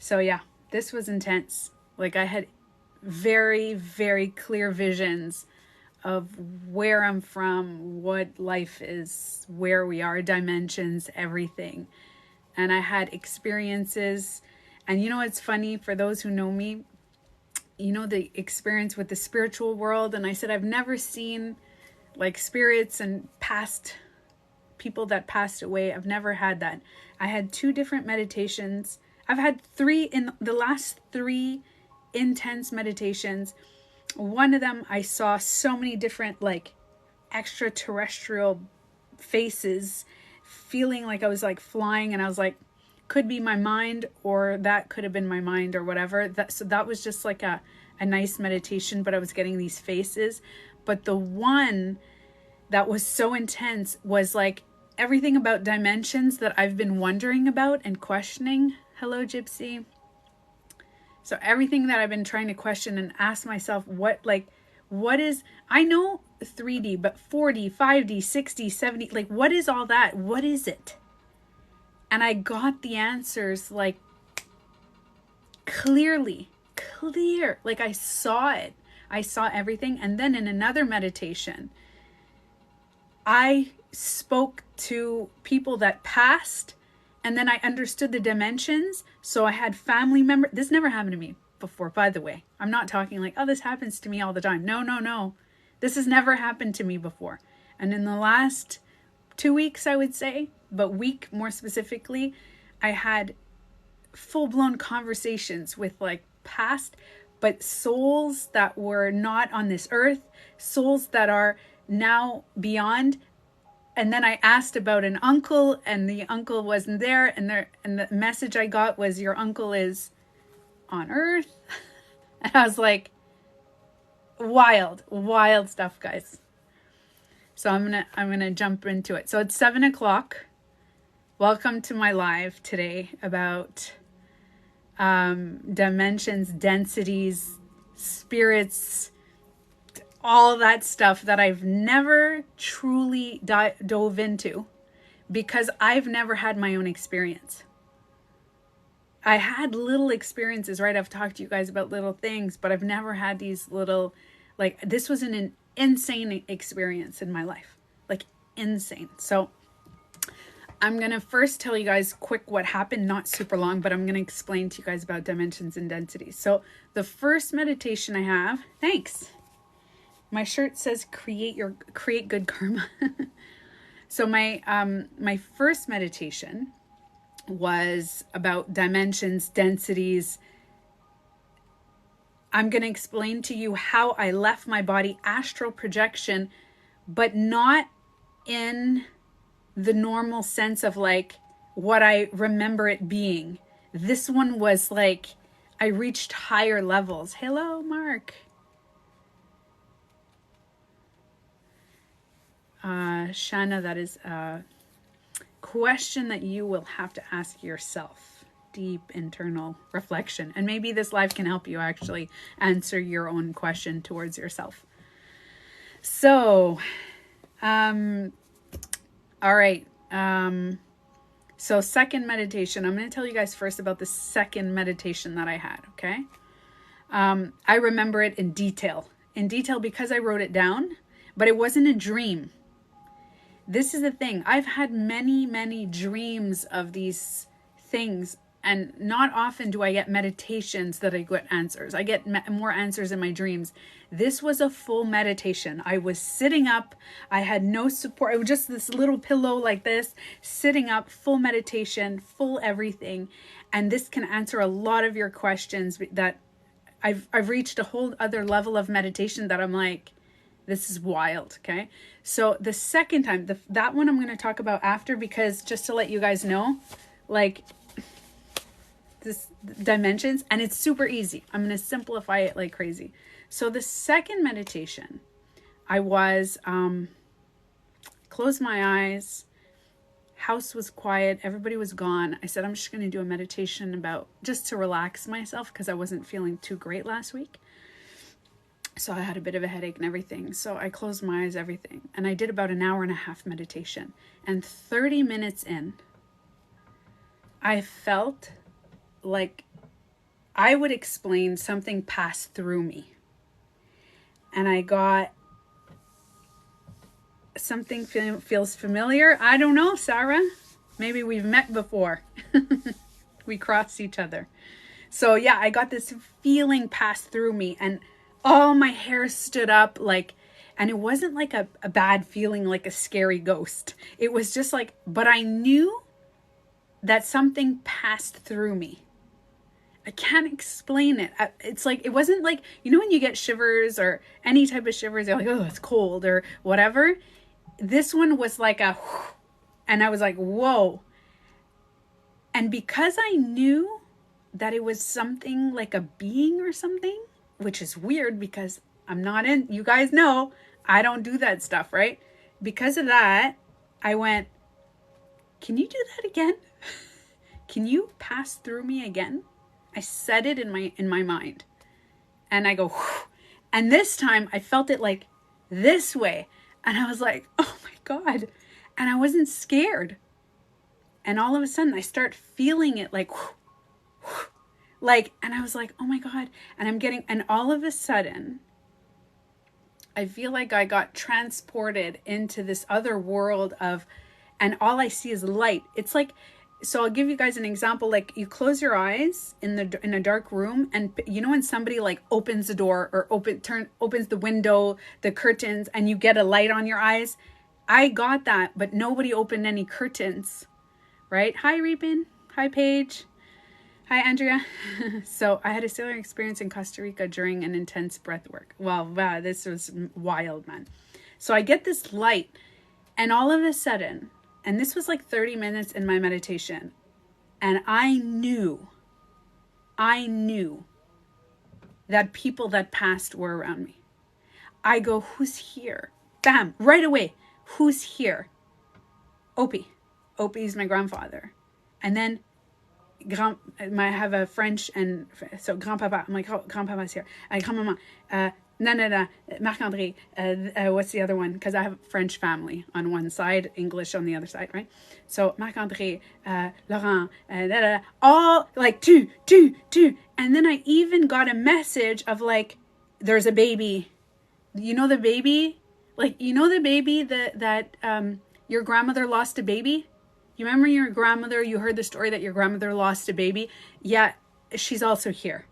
So yeah, this was intense. Like I had very, very clear visions of where I'm from, what life is, where we are, dimensions, everything. And I had experiences. And you know what's funny, for those who know me, you know, the experience with the spiritual world. And I said, I've never seen like spirits and past people that passed away. I've never had that. I had 2 different meditations. I've had 3 in the last 3 intense meditations. One of them, I saw so many different like extraterrestrial faces, feeling like I was like flying, and I was like, could be my mind, or that could have been my mind, or whatever. So that was just like a nice meditation, but I was getting these faces. But the one that was so intense was like everything about dimensions that I've been wondering about and questioning. Hello, Gypsy. So everything that I've been trying to question and ask myself, what is, I know 3D, but 4D, 5D, 6D, 7D, like what is all that? What is it? And I got the answers like clear. Like I saw it. I saw everything. And then in another meditation, I spoke to people that passed, and then I understood the dimensions. So I had family members. This never happened to me before, by the way. I'm not talking like, oh, this happens to me all the time. No. This has never happened to me before. And in the last 2 weeks, I would say, but week more specifically, I had full-blown conversations with like past, but souls that were not on this earth, souls that are now beyond. And then I asked about an uncle, and the uncle wasn't there. And the message I got was, your uncle is on earth. And I was like, wild stuff, guys. So I'm gonna jump into it. So it's 7:00. Welcome to my live today about dimensions, densities, spirits, all that stuff that I've never truly dove into, because I've never had my own experience. I had little experiences, right? I've talked to you guys about little things, but I've never had these little, like, this was an insane experience in my life, like insane. So I'm going to first tell you guys quick what happened, not super long, but I'm going to explain to you guys about dimensions and densities. So the first meditation I have, thanks. My shirt says create good karma. So my first meditation was about dimensions, densities. I'm going to explain to you how I left my body, astral projection, but not in the normal sense of like what I remember it being. This one was like I reached higher levels. Hello, Mark. Shanna, that is a question that you will have to ask yourself. Deep internal reflection. And maybe this live can help you actually answer your own question towards yourself. So, all right. So second meditation, I'm going to tell you guys first about the second meditation that I had. Okay. I remember it in detail because I wrote it down, but it wasn't a dream. This is the thing. I've had many dreams of these things, and not often do I get meditations that I get answers. I get more answers in my dreams. This was a full meditation. I was sitting up. I had no support. It was just this little pillow like this, sitting up, full meditation, full everything. And this can answer a lot of your questions that I've reached a whole other level of meditation that I'm like, this is wild. Okay. So the second time, that one I'm going to talk about after, because just to let you guys know, like this dimensions, and it's super easy. I'm going to simplify it like crazy. So the second meditation, I was, closed my eyes, house was quiet, everybody was gone. I said, I'm just going to do a meditation about just to relax myself, because I wasn't feeling too great last week. So I had a bit of a headache and everything. So I closed my eyes, everything. And I did about an hour and a half meditation. And 30 minutes in, I felt like I would explain something passed through me. And I got something feels familiar. I don't know, Sarah. Maybe we've met before. We crossed each other. So yeah, I got this feeling pass through me and all my hair stood up like, and it wasn't like a bad feeling like a scary ghost. It was just like, but I knew that something passed through me. I can't explain it. It's like, it wasn't like, you know, when you get shivers or any type of shivers, you're like, oh, it's cold or whatever. This one was like a, and I was like, whoa. And because I knew that it was something like a being or something, which is weird because I'm not in, you guys know, I don't do that stuff, right? Because of that, I went, can you do that again? Can you pass through me again? I said it in my mind. And I go, whew. And this time I felt it like this way. And I was like, oh my God. And I wasn't scared. And all of a sudden I start feeling it like, whew, whew, like, and I was like, oh my God. And all of a sudden, I feel like I got transported into this other world of, and all I see is light. It's like, so I'll give you guys an example. Like you close your eyes in a dark room, and you know when somebody like opens the door or opens the window, the curtains, and you get a light on your eyes. I got that, but nobody opened any curtains, right? Hi, Reapin. Hi, Paige. Hi, Andrea. So I had a similar experience in Costa Rica during an intense breath work. Wow, this was wild, man. So I get this light, and all of a sudden, and this was like 30 minutes in my meditation, and I knew that people that passed were around me. I go, who's here? Bam, right away. Who's here? Opie. Opie is my grandfather. And then I have a French, and so grandpapa. I'm like, oh, grandpapa's here. Grandmama. No, Marc-André. What's the other one? Because I have a French family on one side, English on the other side, right? So Marc-André, Laurent, all like two. And then I even got a message of like, there's a baby. You know the baby? Like, you know the baby that your grandmother lost a baby? You remember your grandmother? You heard the story that your grandmother lost a baby? Yeah, she's also here.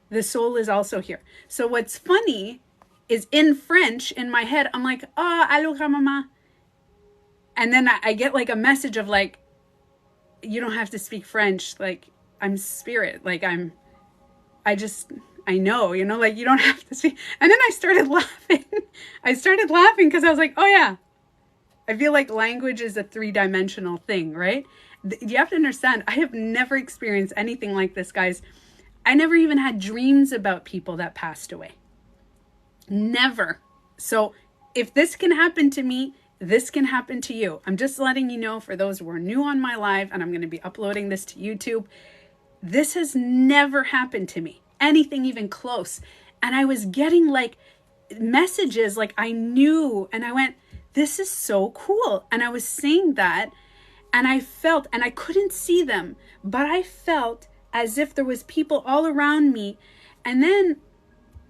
The soul is also here. So what's funny is in French, in my head, I'm like, oh, allô, grandmama. And then I get like a message of like, you don't have to speak French. Like, I'm spirit. Like, I know, you know, like you don't have to speak. And then I started laughing. Because I was like, oh yeah. I feel like language is a 3-dimensional thing, right? You have to understand, I have never experienced anything like this, guys. I never even had dreams about people that passed away. Never. So if this can happen to me, this can happen to you. I'm just letting you know for those who are new on my live, and I'm going to be uploading this to YouTube. This has never happened to me. Anything even close. And I was getting like messages like I knew, and I went, this is so cool. And I was saying that, and I felt, and I couldn't see them, but I felt as if there was people all around me. And then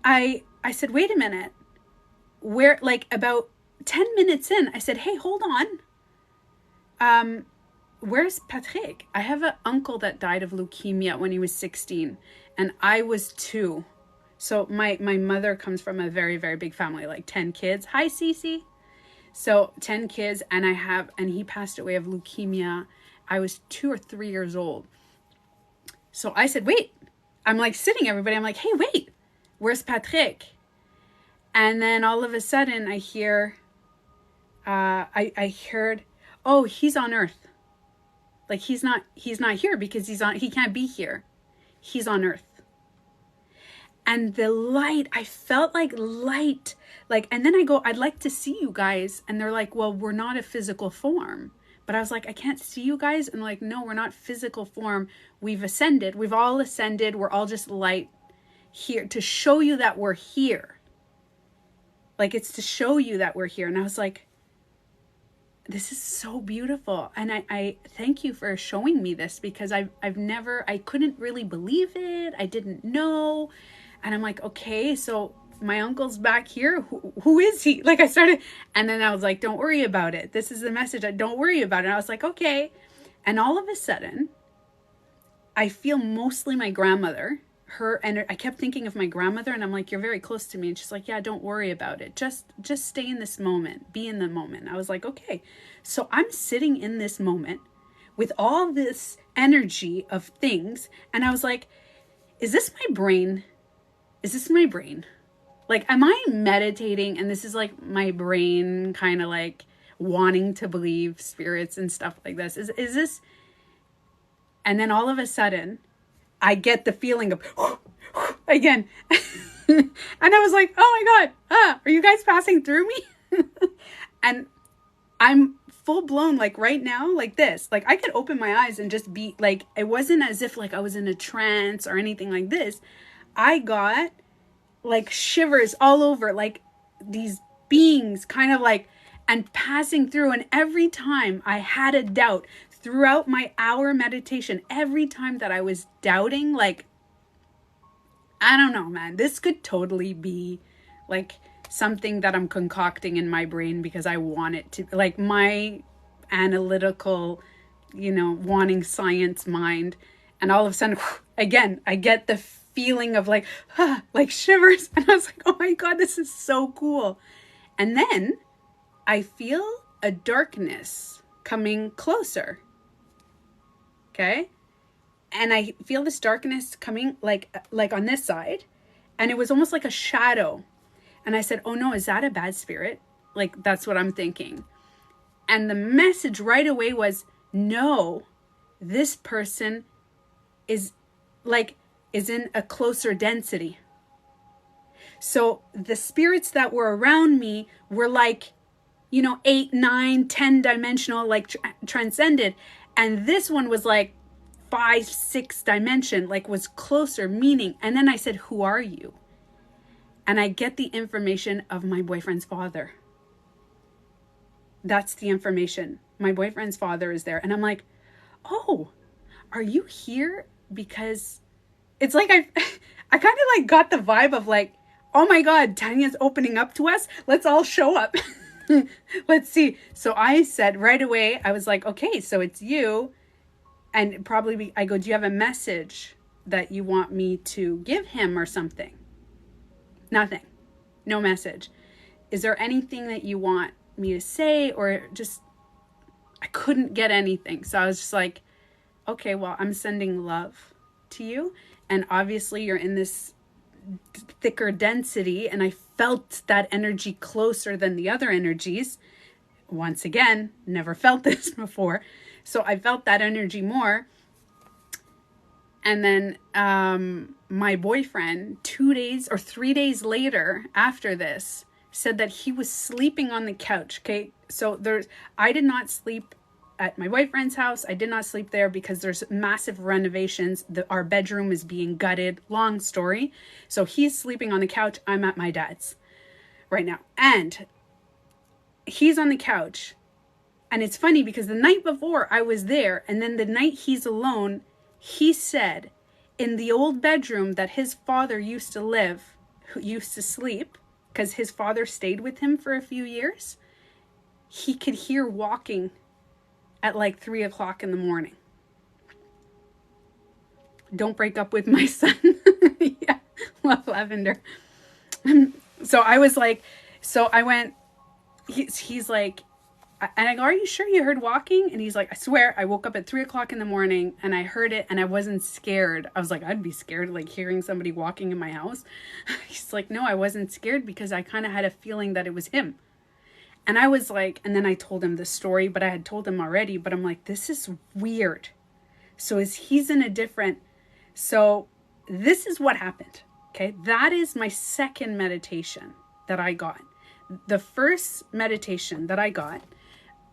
I said, wait a minute. Where, like about 10 minutes in, I said, hey, hold on. Where's Patrick? I have an uncle that died of leukemia when he was 16, and I was 2. So my mother comes from a very, very big family, like 10 kids. Hi, Cece. So 10 kids, and he passed away of leukemia. I was 2 or 3 years old. So I said, wait, I'm like sitting everybody. I'm like, hey, wait, where's Patrick? And then all of a sudden I hear, I heard, oh, he's on Earth. Like he's not here because he can't be here. He's on Earth. And the light, I felt like light, like, and then I go, I'd like to see you guys. And they're like, well, we're not a physical form. But I was like, I can't see you guys. And like, no, we're not physical form. We've ascended. We've all ascended. We're all just light here to show you that we're here. Like, it's to show you that we're here. And I was like, this is so beautiful. And I thank you for showing me this, because I couldn't really believe it. I didn't know. And I'm like, okay, so my uncle's back here. Who is he? Like I started, and then I was like, don't worry about it. This is the message. Don't worry about it. And I was like, okay. And all of a sudden, I feel mostly my grandmother, and I kept thinking of my grandmother, and I'm like, you're very close to me. And she's like, yeah, don't worry about it. Just stay in this moment, be in the moment. I was like, okay. So I'm sitting in this moment with all this energy of things. And I was like, is this my brain? Is this my brain? Like, am I meditating? And this is like my brain kind of like wanting to believe spirits and stuff like this. Is this? And then all of a sudden, I get the feeling of again. And I was like, oh my God, are you guys passing through me? And I'm full blown, like right now, like this. Like I could open my eyes and just be like, it wasn't as if like I was in a trance or anything like this. I got like shivers all over, like these beings kind of like, and passing through. And every time I had a doubt throughout my hour meditation, every time that I was doubting, like, I don't know, man, this could totally be like something that I'm concocting in my brain because I want it to, like my analytical, wanting science mind. And all of a sudden, again, I get the feeling of like shivers. And I was like, oh my God, this is so cool. And then I feel a darkness coming closer. Okay. And I feel this darkness coming like on this side. And it was almost like a shadow. And I said, oh no, is that a bad spirit? Like, that's what I'm thinking. And the message right away was, no, this person is in a closer density. So the spirits that were around me were like, 8, 9, 10 dimensional, like transcended. And this one was like 5, 6 dimension, like was closer, meaning. And then I said, who are you? And I get the information of my boyfriend's father. That's the information. My boyfriend's father is there. And I'm like, oh, are you here? Because it's like I kind of like got the vibe of like, oh my God, Tanya's opening up to us. Let's all show up. Let's see. So I said right away, I was like, okay, so it's you. And probably I go, do you have a message that you want me to give him or something? Nothing. No message. Is there anything that you want me to say? Or just, I couldn't get anything. So I was just like, okay, well, I'm sending love to you. And obviously you're in this thicker density. And I felt that energy closer than the other energies. Once again, never felt this before. So I felt that energy more. And then my boyfriend 2 days or 3 days later after this said that he was sleeping on the couch. Okay. So I did not sleep at my boyfriend's house. I did not sleep there because there's massive renovations. Our bedroom is being gutted. Long story. So he's sleeping on the couch. I'm at my dad's right now. And he's on the couch. And it's funny because the night before I was there, and then the night he's alone, he said in the old bedroom that his father used to live, who used to sleep, because his father stayed with him for a few years, he could hear walking at like 3 o'clock in the morning. Don't break up with my son. Yeah, love Lavender. So I was like, so I went, he's like, and I go, are you sure you heard walking? And he's like, I swear, I woke up at 3 o'clock in the morning and I heard it and I wasn't scared. I was like, I'd be scared, like hearing somebody walking in my house. He's like, no, I wasn't scared because I kind of had a feeling that it was him. And I was like, and then I told him the story, but I had told him already, but I'm like, this is weird. So he's in a different, so this is what happened. Okay. That is my second meditation that I got. The first meditation that I got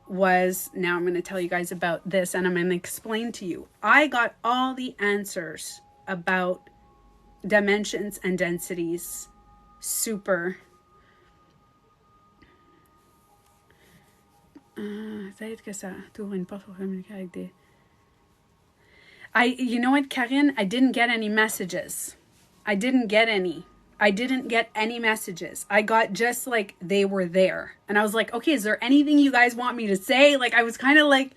was, now I'm going to tell you guys about this and I'm going to explain to you. I got all the answers about dimensions and densities Ça aide que ça t'ouvre une porte pour communiquer avec des... You know what, Karine? I didn't get any messages. I didn't get any messages. I got just like they were there. And I was like, okay, is there anything you guys want me to say? Like, I was kind of like,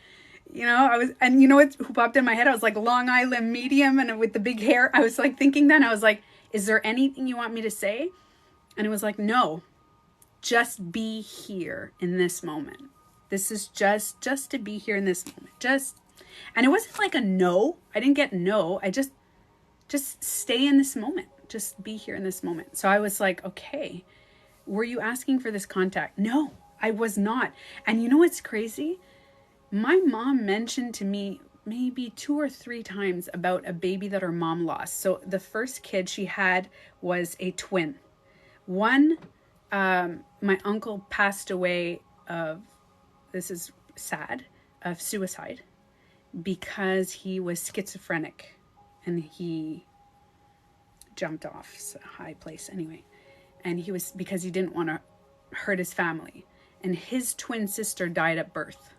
and you know what, who popped in my head? I was like, Long Island medium and with the big hair. I was like thinking then, I was like, is there anything you want me to say? And it was like, no, just be here in this moment. This is just to be here in this moment. And it wasn't like a no. I didn't get no. I just stay in this moment. Just be here in this moment. So I was like, okay, were you asking for this contact? No, I was not. And you know what's crazy? My mom mentioned to me maybe 2 or 3 times about a baby that her mom lost. So the first kid she had was a twin. One, my uncle passed away of, this is sad, of suicide, because he was schizophrenic and he jumped off a high place anyway. And he was, because he didn't want to hurt his family. And his twin sister died at birth.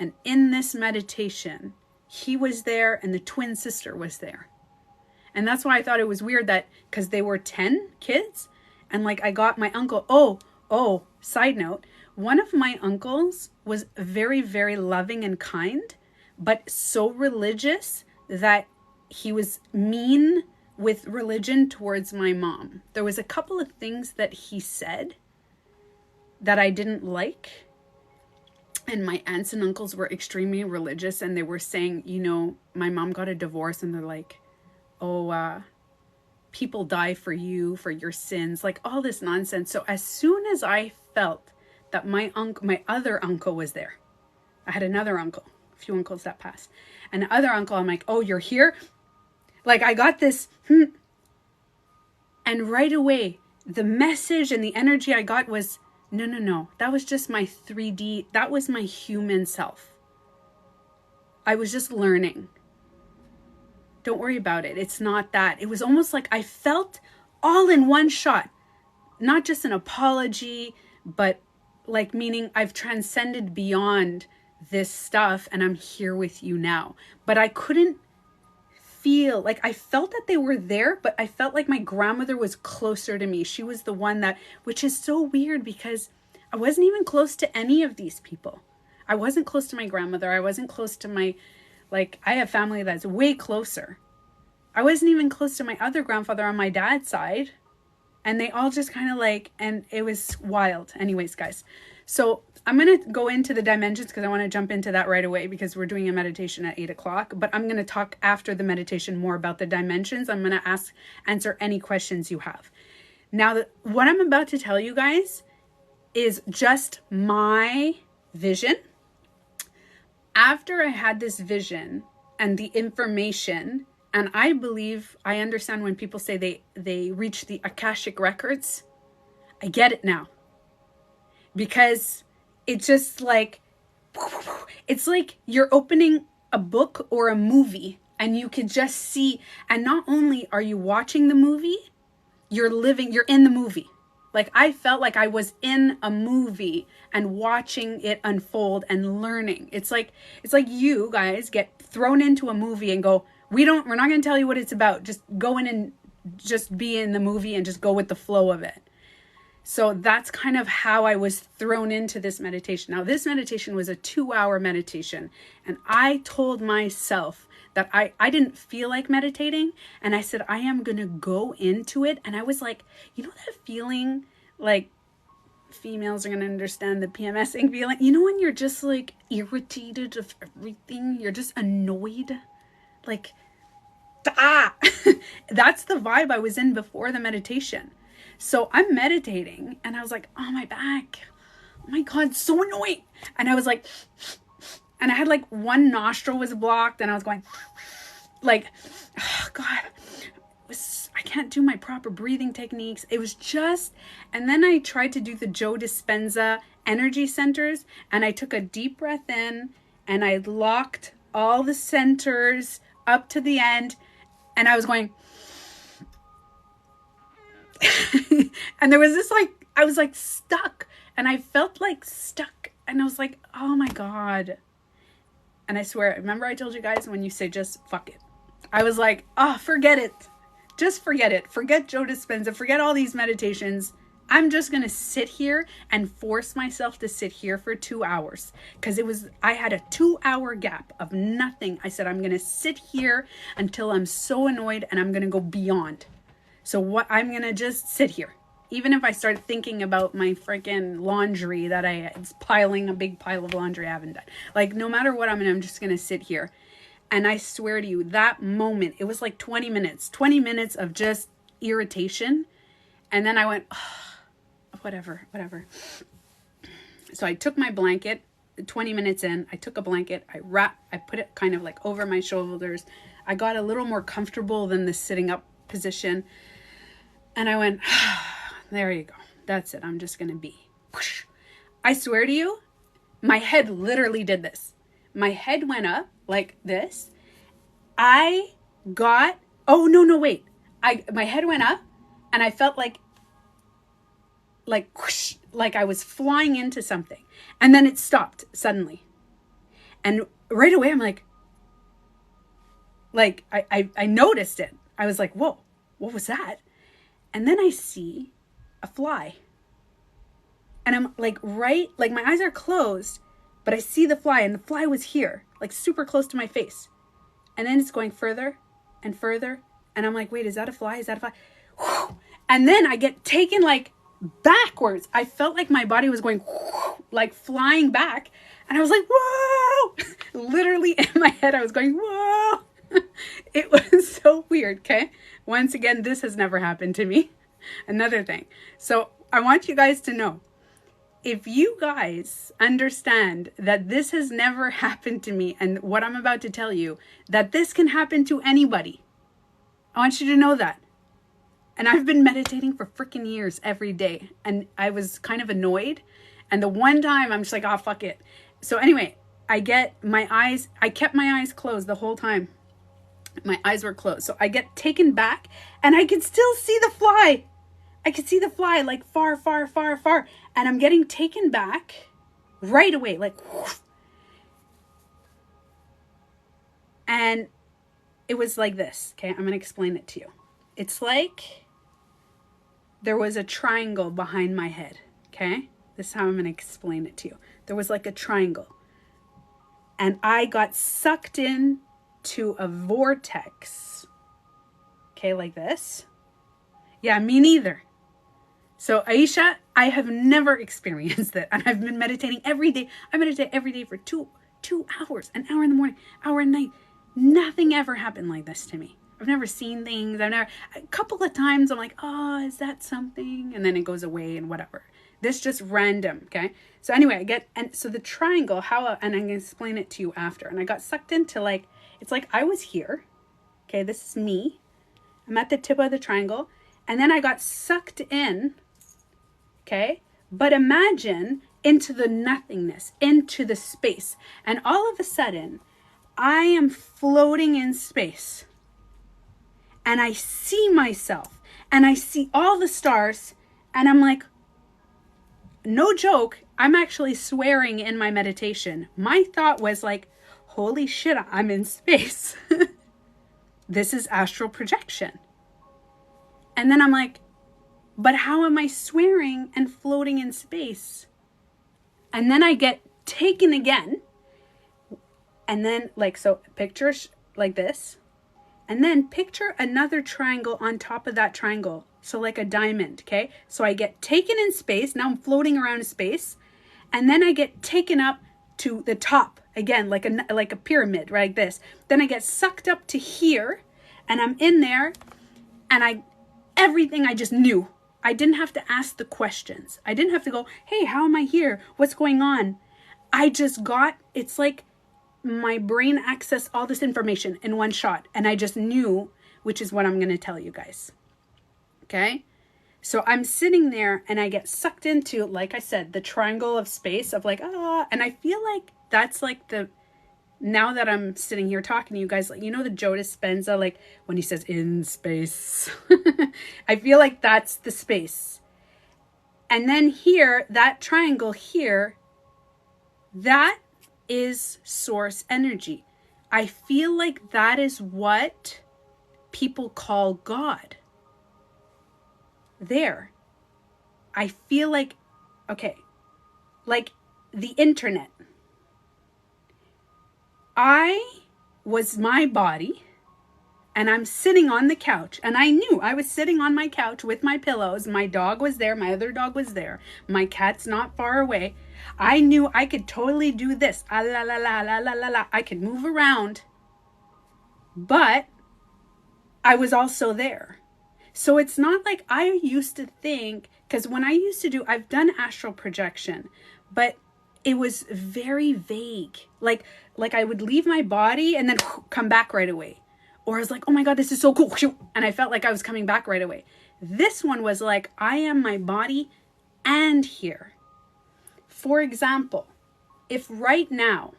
And in this meditation, he was there and the twin sister was there. And that's why I thought it was weird that, because they were 10 kids, and like I got my uncle, side note, one of my uncles was very, very loving and kind, but so religious that he was mean with religion towards my mom. There was a couple of things that he said that I didn't like. And my aunts and uncles were extremely religious, and they were saying, my mom got a divorce, and they're like, people die for you, for your sins, like all this nonsense. So as soon as I felt that my other uncle was there, I had another uncle, a few uncles that passed, and the other uncle, I'm like, oh, you're here? Like I got this, and right away, the message and the energy I got was, no, that was just my 3D, that was my human self. I was just learning. Don't worry about it. It's not that. It was almost like I felt all in one shot, not just an apology, but like meaning I've transcended beyond this stuff and I'm here with you now. But I couldn't feel, like I felt that they were there, but I felt like my grandmother was closer to me. She was the one that, which is so weird because I wasn't even close to any of these people. I wasn't close to my grandmother. I wasn't close to my, like, I have family that's way closer. I wasn't even close to my other grandfather on my dad's side. And they all just kind of like, and it was wild. Anyways, guys. So I'm going to go into the dimensions because I want to jump into that right away because we're doing a meditation at 8 o'clock. But I'm going to talk after the meditation more about the dimensions. I'm going to answer any questions you have. Now, what I'm about to tell you guys is just my vision. After I had this vision and the information, and I believe, I understand when people say they reach the Akashic records. I get it now. Because it's just like, it's like you're opening a book or a movie and you can just see, and not only are you watching the movie, you're in the movie. Like I felt like I was in a movie and watching it unfold and learning. It's like you guys get thrown into a movie and go, we're not going to tell you what it's about. Just go in and just be in the movie and just go with the flow of it. So that's kind of how I was thrown into this meditation. Now, this meditation was a 2-hour meditation. And I told myself that I didn't feel like meditating. And I said, I am going to go into it. And I was like, you know that feeling, like females are going to understand the PMSing feeling. You know when you're just like irritated of everything? You're just annoyed. Like, that's the vibe I was in before the meditation. So I'm meditating and I was like, oh, my back. Oh my God, so annoying. And I was like, and I had like one nostril was blocked and I was going like, oh God, I can't do my proper breathing techniques. It was just, and then I tried to do the Joe Dispenza energy centers and I took a deep breath in and I locked all the centers up to the end and I was going, and there was this like, I was like stuck and I felt like stuck And I was like, oh my God. And I swear, remember I told you guys when you say just fuck it. I was like, oh, forget it. Just forget it. Forget Joe Dispenza. Forget all these meditations. I'm just going to sit here and force myself to sit here for 2 hours. Because I had a 2-hour gap of nothing. I said, I'm going to sit here until I'm so annoyed and I'm going to go beyond. So what I'm going to just sit here. Even if I start thinking about my freaking laundry it's piling a big pile of laundry I haven't done. Like no matter what I'm just going to sit here. And I swear to you, that moment, it was like 20 minutes of just irritation. And then I went, oh, whatever. So I took my blanket, 20 minutes in, I took a blanket, I put it kind of like over my shoulders. I got a little more comfortable than the sitting up position. And I went, there you go. That's it. I'm just going to be. I swear to you, my head literally did this. My head went up like this. Oh, no, wait. My head went up and I felt like whoosh, like I was flying into something. And then it stopped suddenly. And right away, I'm like I noticed it. I was like, whoa, what was that? And then I see a fly. And I'm like, my eyes are closed, but I see the fly, and the fly was here, like super close to my face. And then it's going further and further. And I'm like, wait, is that a fly? Is that a fly? Whew. And then I get taken like backwards. I felt like my body was going whew, like flying back. And I was like, whoa! Literally in my head, I was going, whoa! It was so weird, okay? Once again, this has never happened to me. Another thing. So I want you guys to know, if you guys understand that this has never happened to me and what I'm about to tell you, that this can happen to anybody, I want you to know that. And I've been meditating for freaking years every day. And I was kind of annoyed. And the one time I'm just like, oh, fuck it. So anyway, I kept my eyes closed the whole time. My eyes were closed. So I get taken back and I can still see the fly. I could see the fly like far, far, far, far. And I'm getting taken back right away. Like, whoosh. And it was like this. Okay, I'm going to explain it to you. It's like there was a triangle behind my head. Okay, this is how I'm going to explain it to you. There was like a triangle. And I got sucked in to a vortex. Okay, like this. Yeah, me neither. So Aisha, I have never experienced that. And I've been meditating every day. I meditate every day for two hours, an hour in the morning, hour at night. Nothing ever happened like this to me. I've never seen things. A couple of times I'm like, oh, is that something? And then it goes away and whatever. This just random, okay? So anyway, so the triangle, and I'm going to explain it to you after. And I got sucked into it's like I was here. Okay, this is me. I'm at the tip of the triangle. And then I got sucked in, okay? But imagine into the nothingness, into the space. And all of a sudden, I am floating in space. And I see myself. And I see all the stars. And I'm like, no joke, I'm actually swearing in my meditation. My thought was like, holy shit, I'm in space. This is astral projection. And then I'm like, but how am I swearing and floating in space? And then I get taken again. And then so picture like this. And then picture another triangle on top of that triangle. So like a diamond, okay? So I get taken in space. Now I'm floating around in space. And then I get taken up to the top again, like a pyramid, right? Like this. Then I get sucked up to here. And I'm in there. And everything I just knew. I didn't have to ask the questions. I didn't have to go, hey, how am I here? What's going on? I just it's like my brain accessed all this information in one shot. And I just knew, which is what I'm going to tell you guys. Okay? So I'm sitting there and I get sucked into, like I said, the triangle of space of and I feel like that's now that I'm sitting here talking to you guys, the Joe Dispenza, when he says in space, I feel like that's the space. And then here, that triangle here That is source energy. I feel like that is what people call God. There. I feel like, okay, like the internet. I was my body, and I'm sitting on the couch, and I knew I was sitting on my couch with my pillows. My dog was there. My other dog was there. My cat's not far away. I knew I could totally do this. Ah, la, la, la, la, la, la, la. I could move around, but I was also there. So it's not like I used to think, because when I used to do, I've done astral projection, but it was very vague. Like I would leave my body and then come back right away. Or I was like, oh my God, this is so cool. And I felt like I was coming back right away. This one was like, I am my body and here. For example, if right now,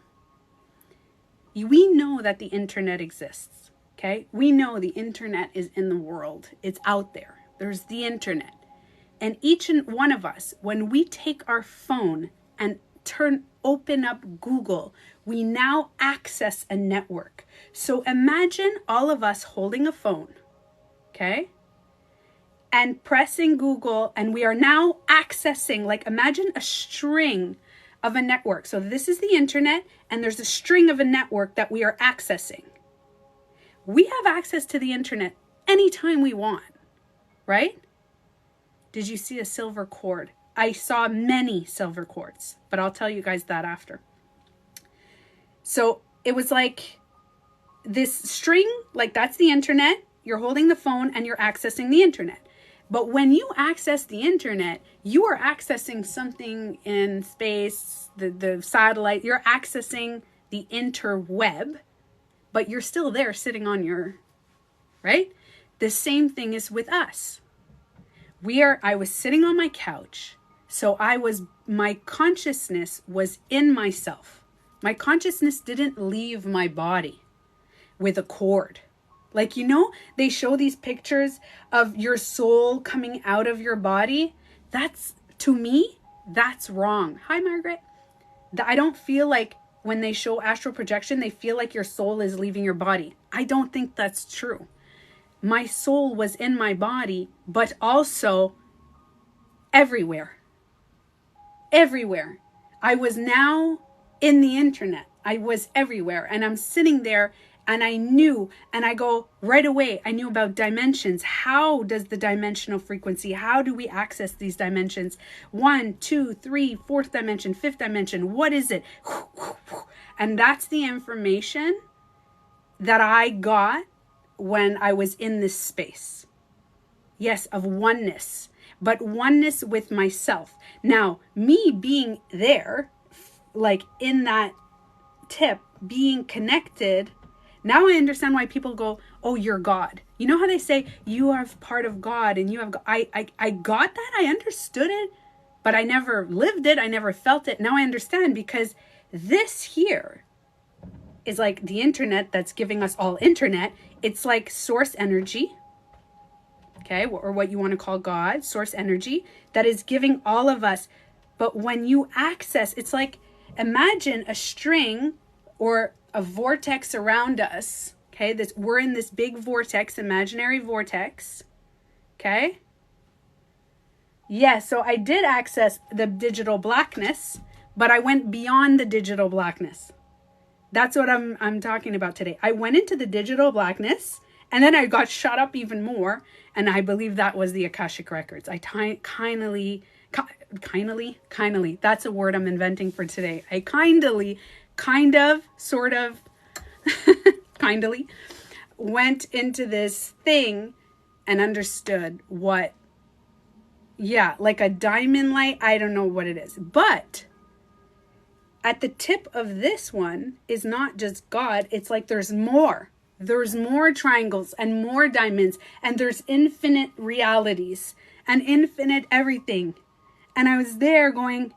we know that the internet exists, okay? We know the internet is in the world. It's out there. There's the internet. And each and one of us, when we take our phone and open up Google, we now access a network. So imagine all of us holding a phone, okay? And pressing Google, and we are now accessing, like imagine a string of a network. So this is the internet, and there's a string of a network that we are accessing. We have access to the internet anytime we want, right? Did you see a silver cord? I saw many silver cords, but I'll tell you guys that after. So it was like this string, like that's the internet. You're holding the phone and you're accessing the internet. But when you access the internet, you are accessing something in space, the satellite. You're accessing the interweb, but you're still there sitting on your, right? The same thing is with us. I was sitting on my couch. So my consciousness was in myself. My consciousness didn't leave my body with a cord. Like, they show these pictures of your soul coming out of your body. To me, that's wrong. Hi, Margaret. I don't feel like when they show astral projection, they feel like your soul is leaving your body. I don't think that's true. My soul was in my body, but also everywhere. Everywhere. I was now in the internet. I was everywhere. And I'm sitting there and I knew, and I go right away, I knew about dimensions. How does the dimensional frequency, how do we access these dimensions? 1, 2, 3, 4th dimension, 5th dimension. What is it? And that's the information that I got when I was in this space. Yes, of oneness, but oneness with myself. Now, me being there, like in that tip, being connected, now I understand why people go, oh, you're God. You know how they say you are part of God and you have God. I got that. I understood it, but I never lived it. I never felt it. Now I understand, because this here is like the internet that's giving us all internet. It's like source energy, okay, or what you want to call God, source energy, that is giving all of us. But when you access, it's like, imagine a string or a vortex around us, okay? We're in this big vortex, imaginary vortex, okay? Yeah, so I did access the digital blackness, but I went beyond the digital blackness. That's what I'm talking about today. I went into the digital blackness, and then I got shot up even more, and I believe that was the Akashic records. I kindly, that's a word I'm inventing for today. I kindly, kindly went into this thing and understood what, like a diamond light. I don't know what it is, but at the tip of this one is not just God. It's like there's more. There's more triangles and more diamonds, and there's infinite realities and infinite everything. And I was there going,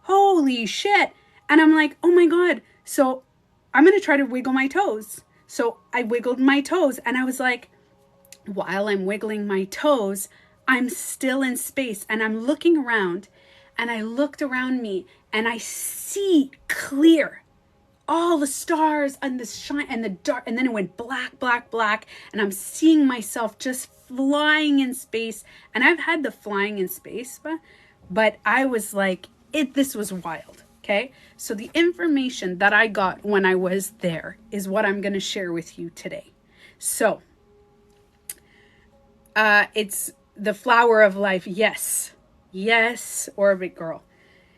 holy shit. And I'm like, oh my God. So I'm going to try to wiggle my toes. So I wiggled my toes, and I was like, while I'm wiggling my toes, I'm still in space and I'm looking around. and I looked around me and I see clear all the stars and the shine and the dark, and then it went black, black, black, and I'm seeing myself just flying in space. And I've had the flying in space, but I was like, this was wild. Okay, so the information that I got when I was there is what I'm going to share with you today. So it's the flower of life. Yes, Orbit Girl.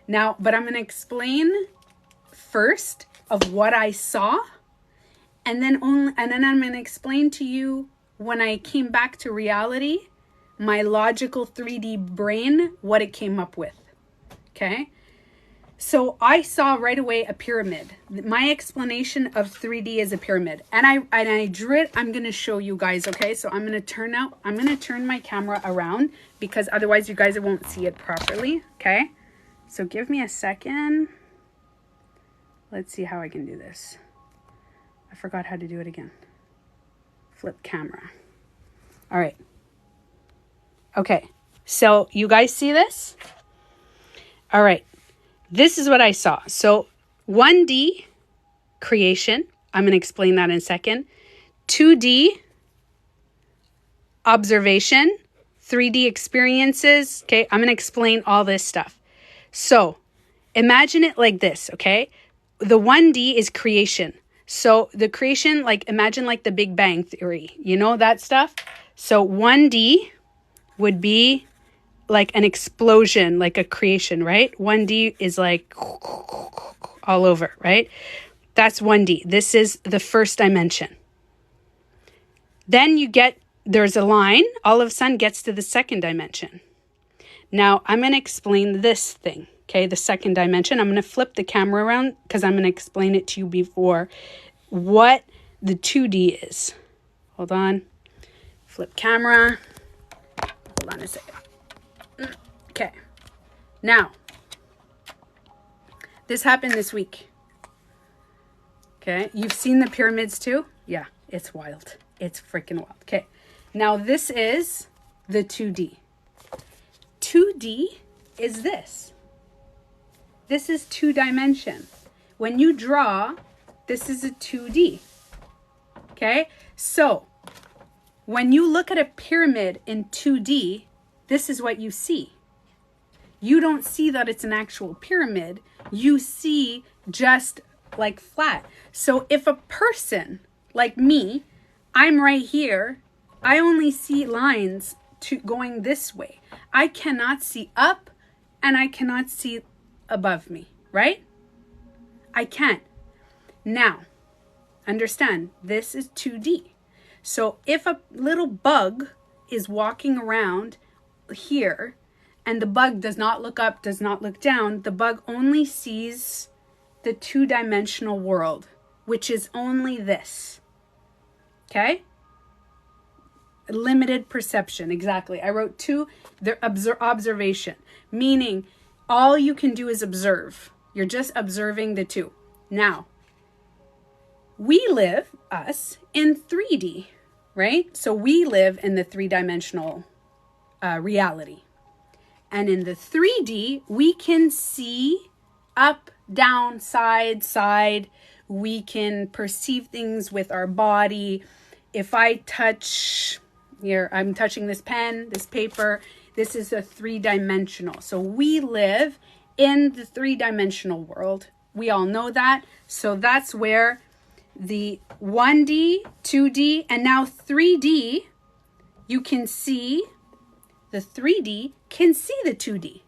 Now, but I'm going to explain first of what I saw, and then I'm going to explain to you when I came back to reality, my logical 3D brain, what it came up with. Okay? So I saw right away a pyramid. My explanation of 3D is a pyramid. And I drew it. I'm going to show you guys, okay? So I'm going to turn my camera around because otherwise you guys won't see it properly, okay? So give me a second. Let's see how I can do this. I forgot how to do it again. Flip camera. All right. Okay. So you guys see this? All right. This is what I saw. So 1D creation. I'm going to explain that in a second. 2D observation. 3D experiences. Okay. I'm going to explain all this stuff. So imagine it like this. Okay. The 1D is creation. So the creation, like imagine like the Big Bang Theory, you know, that stuff. So 1D would be like an explosion, like a creation, right? 1D is like all over, right? That's 1D. This is the first dimension. Then there's a line, all of a sudden gets to the second dimension. Now I'm going to explain this thing, okay? The second dimension. I'm going to flip the camera around because I'm going to explain it to you before what the 2D is. Hold on. Flip camera. Hold on a second. Okay. Now, this happened this week. Okay. You've seen the pyramids too? Yeah. It's wild. It's freaking wild. Okay. Now, this is the 2D. 2D is this. This is 2D. When you draw, this is a 2D. Okay. So, when you look at a pyramid in 2D, this is what you see. You don't see that it's an actual pyramid. You see just like flat. So if a person like me, I'm right here, I only see lines going this way. I cannot see up and I cannot see above me, right? I can't. Now, understand, this is 2D. So if a little bug is walking around here and the bug does not look up, does not look down, the bug only sees the 2-dimensional world, which is only this. Okay? Limited perception, exactly. I wrote 2, the observation, meaning all you can do is observe. You're just observing the 2. Now, we live, us, in 3D, right? So we live in the 3-dimensional reality. And in the 3D, we can see up, down, side. We can perceive things with our body. If I touch, here, I'm touching this pen, this paper, this is a 3-dimensional. So we live in the 3-dimensional world. We all know that. So that's where the 1D, 2D, and now 3D, you can see the 3D can see the 2D.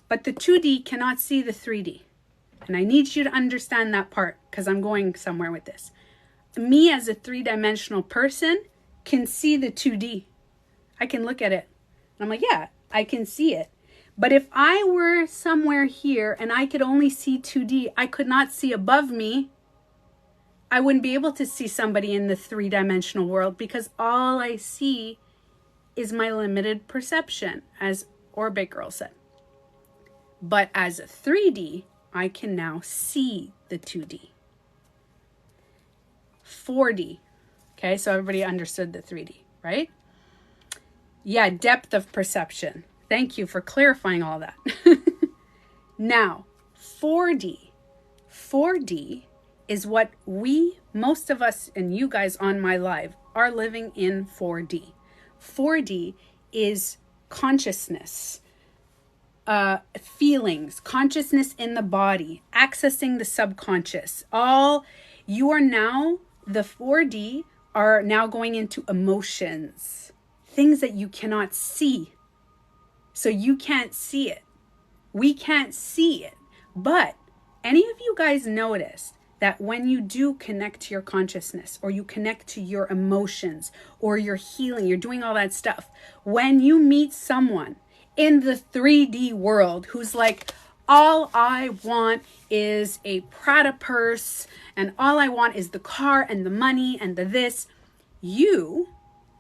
But the 2D cannot see the 3D. And I need you to understand that part because I'm going somewhere with this. Me as a 3-dimensional person can see the 2D. I can look at it. And I'm like, yeah, I can see it. But if I were somewhere here and I could only see 2D, I could not see above me. I wouldn't be able to see somebody in the 3-dimensional world because all I see is my limited perception, as Orbit Girl said. But as a 3D, I can now see the 2D. 4D. Okay, so everybody understood the 3D, right? Yeah, depth of perception. Thank you for clarifying all that. Now, 4D. 4D is what most of us and you guys on my live are living in 4D. 4D is consciousness, feelings, consciousness in the body, accessing the subconscious. You are now, the 4D are now going into emotions, things that you cannot see. So you can't see it. We can't see it. But any of you guys notice that when you do connect to your consciousness, or you connect to your emotions, or you're healing, you're doing all that stuff, when you meet someone in the 3D world who's like, all I want is a Prada purse, and all I want is the car and the money and the this, you,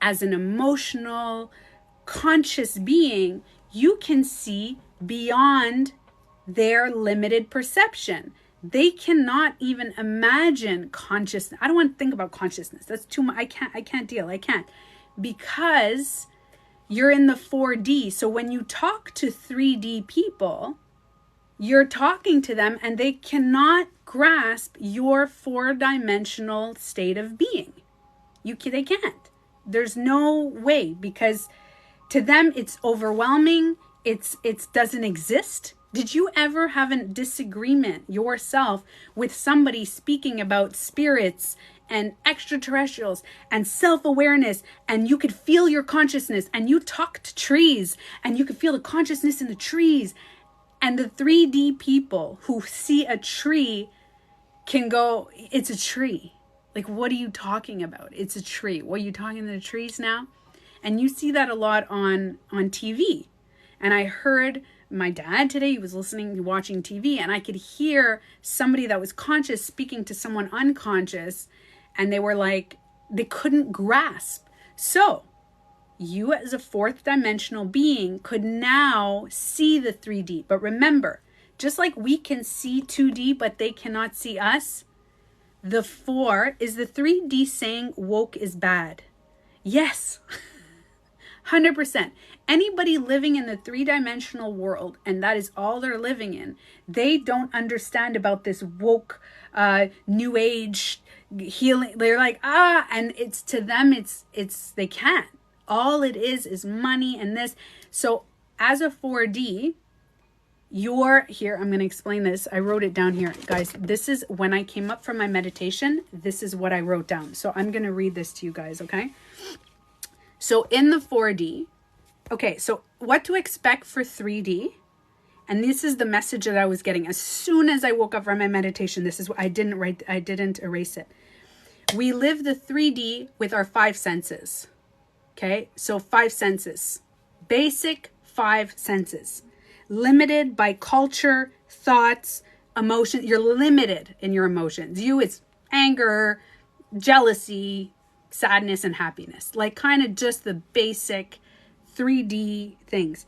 as an emotional, conscious being, you can see beyond their limited perception. They cannot even imagine consciousness. I don't want to think about consciousness. That's too much. I can't deal. I can't. Because you're in the 4D. So when you talk to 3D people, you're talking to them and they cannot grasp your 4-dimensional state of being. They can't. There's no way, because to them it's overwhelming. It doesn't exist. Did you ever have a disagreement yourself with somebody speaking about spirits and extraterrestrials and self-awareness, and you could feel your consciousness, and you talk to trees and you could feel the consciousness in the trees, and the 3D people who see a tree can go, it's a tree. Like, what are you talking about? It's a tree. What, are you talking to the trees now? And you see that a lot on TV. And I heard my dad today, he was watching TV, and I could hear somebody that was conscious speaking to someone unconscious, and they were like, they couldn't grasp. So you as a 4th-dimensional being could now see the 3D. But remember, just like we can see 2D, but they cannot see us, the 4 is the 3D saying woke is bad. Yes. 100%. Anybody living in the 3-dimensional world, and that is all they're living in, they don't understand about this woke, new age healing. They're like, and it's to them, they can't. All it is money and this. So as a 4D, here, I'm going to explain this. I wrote it down here. Guys, this is when I came up from my meditation, this is what I wrote down. So I'm going to read this to you guys, okay? So in the 4D, okay, so what to expect for 3D, and this is the message that I was getting as soon as I woke up from my meditation. This is what I didn't erase it. We live the 3D with our 5 senses. Okay, so 5 senses, basic 5 senses, limited by culture, thoughts, emotion. You're limited in your emotions. It's anger, jealousy, sadness, and happiness, like kind of just the basic 3D things.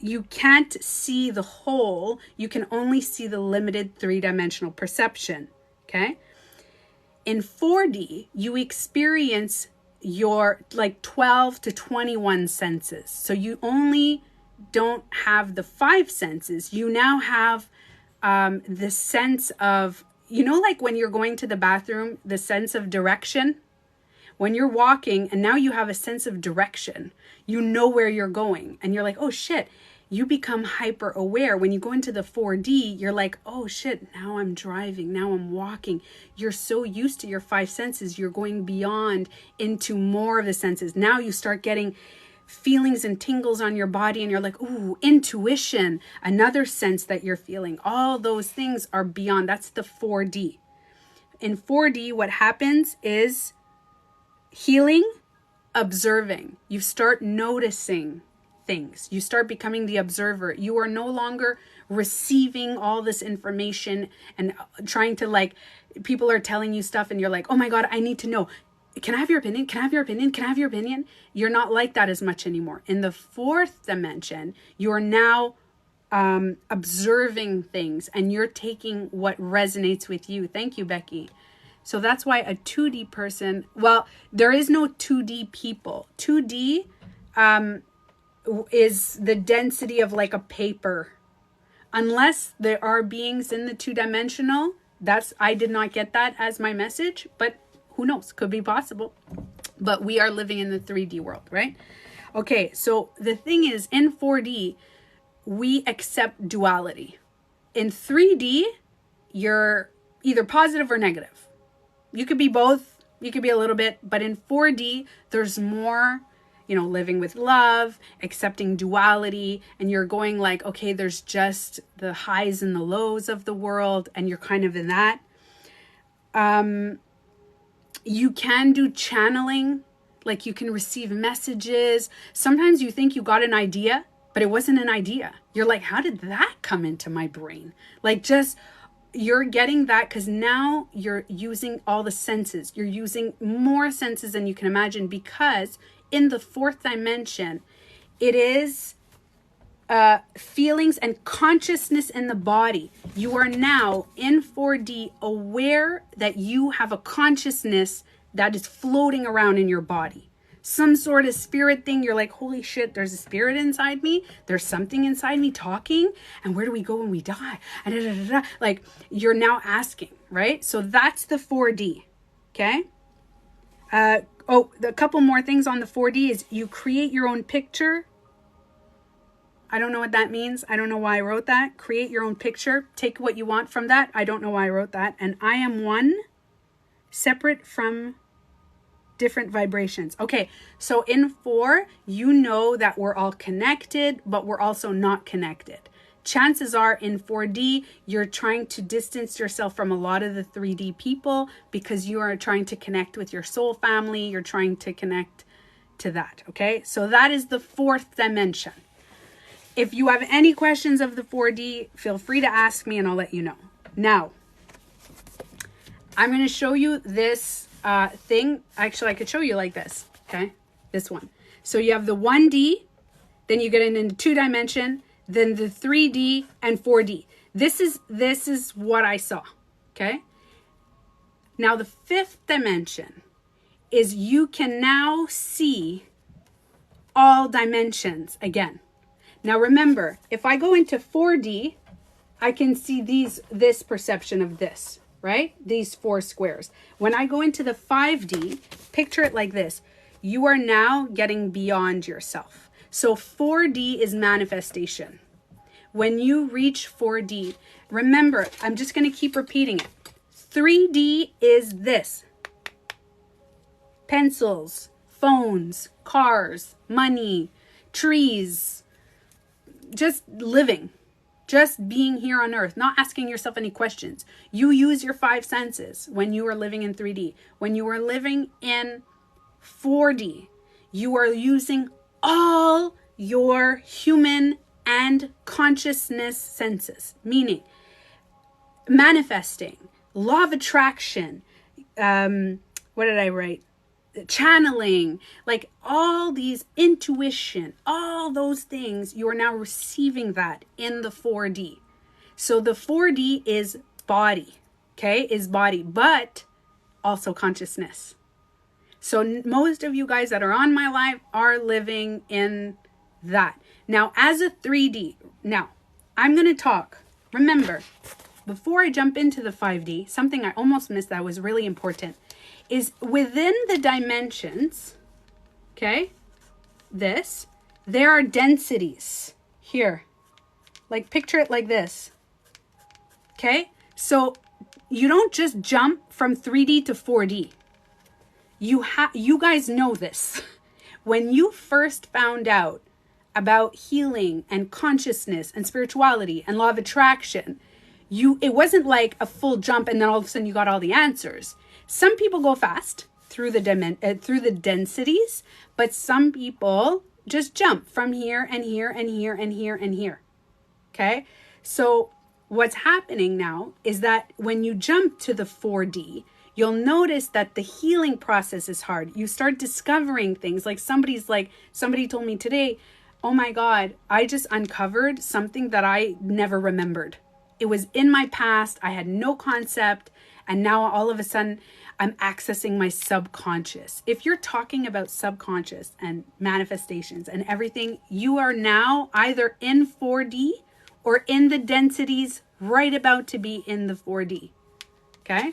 You can't see the whole. You can only see the limited 3-dimensional perception. Okay. In 4D, you experience your like 12 to 21 senses. So you only don't have the 5 senses. You now have the sense of, like when you're going to the bathroom, the sense of direction. When you're walking and now you have a sense of direction, you know where you're going, and you're like, oh shit, you become hyper aware. When you go into the 4D, you're like, oh shit, now I'm driving, now I'm walking. You're so used to your 5 senses, you're going beyond into more of the senses. Now you start getting feelings and tingles on your body, and you're like, ooh, intuition, another sense that you're feeling. All those things are beyond. That's the 4D. In 4D, what happens is healing, observing. You start noticing things. You start becoming the observer. You are no longer receiving all this information and trying to people are telling you stuff and you're like, oh my God, I need to know. Can I have your opinion? Can I have your opinion? Can I have your opinion? You're not like that as much anymore. In the 4th dimension, you're now observing things, and you're taking what resonates with you. Thank you, Becky. So that's why a 2D person, well, there is no 2D people. 2D, is the density of like a paper. Unless there are beings in the two-dimensional, I did not get that as my message, but who knows? Could be possible. But we are living in the 3D world, right? Okay, so the thing is, in 4D, we accept duality. In 3D, you're either positive or negative. You could be both, you could be a little bit, but in 4D, there's more, living with love, accepting duality, and you're going like, okay, there's just the highs and the lows of the world, and you're kind of in that. You can do channeling, like you can receive messages. Sometimes you think you got an idea, but it wasn't an idea. You're like, how did that come into my brain? Like you're getting that because now you're using all the senses. You're using more senses than you can imagine, because in the 4th dimension, it is feelings and consciousness in the body. You are now in 4D aware that you have a consciousness that is floating around in your body. Some sort of spirit thing. You're like, holy shit, there's a spirit inside me. There's something inside me talking. And where do we go when we die? Like, you're now asking, right? So that's the 4D. Okay. A couple more things on the 4D is you create your own picture. I don't know what that means. I don't know why I wrote that. Create your own picture. Take what you want from that. I don't know why I wrote that. And I am one, separate from different vibrations. Okay, so in 4, you know that we're all connected, but we're also not connected. Chances are in 4D, you're trying to distance yourself from a lot of the 3D people because you are trying to connect with your soul family. You're trying to connect to that. Okay, so that is the 4th dimension. If you have any questions of the 4D, feel free to ask me and I'll let you know. Now, I'm going to show you this thing. Actually, I could show you like this. Okay, this one. So you have the 1D, then you get into 2-dimension, then the 3D and 4D. This is what I saw. Okay. Now the 5th dimension is you can now see all dimensions again. Now remember, if I go into 4D, I can see this perception of this, right? These 4 squares. When I go into the 5D, picture it like this. You are now getting beyond yourself. So 4D is manifestation. When you reach 4D, remember, I'm just going to keep repeating it. 3D is this. Pencils, phones, cars, money, trees, just living, just being here on earth, not asking yourself any questions. You use your 5 senses when you are living in 3D. When you are living in 4D, you are using all your human and consciousness senses, meaning manifesting, law of attraction, what did I write? Channeling, like all these intuition, all those things, you are now receiving that in the 4D. So the 4D is body, okay, is body, but also consciousness. So most of you guys that are on my live are living in that. Now, as a 3D, now I'm going to talk. Remember, before I jump into the 5D, something I almost missed that was really important is within the dimensions, okay, there are densities here. Like picture it like this, okay? So you don't just jump from 3D to 4D. You guys know this. When you first found out about healing and consciousness and spirituality and law of attraction, it wasn't like a full jump and then all of a sudden you got all the answers. Some people go fast through the densities, but some people just jump from here and here and here and here and here. Okay? So what's happening now is that when you jump to the 4D, you'll notice that the healing process is hard. You start discovering things like somebody told me today, oh my God, I just uncovered something that I never remembered. It was in my past. I had no concept. And now all of a sudden I'm accessing my subconscious. If you're talking about subconscious and manifestations and everything, you are now either in 4D or in the densities, right about to be in the 4D. Okay?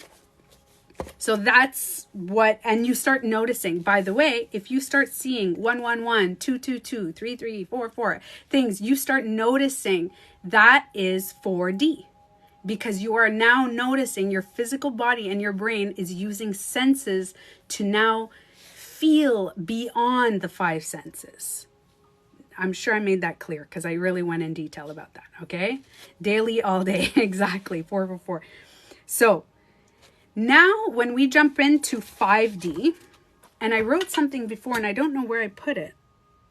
So that's what, and you start noticing, by the way, if you start seeing 111, 222, 3344 things, you start noticing that is 4D. Because you are now noticing your physical body and your brain is using senses to now feel beyond the 5 senses. I'm sure I made that clear because I really went in detail about that, okay? Daily, all day, exactly, 444. So now when we jump into 5D, and I wrote something before and I don't know where I put it.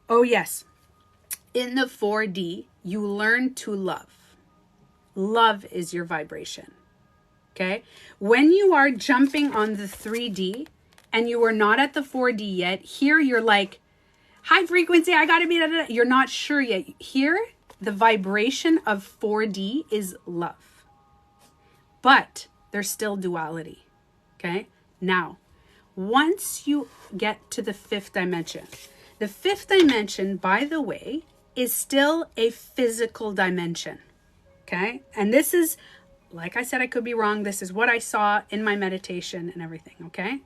Oh yes, in the 4D, you learn to love. Love is your vibration, okay? When you are jumping on the 3D and you are not at the 4D yet, here you're like, high frequency, I gotta be, da, da, da. You're not sure yet. Here, the vibration of 4D is love. But there's still duality, okay? Now, once you get to the 5th dimension, the 5th dimension, by the way, is still a physical dimension. Okay. And this is, like I said, I could be wrong. This is what I saw in my meditation and everything. Okay.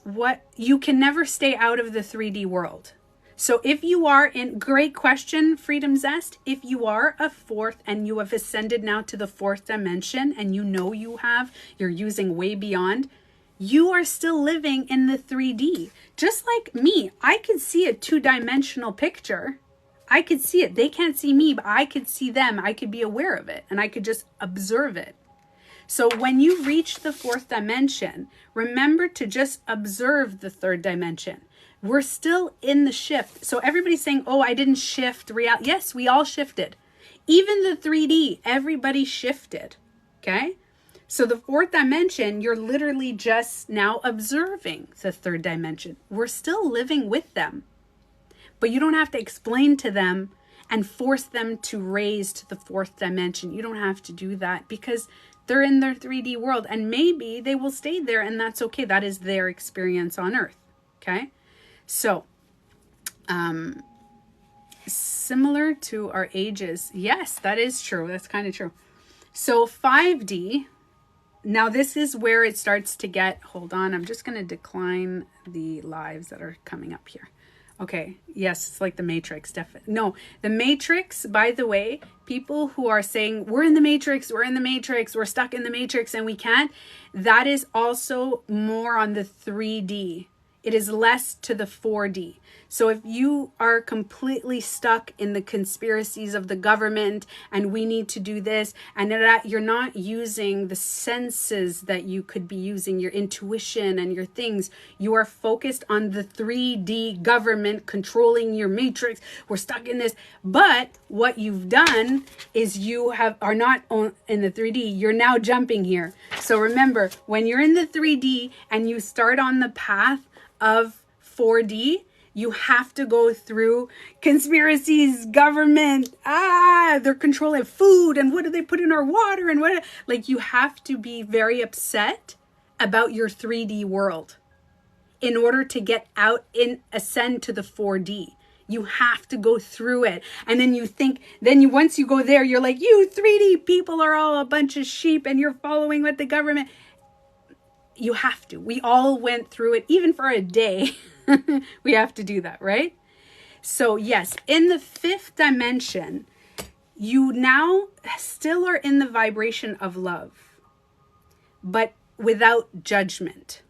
What you can never stay out of the 3D world. So if you are in, great question, Freedom Zest, if you are a 4th and you have ascended now to the 4th dimension and you know you're using way beyond, you are still living in the 3D. Just like me, I could see a 2-dimensional picture. I could see it. They can't see me, but I could see them. I could be aware of it and I could just observe it. So when you reach the 4th dimension, remember to just observe the 3rd dimension. We're still in the shift. So everybody's saying, oh, I didn't shift reality. Yes, we all shifted. Even the 3D, everybody shifted. Okay. So the 4th dimension, you're literally just now observing the 3rd dimension. We're still living with them. But you don't have to explain to them and force them to raise to the 4th dimension. You don't have to do that because they're in their 3D world and maybe they will stay there and that's okay. That is their experience on Earth. Okay. So, similar to our ages. Yes, that is true. That's kind of true. So 5D, now this is where it starts to get, hold on. I'm just going to decline the lives that are coming up here. Okay, yes, it's like the Matrix, definitely. No, the Matrix, by the way, people who are saying, we're in the Matrix, we're stuck in the Matrix and we can't, that is also more on the 3D. It is less to the 4D. So if you are completely stuck in the conspiracies of the government and we need to do this and that, you're not using the senses that you could be using, your intuition and your things. You are focused on the 3D government controlling your matrix. We're stuck in this. But what you've done is you are not in the 3D. You're now jumping here. So remember, when you're in the 3D and you start on the path of 4D, you have to go through conspiracies, government, they're controlling food and what do they put in our water and what, like you have to be very upset about your 3D world in order to get out and ascend to the 4D. You have to go through it. And then you think, once you go there, you're like, you 3D people are all a bunch of sheep and you're following what the government. You have to. We all went through it, even for a day. We have to do that, right? So yes, in the 5th dimension, you now still are in the vibration of love, but without judgment.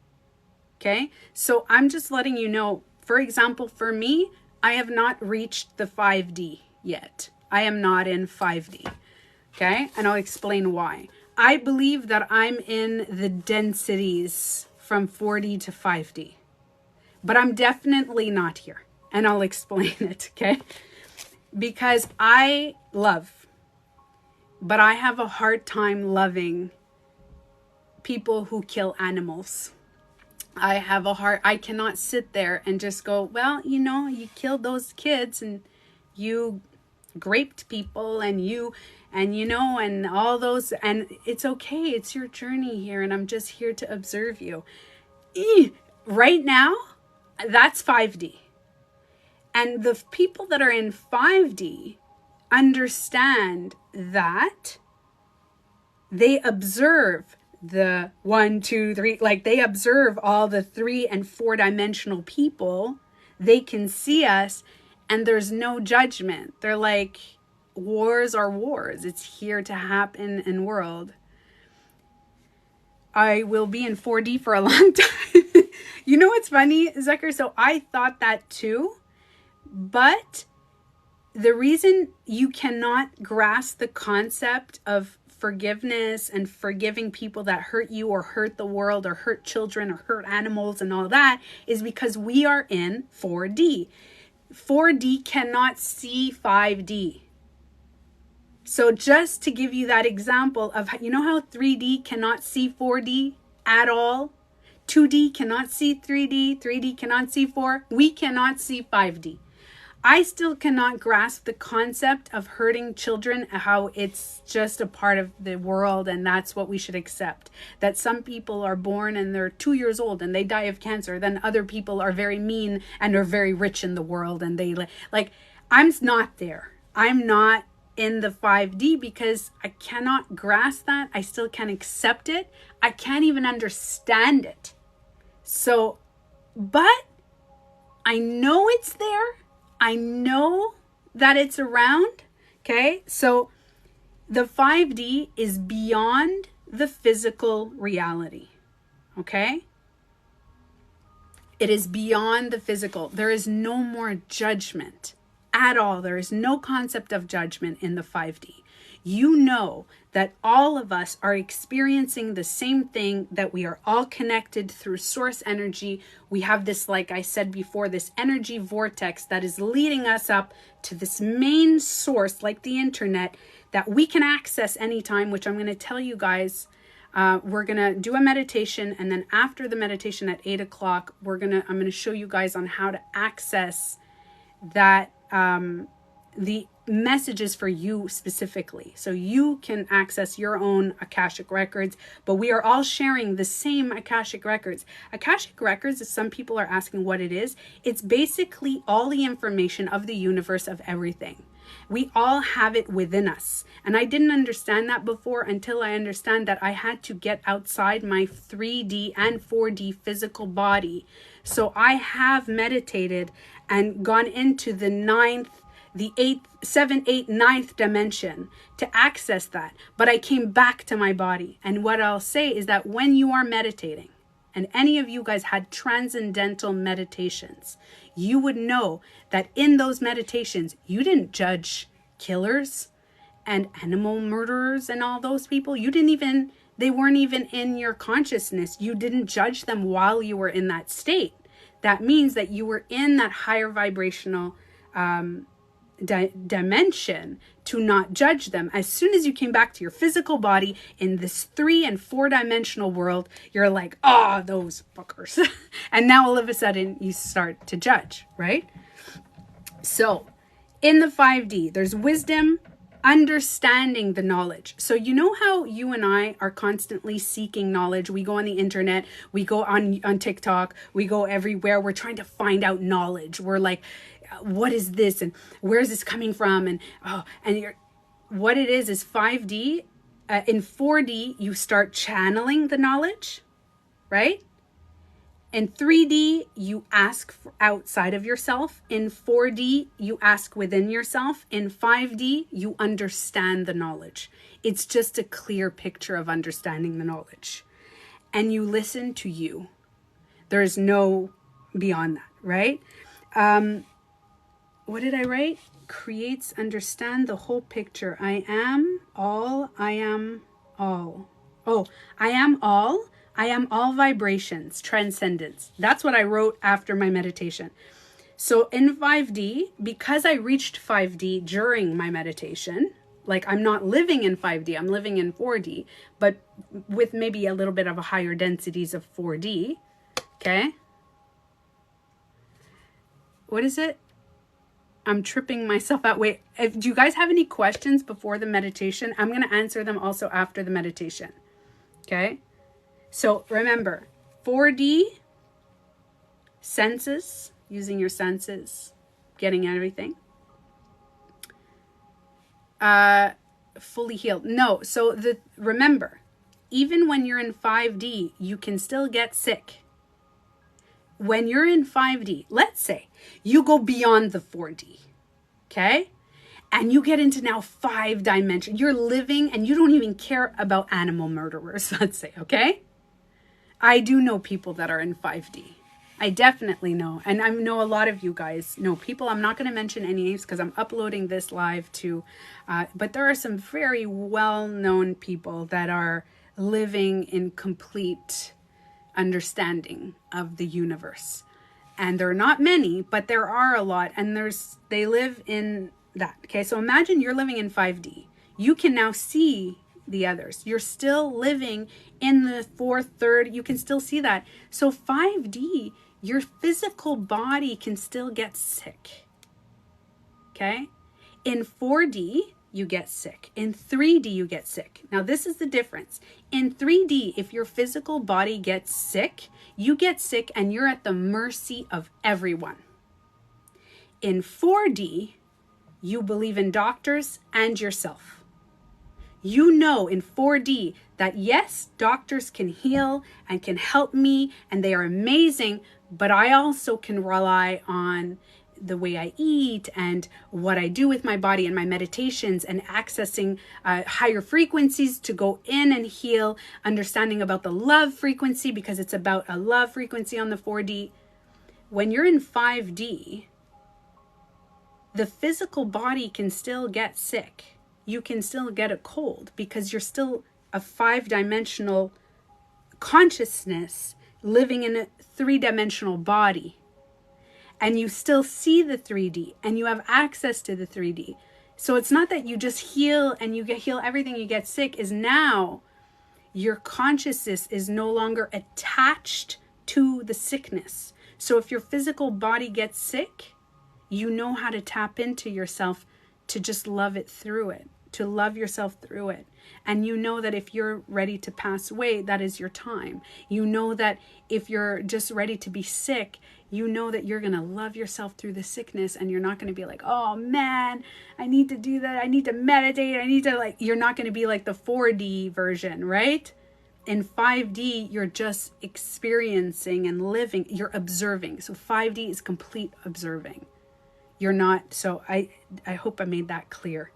Okay? So I'm just letting you know, for example, for me, I have not reached the 5D yet. I am not in 5D. Okay? And I'll explain why. I believe that I'm in the densities from 4D to 5D. But I'm definitely not here. And I'll explain it, okay? Because I love. But I have a hard time loving people who kill animals. I cannot sit there and just go, well, you know, you killed those kids and you raped people and and all those, and it's okay. It's your journey here, and I'm just here to observe you. Right now, that's 5D. And the people that are in 5D understand that they observe the 1, 2, 3, like they observe all the 3 and 4-dimensional people. They can see us, and there's no judgment. They're like, wars are wars. It's here to happen in world. I will be in 4D for a long time. You know what's funny, Zucker? So I thought that too, but the reason you cannot grasp the concept of forgiveness and forgiving people that hurt you or hurt the world or hurt children or hurt animals and all that is because we are in 4D. 4D cannot see 5D. So just to give you that example of, you know how 3D cannot see 4D at all? 2D cannot see 3D, 3D cannot see 4, we cannot see 5D. I still cannot grasp the concept of hurting children, how it's just a part of the world and that's what we should accept. That some people are born and they're 2 years old and they die of cancer. Then other people are very mean and are very rich in the world. And they like, I'm not there. I'm not in the 5D because I cannot grasp that. I still can't accept it. I can't even understand it. So, but I know it's there. I know that it's around, okay? So the 5D is beyond the physical reality, okay? It is beyond the physical. There is no more judgment at all. There is no concept of judgment in the 5D. You know that all of us are experiencing the same thing, that we are all connected through source energy. We have this, like I said before, this energy vortex that is leading us up to this main source, like the internet, that we can access anytime, which I'm going to tell you guys. We're going to do a meditation, and then after the meditation at 8 o'clock, I'm going to show you guys on how to access that, the messages for you specifically. So you can access your own Akashic records, but we are all sharing the same Akashic records. Akashic records, as some people are asking what it is, it's basically all the information of the universe, of everything. We all have it within us. And I didn't understand that before until I understand that I had to get outside my 3D and 4D physical body. So I have meditated and gone into the 9th, the 8th, 7th, 8th, 9th dimension to access that. But I came back to my body. And what I'll say is that when you are meditating, and any of you guys had transcendental meditations, you would know that in those meditations, you didn't judge killers and animal murderers and all those people. They weren't even in your consciousness. You didn't judge them while you were in that state. That means that you were in that higher vibrational dimension to not judge them. As soon as you came back to your physical body in this 3 and 4-dimensional world, you're like, oh, those fuckers. And now all of a sudden you start to judge, right? So in the 5D, there's wisdom, understanding the knowledge. So you know how you and I are constantly seeking knowledge. We go on the internet, we go on TikTok, we go everywhere. We're trying to find out knowledge. We're like, what is this? And where is this coming from? And what it is 5D. In 4D, you start channeling the knowledge, right? In 3D, you ask for outside of yourself. In 4D, you ask within yourself. In 5D, you understand the knowledge. It's just a clear picture of understanding the knowledge. And you listen to you. There is no beyond that, right? What did I write? Creates, understand the whole picture. I am all, I am all. Oh, I am all. I am all vibrations, transcendence. That's what I wrote after my meditation. So in 5D, because I reached 5D during my meditation, like I'm not living in 5D, I'm living in 4D, but with maybe a little bit of a higher densities of 4D. Okay. What is it? I'm tripping myself out. Wait, do you guys have any questions before the meditation? I'm going to answer them also after the meditation. Okay? So remember, 4D, senses, using your senses, getting everything. Fully healed. No, so remember, even when you're in 5D, you can still get sick. When you're in 5D, let's say you go beyond the 4D, okay? And you get into now 5 dimension. You're living and you don't even care about animal murderers, let's say, okay? I do know people that are in 5D. I definitely know. And I know a lot of you guys know people. I'm not going to mention any names because I'm uploading this live too. But there are some very well-known people that are living in complete understanding of the universe. And there are not many, but there are a lot. And they live in that. Okay, so imagine you're living in 5D. You can now see the others. You're still living in the 4th, 3rd. You can still see that. So 5D, your physical body can still get sick. Okay? In 4D, you get sick. In 3D, you get sick. Now, this is the difference. In 3D, if your physical body gets sick, you get sick and you're at the mercy of everyone. In 4D, you believe in doctors and yourself. You know in 4D that yes, doctors can heal and can help me and they are amazing, but I also can rely on the way I eat and what I do with my body and my meditations and accessing higher frequencies to go in and heal, understanding about the love frequency because it's about a love frequency on the 4D. When you're in 5D, the physical body can still get sick. You can still get a cold because you're still a 5-dimensional consciousness living in a 3-dimensional body. And you still see the 3D and you have access to the 3D. So it's not that you just heal and you heal everything, you get sick. Is now your consciousness is no longer attached to the sickness. So if your physical body gets sick, you know how to tap into yourself to just love it through it, to love yourself through it. And you know that if you're ready to pass away, that is your time. You know that if you're just ready to be sick, you know that you're going to love yourself through the sickness and you're not going to be like, oh man, I need to do that. I need to meditate. I need to you're not going to be like the 4D version, right? In 5D, you're just experiencing and living. You're observing. So 5D is complete observing. You're not. So I hope I made that clear.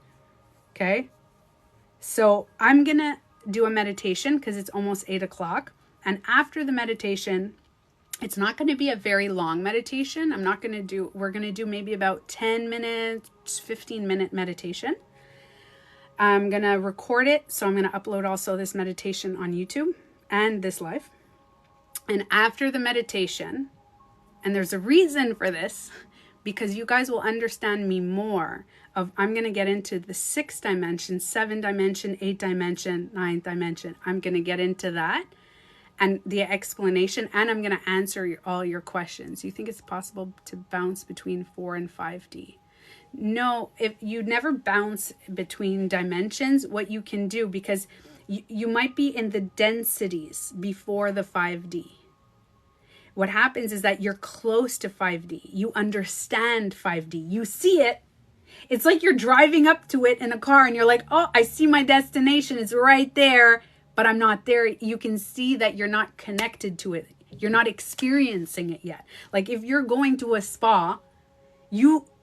Okay. So I'm going to do a meditation because it's almost 8 o'clock. And after the meditation, it's not going to be a very long meditation. We're going to do maybe about 10 minutes, 15-minute meditation. I'm going to record it. So I'm going to upload also this meditation on YouTube and this live. And after the meditation, and there's a reason for this, because you guys will understand me more I'm going to get into the 6th dimension, 7th dimension, 8th dimension, 9th dimension. I'm going to get into that and the explanation, and I'm going to answer all your questions. You think it's possible to bounce between 4 and 5D? No, if you never bounce between dimensions, what you can do, because you might be in the densities before the 5D. What happens is that you're close to 5D. You understand 5D. You see it. It's like you're driving up to it in a car and you're like, oh, I see my destination. It's right there, but I'm not there. You can see that you're not connected to it. You're not experiencing it yet. Like if you're going to a spa,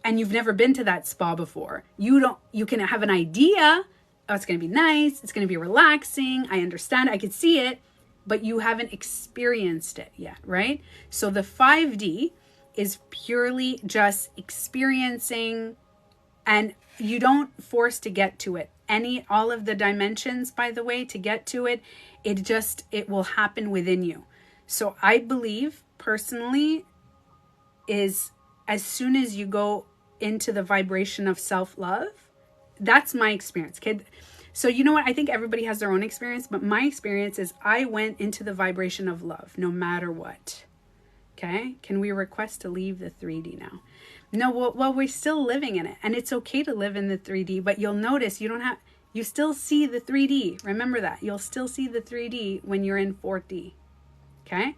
and you've never been to that spa before, you can have an idea. Oh, it's going to be nice. It's going to be relaxing. I understand. I could see it, but you haven't experienced it yet, right? So the 5D is purely just experiencing, and you don't force to get to it. All of the dimensions, by the way, to get to it, it will happen within you. So I believe personally is as soon as you go into the vibration of self-love, that's my experience, kid. So you know what? I think everybody has their own experience, but my experience is I went into the vibration of love no matter what. Okay? Can we request to leave the 3D now? No, well, we're still living in it. And it's okay to live in the 3D, but you'll notice you still see the 3D. Remember that. You'll still see the 3D when you're in 4D. Okay?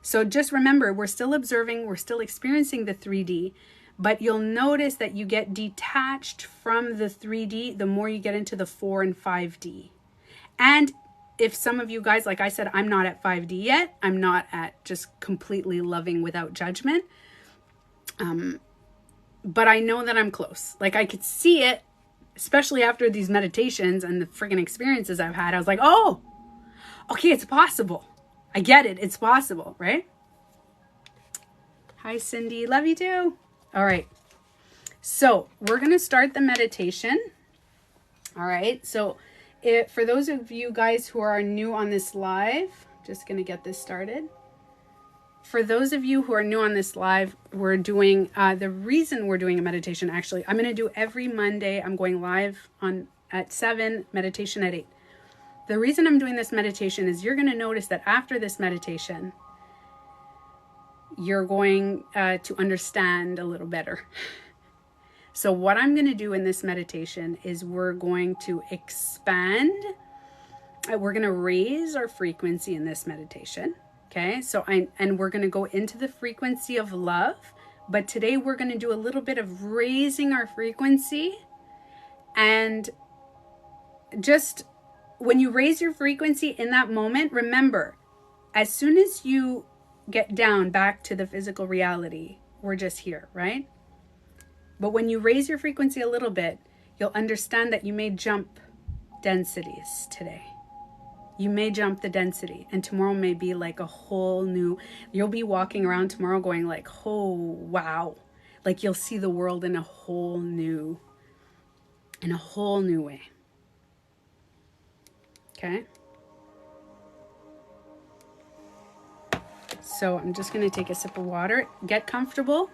So just remember, we're still observing, we're still experiencing the 3D, but you'll notice that you get detached from the 3D the more you get into the 4 and 5D. And if some of you guys, like I said, I'm not at 5D yet. I'm not at just completely loving without judgment. But I know that I'm close. Like I could see it, especially after these meditations and the freaking experiences I've had. I was like, oh, okay, it's possible. I get it. It's possible, right? Hi, Cindy. Love you too. All right. So we're going to start the meditation. All right. So for those of you guys who are new on this live, just going to get this started. For those of you who are new on this live, we're doing, the reason we're doing a meditation, actually, I'm going to do every Monday. I'm going live at 7, meditation at 8. The reason I'm doing this meditation is you're going to notice that after this meditation, you're going to understand a little better. So what I'm going to do in this meditation is we're going to expand. We're going to raise our frequency in this meditation. Okay, and we're going to go into the frequency of love, but today we're going to do a little bit of raising our frequency. And just when you raise your frequency in that moment, remember, as soon as you get down back to the physical reality, we're just here, right? But when you raise your frequency a little bit, you'll understand that you may jump densities today. You may jump the density, and tomorrow may be like a whole new, you'll be walking around tomorrow going like, oh, wow. Like you'll see the world in a whole new way. Okay. So I'm just going to take a sip of water, get comfortable.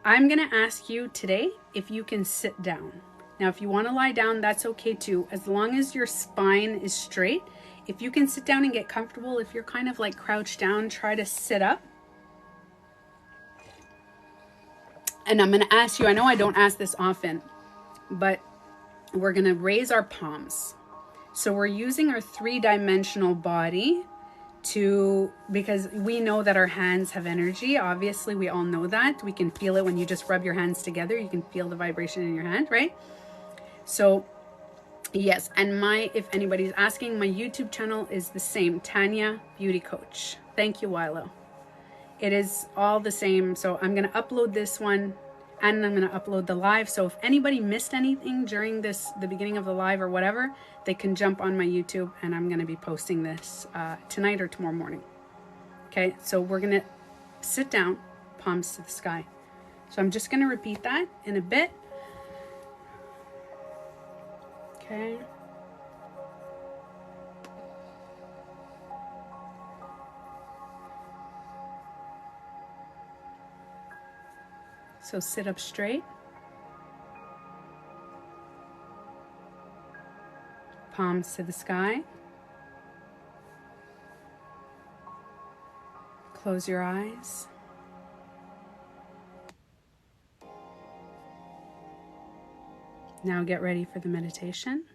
I'm going to ask you today if you can sit down. Now, if you want to lie down, that's okay too. As long as your spine is straight. If you can sit down and get comfortable, if you're kind of like crouched down, try to sit up. And I'm going to ask you, I know I don't ask this often, but we're going to raise our palms. So we're using our 3-dimensional body because we know that our hands have energy. Obviously, we all know that. We can feel it when you just rub your hands together. You can feel the vibration in your hand, right? So yes, and if anybody's asking, my YouTube channel is the same, TanyaBeautyCoach. Thank you, Wilo. It is all the same. So I'm going to upload this one and I'm going to upload the live. So if anybody missed anything during the beginning of the live or whatever, they can jump on my YouTube and I'm going to be posting this tonight or tomorrow morning. Okay, so we're going to sit down, palms to the sky. So I'm just going to repeat that in a bit. Okay. So sit up straight. Palms to the sky. Close your eyes. Now get ready for the meditation.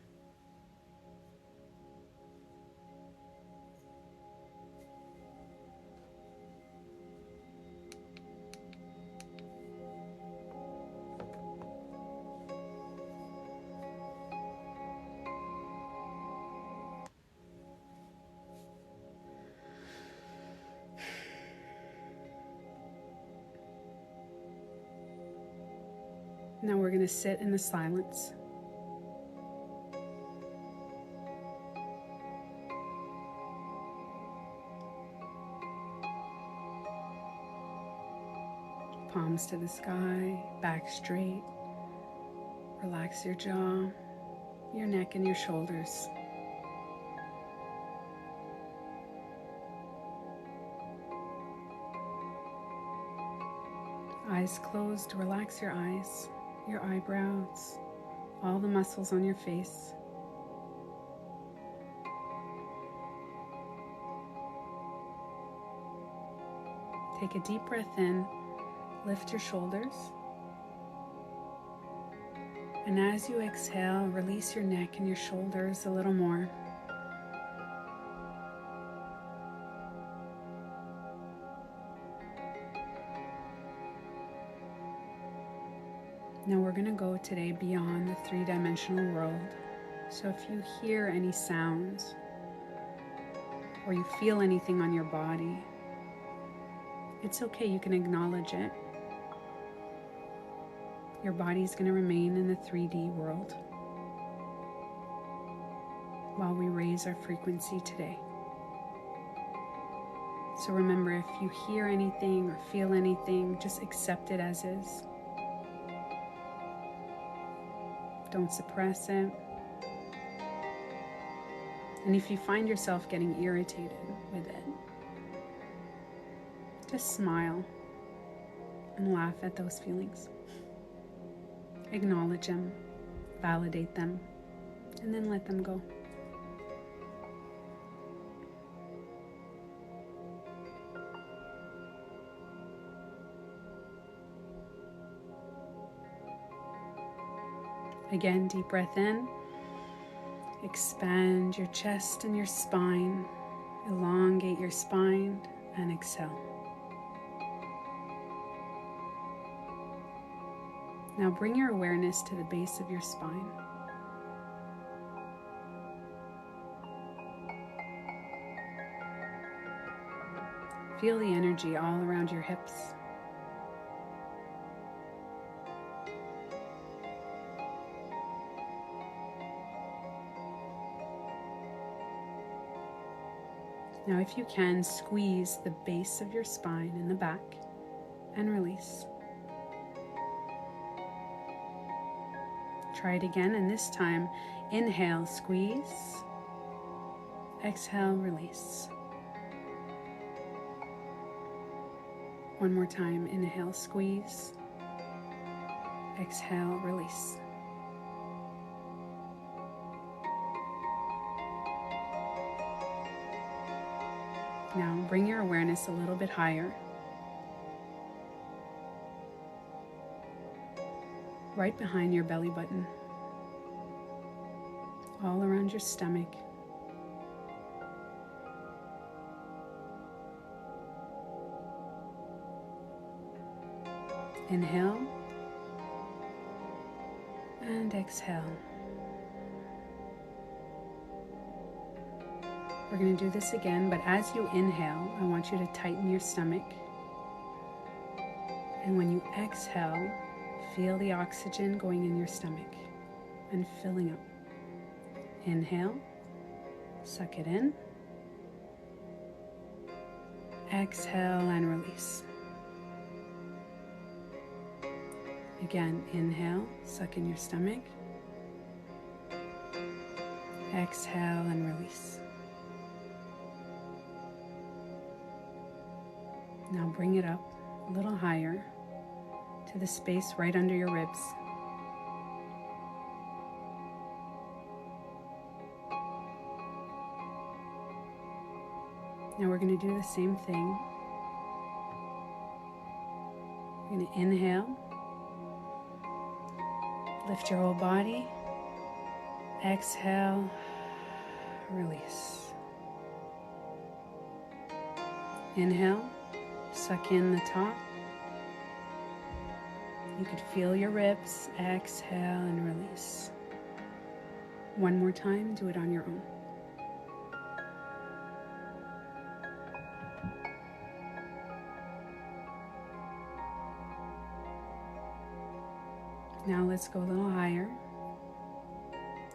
Now we're going to sit in the silence. Palms to the sky, back straight. Relax your jaw, your neck, and your shoulders. Eyes closed, relax your eyes, your eyebrows, all the muscles on your face. Take a deep breath in, lift your shoulders. And as you exhale, release your neck and your shoulders a little more. Now we're going to go today beyond the three-dimensional world. So if you hear any sounds or you feel anything on your body, it's okay, you can acknowledge it. Your body's going to remain in the 3D world while we raise our frequency today. So remember, if you hear anything or feel anything, just accept it as is. Don't suppress it. And if you find yourself getting irritated with it, just smile and laugh at those feelings. Acknowledge them, validate them, and then let them go. Again, deep breath in. Expand your chest and your spine. Elongate your spine and exhale. Now bring your awareness to the base of your spine. Feel the energy all around your hips. Now, if you can, squeeze the base of your spine in the back and release. Try it again, and this time, inhale, squeeze. Exhale, release. One more time, inhale, squeeze. Exhale, release. Now bring your awareness a little bit higher. Right behind your belly button. All around your stomach. Inhale and exhale. We're going to do this again, but as you inhale, I want you to tighten your stomach. And when you exhale, feel the oxygen going in your stomach and filling up. Inhale, suck it in. Exhale and release. Again, inhale, suck in your stomach. Exhale and release. Now bring it up a little higher to the space right under your ribs. Now we're going to do the same thing. We're going to inhale, lift your whole body, exhale, release. Inhale. Suck in the top. You could feel your ribs. Exhale and release. One more time, do it on your own. Now let's go a little higher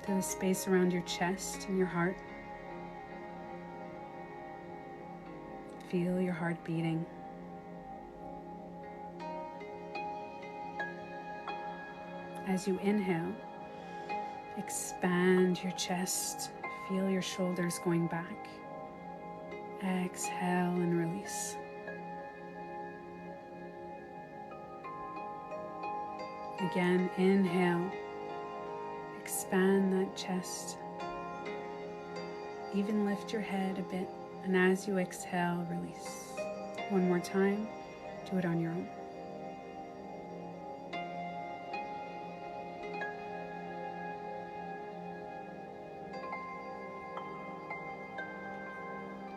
to the space around your chest and your heart. Feel your heart beating. As you inhale, expand your chest. Feel your shoulders going back. Exhale and release. Again, inhale. Expand that chest. Even lift your head a bit. And as you exhale, release. One more time. Do it on your own.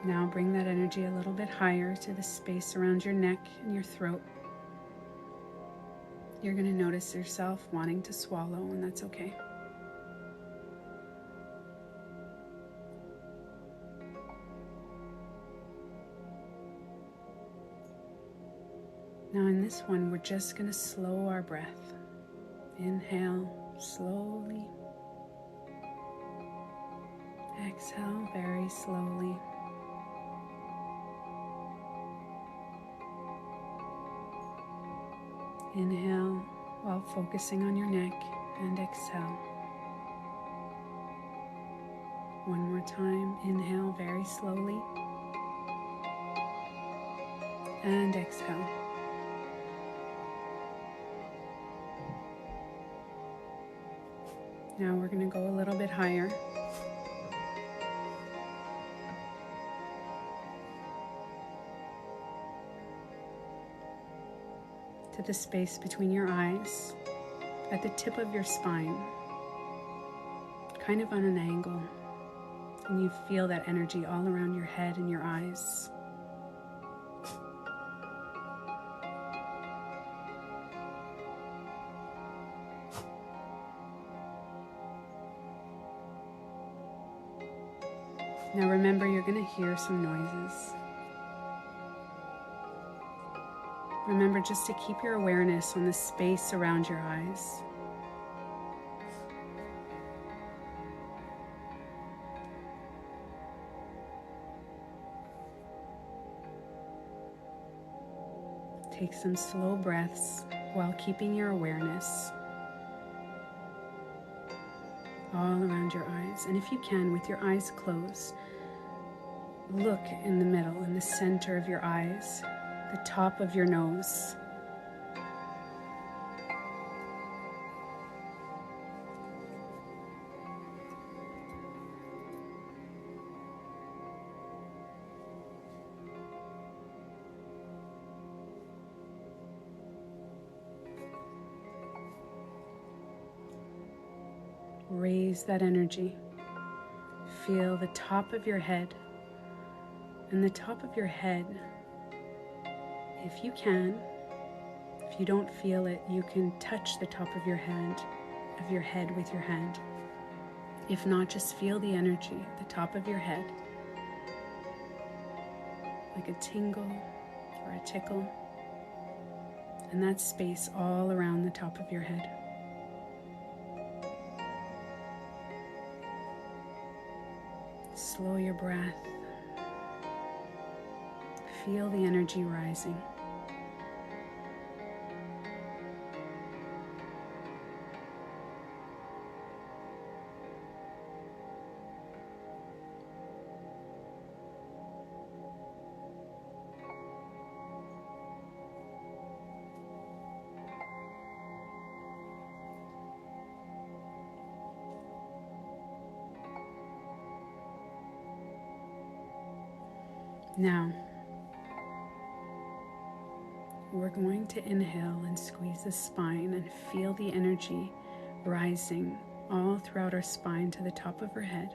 Now bring that energy a little bit higher to the space around your neck and your throat. You're going to notice yourself wanting to swallow, and that's okay. Now in this one, we're just going to slow our breath. Inhale slowly. Exhale very slowly. Inhale while focusing on your neck, and exhale. One more time. Inhale very slowly. And exhale. Now we're going to go a little bit higher. To the space between your eyes, at the tip of your spine, kind of on an angle. And you feel that energy all around your head and your eyes. Now remember, you're going to hear some noises. Remember just to keep your awareness on the space around your eyes. Take some slow breaths while keeping your awareness all around your eyes. And if you can, with your eyes closed, look in the middle, in the center of your eyes, the top of your nose. Raise that energy. Feel the top of your head. And the top of your head, if you can, if you don't feel it, you can touch the top of your head with your hand. If not, just feel the energy at the top of your head, like a tingle or a tickle, and that space all around the top of your head. Slow your breath. Feel the energy rising. Now, we're going to inhale and squeeze the spine and feel the energy rising all throughout our spine to the top of our head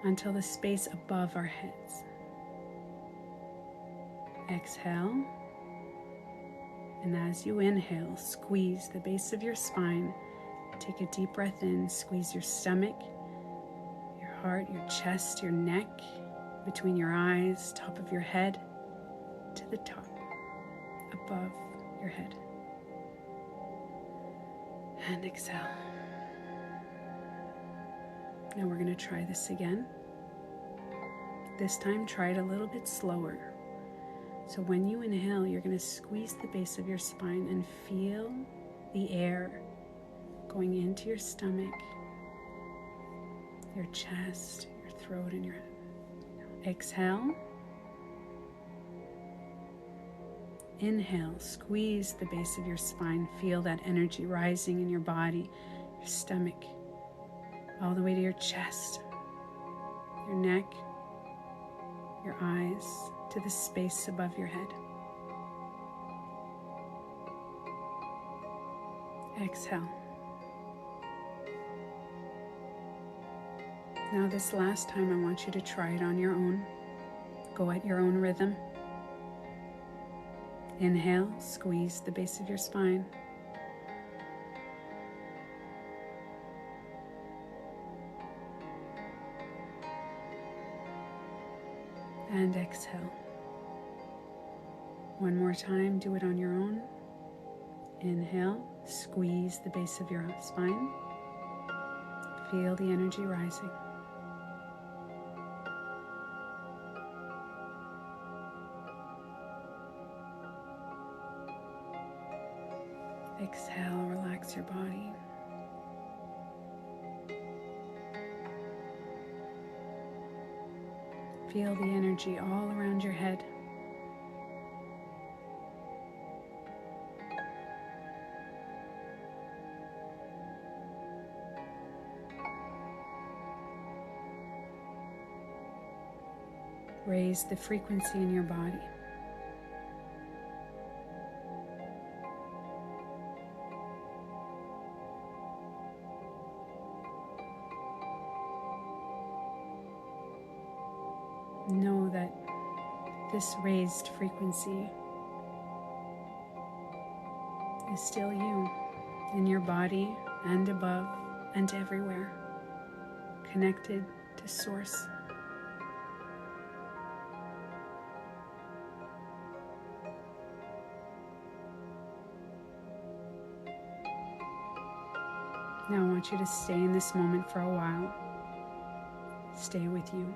until the space above our heads. Exhale, and as you inhale, squeeze the base of your spine. Take a deep breath in, squeeze your stomach, your heart, your chest, your neck, between your eyes, top of your head, to the top, above your head. And exhale. Now we're going to try this again. This time, try it a little bit slower. So when you inhale, you're going to squeeze the base of your spine and feel the air going into your stomach, your chest, your throat, and your head. Exhale. Inhale, squeeze the base of your spine. Feel that energy rising in your body, your stomach, all the way to your chest, your neck, your eyes, to the space above your head. Exhale. Now this last time, I want you to try it on your own. Go at your own rhythm. Inhale, squeeze the base of your spine. And exhale. One more time, do it on your own. Inhale, squeeze the base of your spine. Feel the energy rising. Exhale, relax your body. Feel the energy all around your head. Raise the frequency in your body. Know that this raised frequency is still you, in your body and above and everywhere, connected to Source. Now I want you to stay in this moment for a while. Stay with you.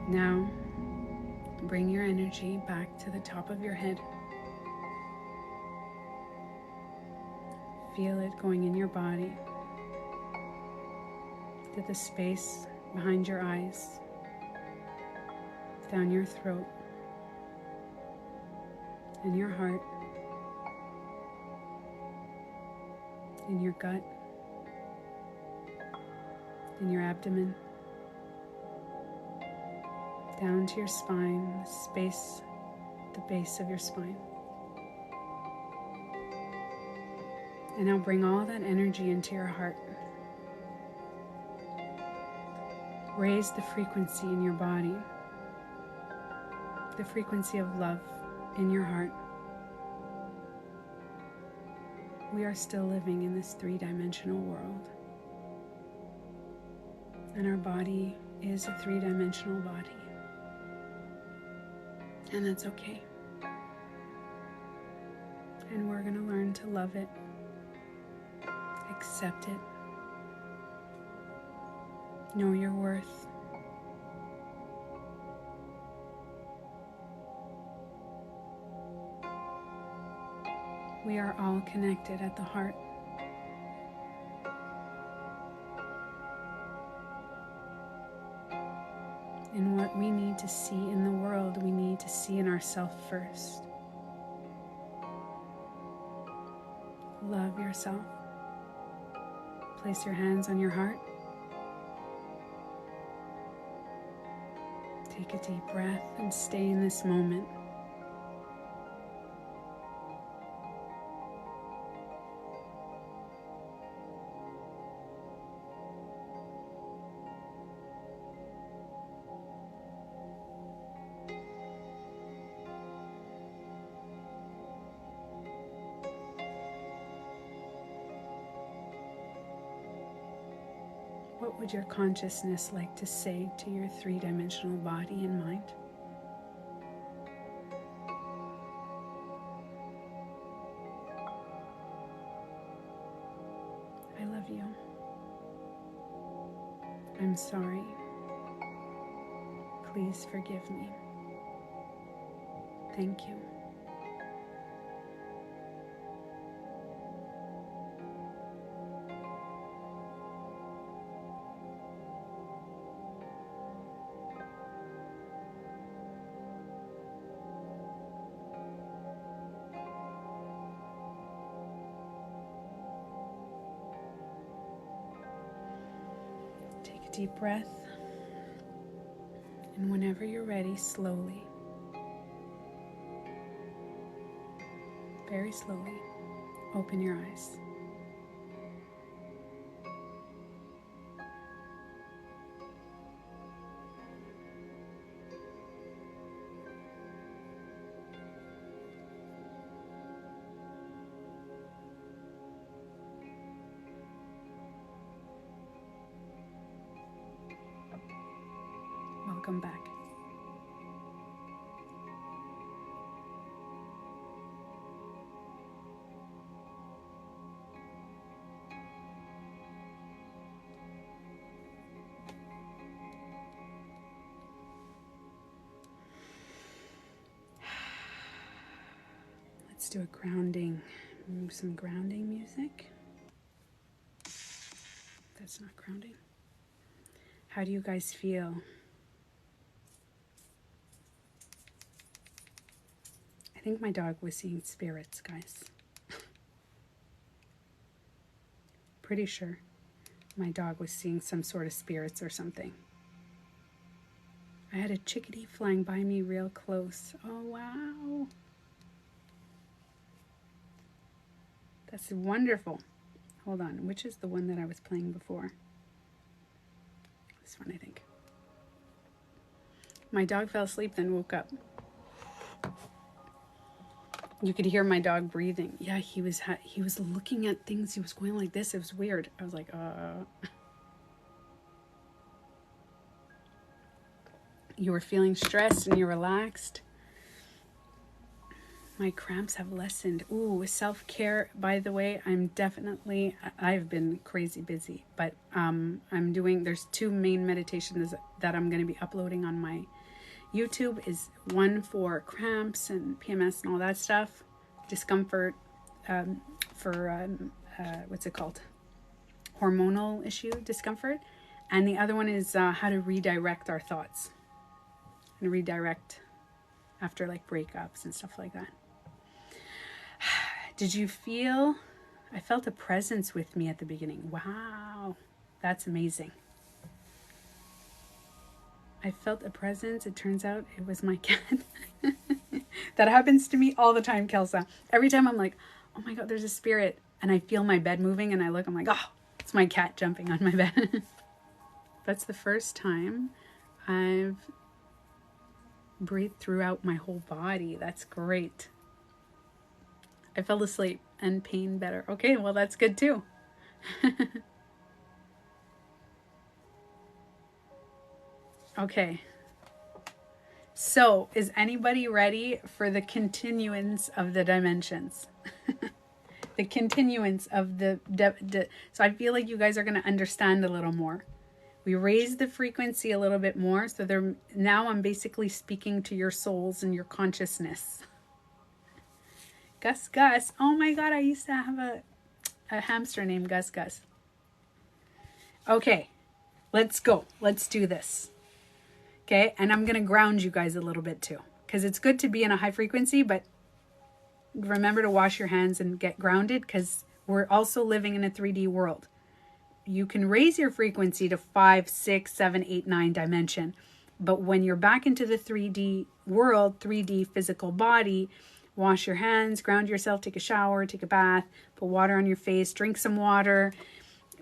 Now, bring your energy back to the top of your head. Feel it going in your body, to the space behind your eyes, down your throat, and your heart, in your gut, in your abdomen, down to your spine, the base of your spine. And now bring all that energy into your heart. Raise the frequency in your body, the frequency of love in your heart. We are still living in this three-dimensional world. And our body is a three-dimensional body. And that's okay. And we're going to learn to love it, accept it, know your worth. We are all connected at the heart. And what we need to see in the world, we need to see in ourselves first. Love yourself. Place your hands on your heart. Take a deep breath and stay in this moment. What would your consciousness like to say to your three-dimensional body and mind? I love you. I'm sorry. Please forgive me. Thank you. Take a deep breath. And whenever you're ready, slowly, very slowly, open your eyes. Welcome back. Let's do a grounding, some grounding music. That's not grounding. How do you guys feel? I think my dog was seeing spirits, guys. Pretty sure my dog was seeing some sort of spirits or something. I had a chickadee flying by me real close. Oh, wow. That's wonderful. Hold on, which is the one that I was playing before? This one, I think. My dog fell asleep, then woke up. You could hear my dog breathing. Yeah, he was looking at things. He was going like this. It was weird. I was like, You were feeling stressed and you're relaxed. My cramps have lessened. Ooh, self-care, by the way, I've been crazy busy, but there's 2 main meditations that I'm going to be uploading on my YouTube. Is one for cramps and PMS and all that stuff, discomfort, what's it called? Hormonal issue discomfort. And the other one is how to redirect our thoughts and redirect after like breakups and stuff like that. Did you feel? I felt a presence with me at the beginning. Wow, that's amazing. I felt a presence. It turns out it was my cat. That happens to me all the time, Kelsa. Every time I'm like, oh my God, there's a spirit. And I feel my bed moving and I look, I'm like, oh, it's my cat jumping on my bed. That's the first time I've breathed throughout my whole body. That's great. I fell asleep and pain better. Okay, well, that's good too. Okay. So, is anybody ready for the continuance of the dimensions? The continuance of so I feel like you guys are going to understand a little more. We raised the frequency a little bit more. So now I'm basically speaking to your souls and your consciousness. Gus. Oh my God, I used to have a hamster named Gus. Okay, let's go. Let's do this. Okay, and I'm going to ground you guys a little bit too. Because it's good to be in a high frequency, but remember to wash your hands and get grounded because we're also living in a 3D world. You can raise your frequency to 5, 6, 7, 8, 9 dimension. But when you're back into the 3D world, 3D physical body, wash your hands, ground yourself, take a shower, take a bath, put water on your face, drink some water.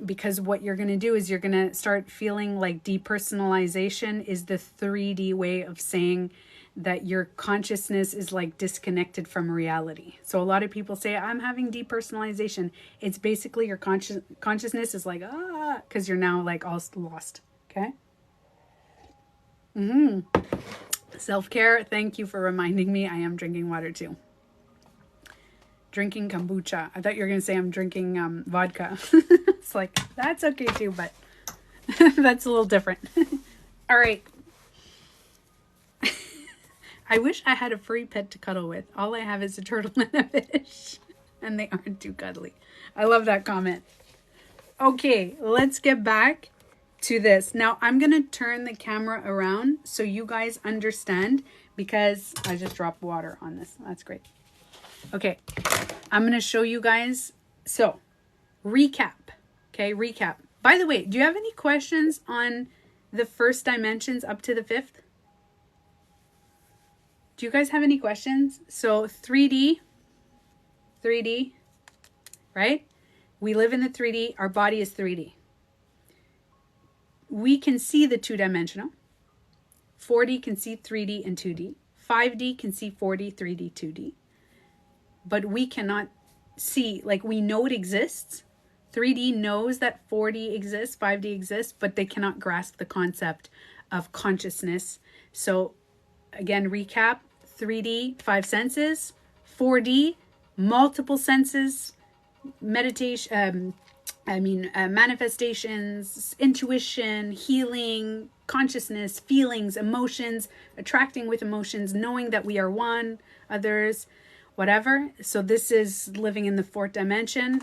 Because what you're going to do is you're going to start feeling like depersonalization is the 3D way of saying that your consciousness is like disconnected from reality. So a lot of people say, I'm having depersonalization. It's basically your consciousness is like, because you're now like all lost. Okay. Self-care. Thank you for reminding me. I am drinking water too. Drinking kombucha. I thought you were going to say I'm drinking vodka. It's like, that's okay too, but that's a little different. All right. I wish I had a furry pet to cuddle with. All I have is a turtle and a fish. And they aren't too cuddly. I love that comment. Okay, let's get back to this. Now, I'm going to turn the camera around so you guys understand, because I just dropped water on this. That's great. Okay, I'm going to show you guys. So, recap. Okay, recap. By the way, do you have any questions on the first dimensions up to the fifth? Do you guys have any questions? So 3D, right? We live in the 3D. Our body is 3D. We can see the two-dimensional. 4D can see 3D and 2D. 5D can see 4D, 3D, 2D. But we cannot see, like, we know it exists. 3D knows that 4D exists, 5D exists, but they cannot grasp the concept of consciousness. So again, recap. 3D, 5 senses. 4D, multiple senses, meditation, manifestations, intuition, healing, consciousness, feelings, emotions, attracting with emotions, knowing that we are one, others, whatever. So this is living in the fourth dimension.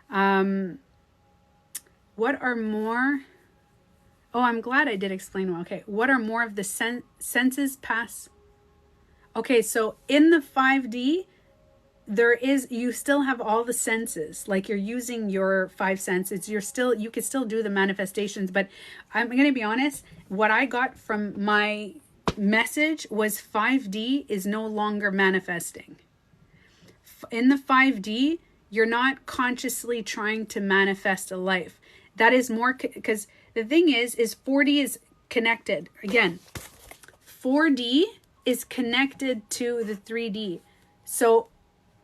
What are more? Oh, I'm glad I did explain well. Okay, what are more of the senses pass? Okay, so in the 5D, you still have all the senses, like you're using your 5 senses. You could still do the manifestations, but I'm going to be honest, what I got from my message was 5D is no longer manifesting. In the 5D, you're not consciously trying to manifest a life. That is more, because the thing is 4D is connected. Again, 4D is connected to the 3D. So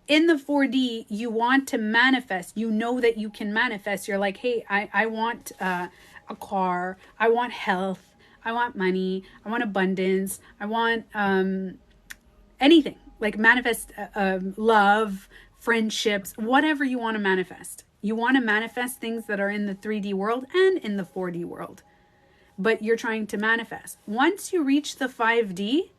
in the 4D, you want to manifest. You know that you can manifest. You're like, hey, I want a car. I want health. I want money. I want abundance. I want anything. Like manifest love, friendships, whatever you want to manifest. You want to manifest things that are in the 3D world and in the 4D world. But you're trying to manifest. Once you reach the 5D,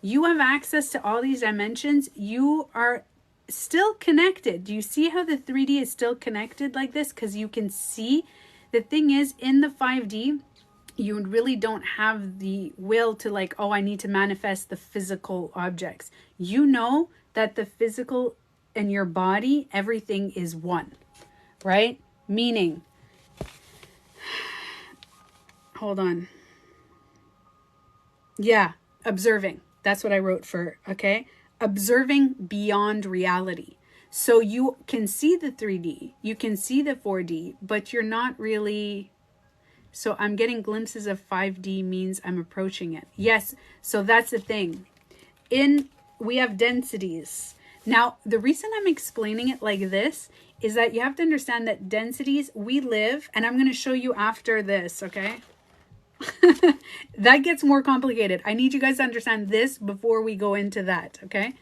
you have access to all these dimensions. You are still connected. Do you see how the 3D is still connected like this? Because you can see. The thing is, in the 5D, you really don't have the will to like, oh, I need to manifest the physical objects. You know that the physical and your body, everything is one, right? Meaning, hold on. Yeah, observing. That's what I wrote for, okay? Observing beyond reality. So you can see the 3D, you can see the 4D, but you're not really... So I'm getting glimpses of 5D means I'm approaching it. Yes, so that's the thing. We have densities. Now, the reason I'm explaining it like this is that you have to understand that densities, we live, and I'm going to show you after this, okay? That gets more complicated. I need you guys to understand this before we go into that, okay?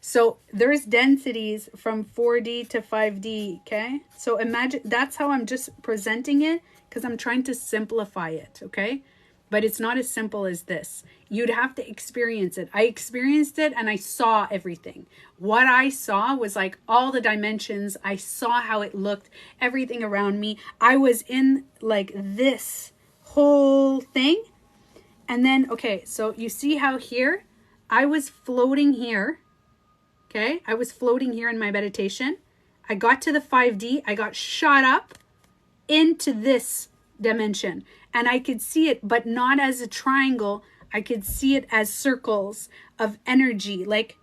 So there's densities from 4D to 5D, okay? So imagine, that's how I'm just presenting it, because I'm trying to simplify it, okay? But it's not as simple as this. You'd have to experience it. I experienced it and I saw everything. What I saw was like all the dimensions. I saw how it looked, everything around me. I was in like this whole thing. And then, okay, so you see how here I was floating here. Okay, I was floating here in my meditation. I got to the 5D. I got shot up into this dimension. And I could see it, but not as a triangle. I could see it as circles of energy, like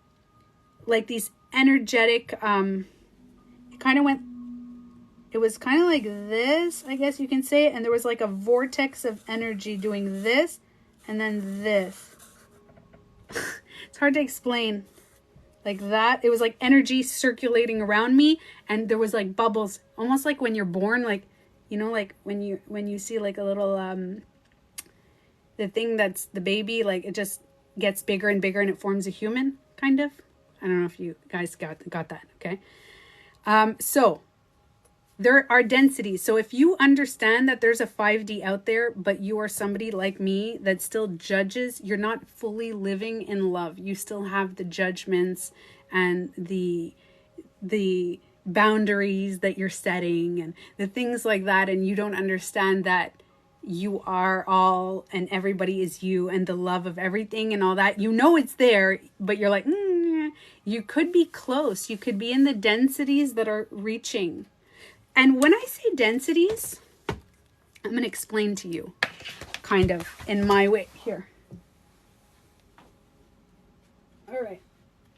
these energetic, it kind of went, it was kind of like this, I guess you can say it. And there was like a vortex of energy doing this and then this. It's hard to explain. Like that. It was like energy circulating around me, and there was like bubbles, almost like when you're born, like, you know, like when you see like a little the thing that's the baby, like it just gets bigger and bigger and it forms a human, kind of. I don't know if you guys got that, okay? So there are densities. So if you understand that there's a 5D out there, but you are somebody like me that still judges, you're not fully living in love. You still have the judgments and the boundaries that you're setting and the things like that, and you don't understand that you are all and everybody is you and the love of everything and all that. You know it's there, but you're like, you could be close. You could be in the densities that are reaching. And when I say densities, I'm going to explain to you kind of in my way here. All right.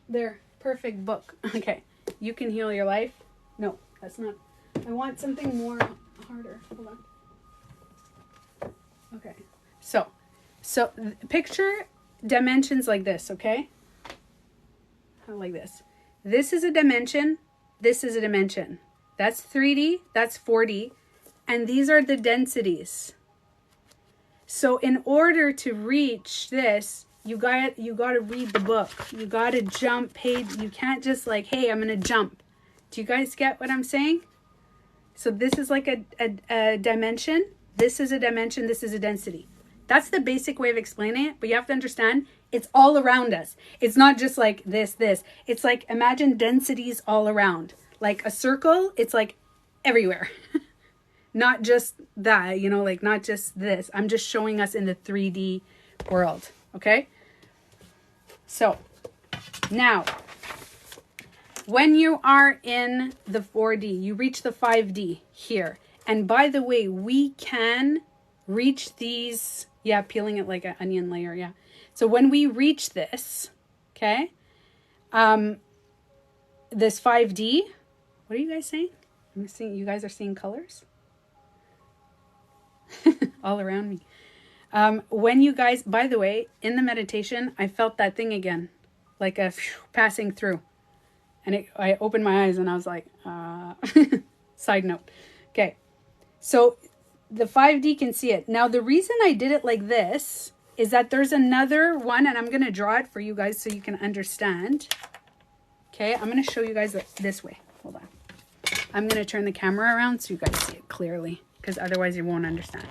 There. Perfect book. Okay. You Can Heal Your Life. No, that's not. I want something more harder. Hold on. Okay. So picture dimensions like this, okay? Like this. This is a dimension. This is a dimension. That's 3D. That's 4D. And these are the densities. So in order to reach this, you got to read the book. You got to jump page. You can't just like, hey, I'm going to jump. Do you guys get what I'm saying? So this is like a dimension. This is a dimension. This is a density. That's the basic way of explaining it. But you have to understand, it's all around us. It's not just like this. It's like, imagine densities all around. Like a circle, it's like everywhere. Not just that, you know, like not just this. I'm just showing us in the 3D world. Okay? So, now, when you are in the 4D, you reach the 5D here. And by the way, we can reach these, peeling it like an onion layer, So when we reach this, okay, this 5D, what are you guys saying? I'm seeing, you guys are seeing colors? All around me. When you guys, by the way, in the meditation, I felt that thing again, like a passing through. And I opened my eyes and I was like, side note. Okay. So the 5D can see it. Now, the reason I did it like this is that there's another one, and I'm going to draw it for you guys so you can understand. Okay. I'm going to show you guys this way. Hold on. I'm going to turn the camera around so you guys see it clearly, because otherwise you won't understand.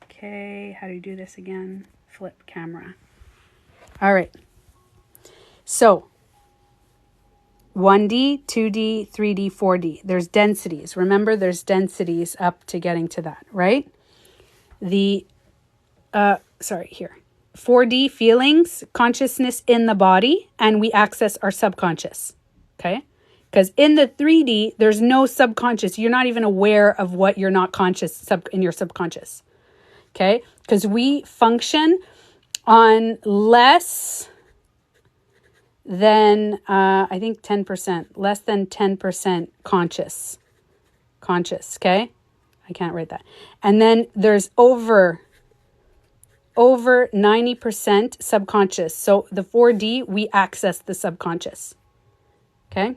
Okay, how do you do this again? Flip camera. All right. So, 1D, 2D, 3D, 4D. There's densities. Remember, there's densities up to getting to that, right? The, 4D, feelings, consciousness in the body, and we access our subconscious, okay? Because in the 3D, there's no subconscious. You're not even aware of what you're not conscious in your subconscious. Okay, because we function on less than, I think 10%, less than 10% conscious, okay? I can't write that. And then there's over 90% subconscious. So the 4D, we access the subconscious, okay?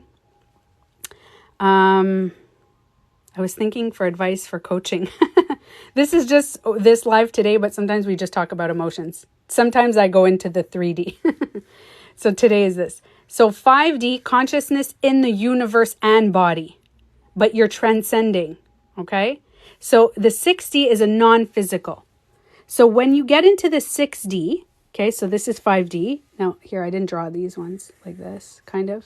I was thinking for advice for coaching. This is just this live today, but sometimes we just talk about emotions. Sometimes I go into the 3D. So today is this. So 5D, consciousness in the universe and body, but you're transcending, okay? So the 6D is a non-physical. So when you get into the 6D, okay, so this is 5D. Now here, I didn't draw these ones like this, kind of.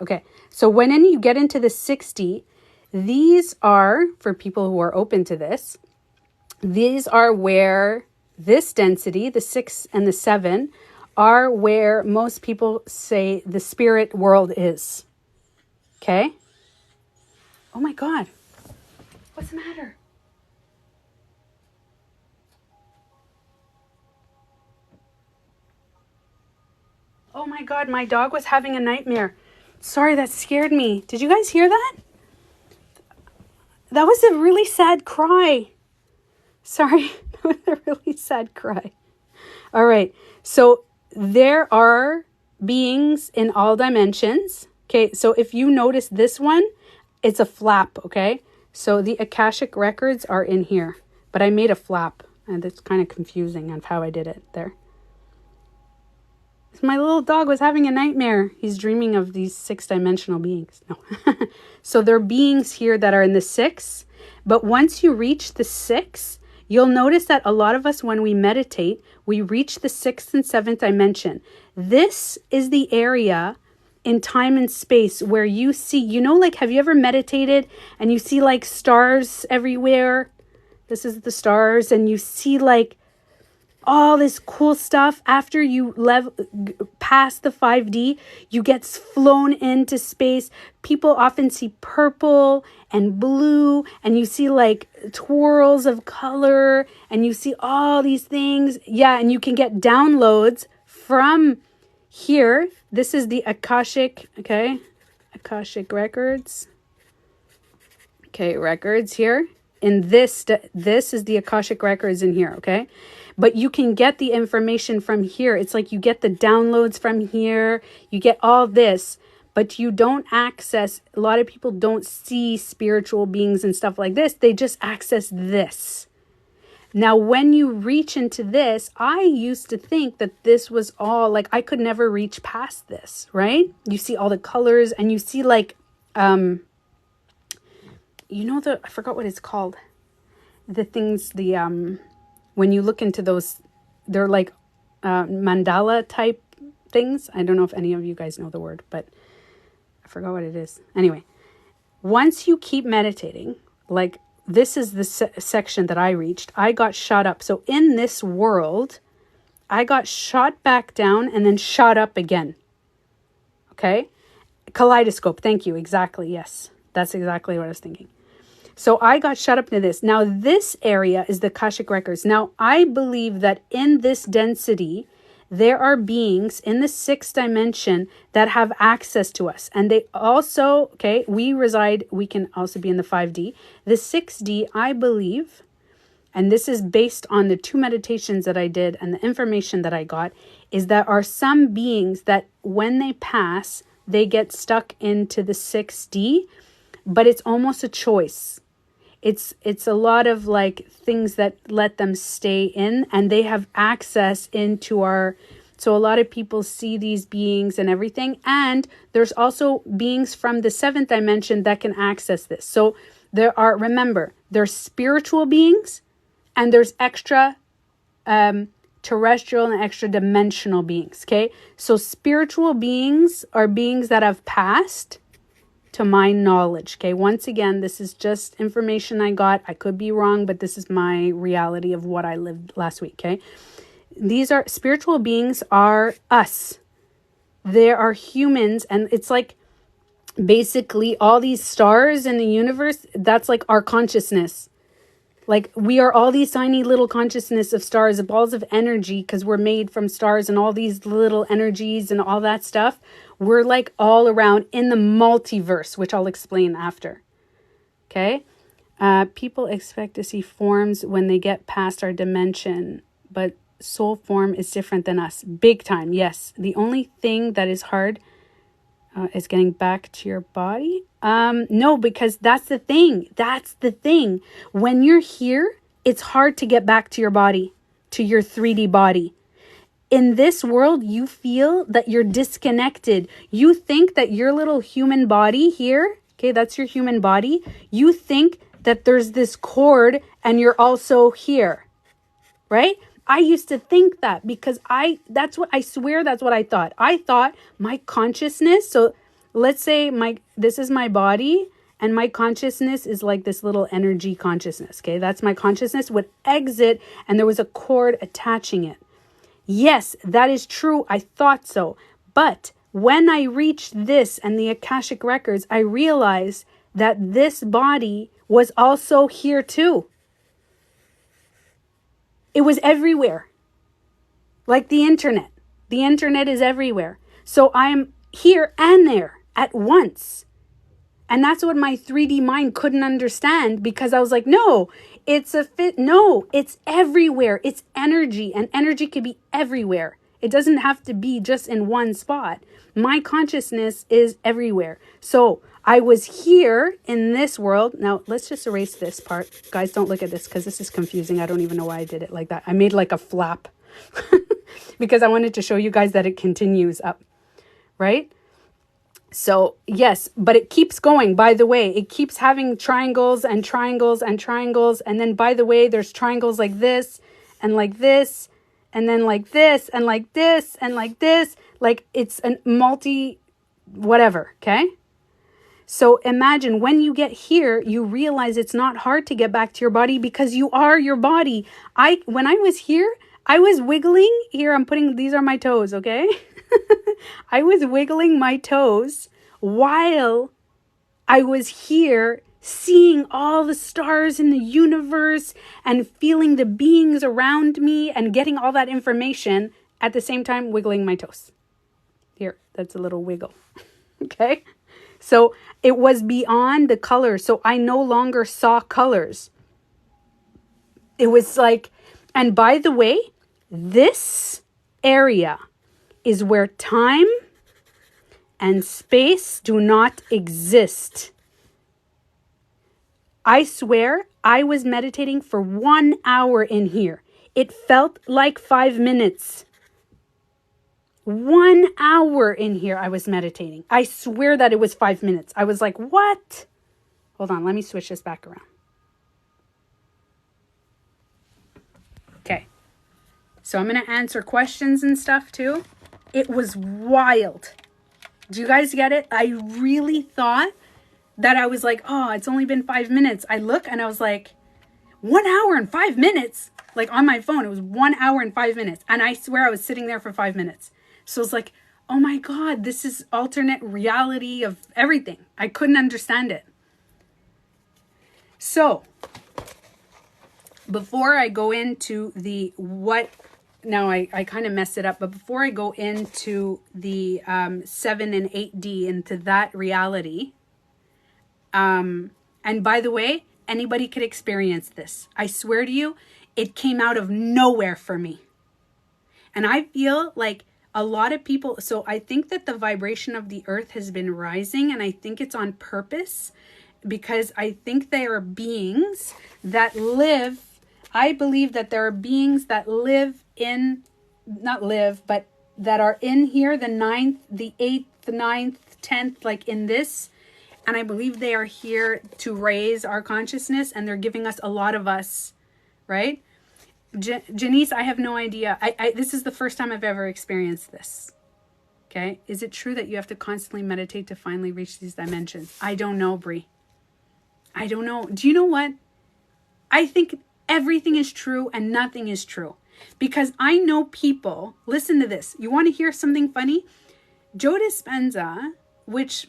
Okay. So when you get into the 6D, these are, for people who are open to this, these are where this density, the 6 and the 7, are where most people say the spirit world is. Okay? Oh my God. What's the matter? Oh my God, my dog was having a nightmare. Sorry, that scared me. Did you guys hear that? That was a really sad cry. Sorry, that was a really sad cry. All right. So there are beings in all dimensions. Okay. So if you notice this one, it's a flap. Okay. So the Akashic records are in here, but I made a flap and it's kind of confusing on how I did it there. My little dog was having a nightmare. He's dreaming of these 6-dimensional beings. No. So there are beings here that are in the 6. But once you reach the 6, you'll notice that a lot of us, when we meditate, we reach the 6th and 7th dimension. This is the area in time and space where you see, like, have you ever meditated and you see like stars everywhere? This is the stars, and you see like all this cool stuff. After you past the 5D, you get flown into space. People often see purple and blue, and you see like twirls of color, and you see all these things. Yeah, and you can get downloads from here. This is the Akashic, okay? Akashic records. Okay, records here. In this is the Akashic records in here, okay? But you can get the information from here. It's like you get the downloads from here. You get all this, but you don't access, a lot of people don't see spiritual beings and stuff like this. They just access this. Now, when you reach into this, I used to think that this was all, like, I could never reach past this, right? You see all the colors, and you see like, I forgot what it's called. The things, when you look into those, they're like mandala type things. I don't know if any of you guys know the word, but I forgot what it is. Anyway, once you keep meditating, like this is the section that I reached, I got shot up. So in this world, I got shot back down and then shot up again. Okay? Kaleidoscope. Thank you. Exactly. Yes. That's exactly what I was thinking. So I got shut up into this. Now this area is the Akashic records. Now I believe that in this density, there are beings in the 6th dimension that have access to us. And they also, okay, we can also be in the 5D. The 6D, I believe, and this is based on the 2 meditations that I did and the information that I got, is that are some beings that when they pass, they get stuck into the 6D, but it's almost a choice. It's a lot of like things that let them stay in, and they have access into so a lot of people see these beings and everything. And there's also beings from the 7th dimension that can access this. So remember, there's spiritual beings and there's extra terrestrial and extra dimensional beings. Okay. So spiritual beings are beings that have passed, to my knowledge. Okay. Once again, this is just information I got. I could be wrong, but this is my reality of what I lived last week. Okay. These are spiritual beings, are us. There are humans, and it's like basically all these stars in the universe. That's like our consciousness. Like we are all these tiny little consciousness of stars, balls of energy, because we're made from stars and all these little energies and all that stuff. We're like all around in the multiverse, which I'll explain after. Okay. People expect to see forms when they get past our dimension, but soul form is different than us. Big time. Yes. The only thing that is hard is getting back to your body. No, because that's the thing. That's the thing. When you're here, it's hard to get back to your body, to your 3D body. In this world, you feel that you're disconnected. You think that your little human body here, okay, that's your human body. You think that there's this cord and you're also here, right? I used to think that because I swear that's what I thought. I thought my consciousness, so let's say this is my body and my consciousness is like this little energy consciousness, okay? That's my consciousness would exit and there was a cord attaching it. Yes, that is true. I thought so. But when I reached this and the Akashic records, I realized that this body was also here too. It was everywhere. Like the internet. The internet is everywhere. So I'm here and there at once. And that's what my 3D mind couldn't understand, because I was like, no, It's a fit. No, it's everywhere. It's energy, and energy can be everywhere. It doesn't have to be just in one spot. My consciousness is everywhere. So I was here in this world. Now let's just erase this part. Guys, don't look at this because this is confusing. I don't even know why I did it like that. I made like a flap because I wanted to show you guys that it continues up, right? So yes, but it keeps going. By the way, it keeps having triangles and triangles and triangles. And then by the way, there's triangles like this and like this, and then like this and like this and like this. Like it's a multi whatever, okay? So imagine when you get here, you realize it's not hard to get back to your body because you are your body. When I was here, I was wiggling. Here, these are my toes, okay? I was wiggling my toes while I was here seeing all the stars in the universe and feeling the beings around me and getting all that information at the same time wiggling my toes. Here, that's a little wiggle. Okay? So it was beyond the colors. So I no longer saw colors. It was like, and by the way, this area is where time and space do not exist. I swear I was meditating for 1 hour in here. It felt like 5 minutes. 1 hour in here I was meditating. I swear that it was 5 minutes. I was like, what? Hold on, let me switch this back around. Okay. So I'm going to answer questions and stuff too. It was wild. Do you guys get it? I really thought that I was like, oh, it's only been 5 minutes. I look and I was like, 1 hour and 5 minutes? Like on my phone, it was 1 hour and 5 minutes. And I swear I was sitting there for 5 minutes. So it's like, oh my God, this is alternate reality of everything. I couldn't understand it. So before I go into the what, now I kind of messed it up, but before I go into the 7 and 8D, into that reality, and by the way, anybody could experience this. I swear to you, it came out of nowhere for me. And I feel like a lot of people, so I think that the vibration of the earth has been rising, and I think it's on purpose because I think there are beings that live, I believe that there are beings that live in, not live, but that are in here, the 9th, the 8th, the 9th, 10th, like in this. And I believe they are here to raise our consciousness, and they're giving us a lot of us, right? Janice, I have no idea. This is the first time I've ever experienced this. Okay. Is it true that you have to constantly meditate to finally reach these dimensions? I don't know, Brie. I don't know. Do you know what? I think everything is true and nothing is true. Because I know people, listen to this. You want to hear something funny? Joe Dispenza, which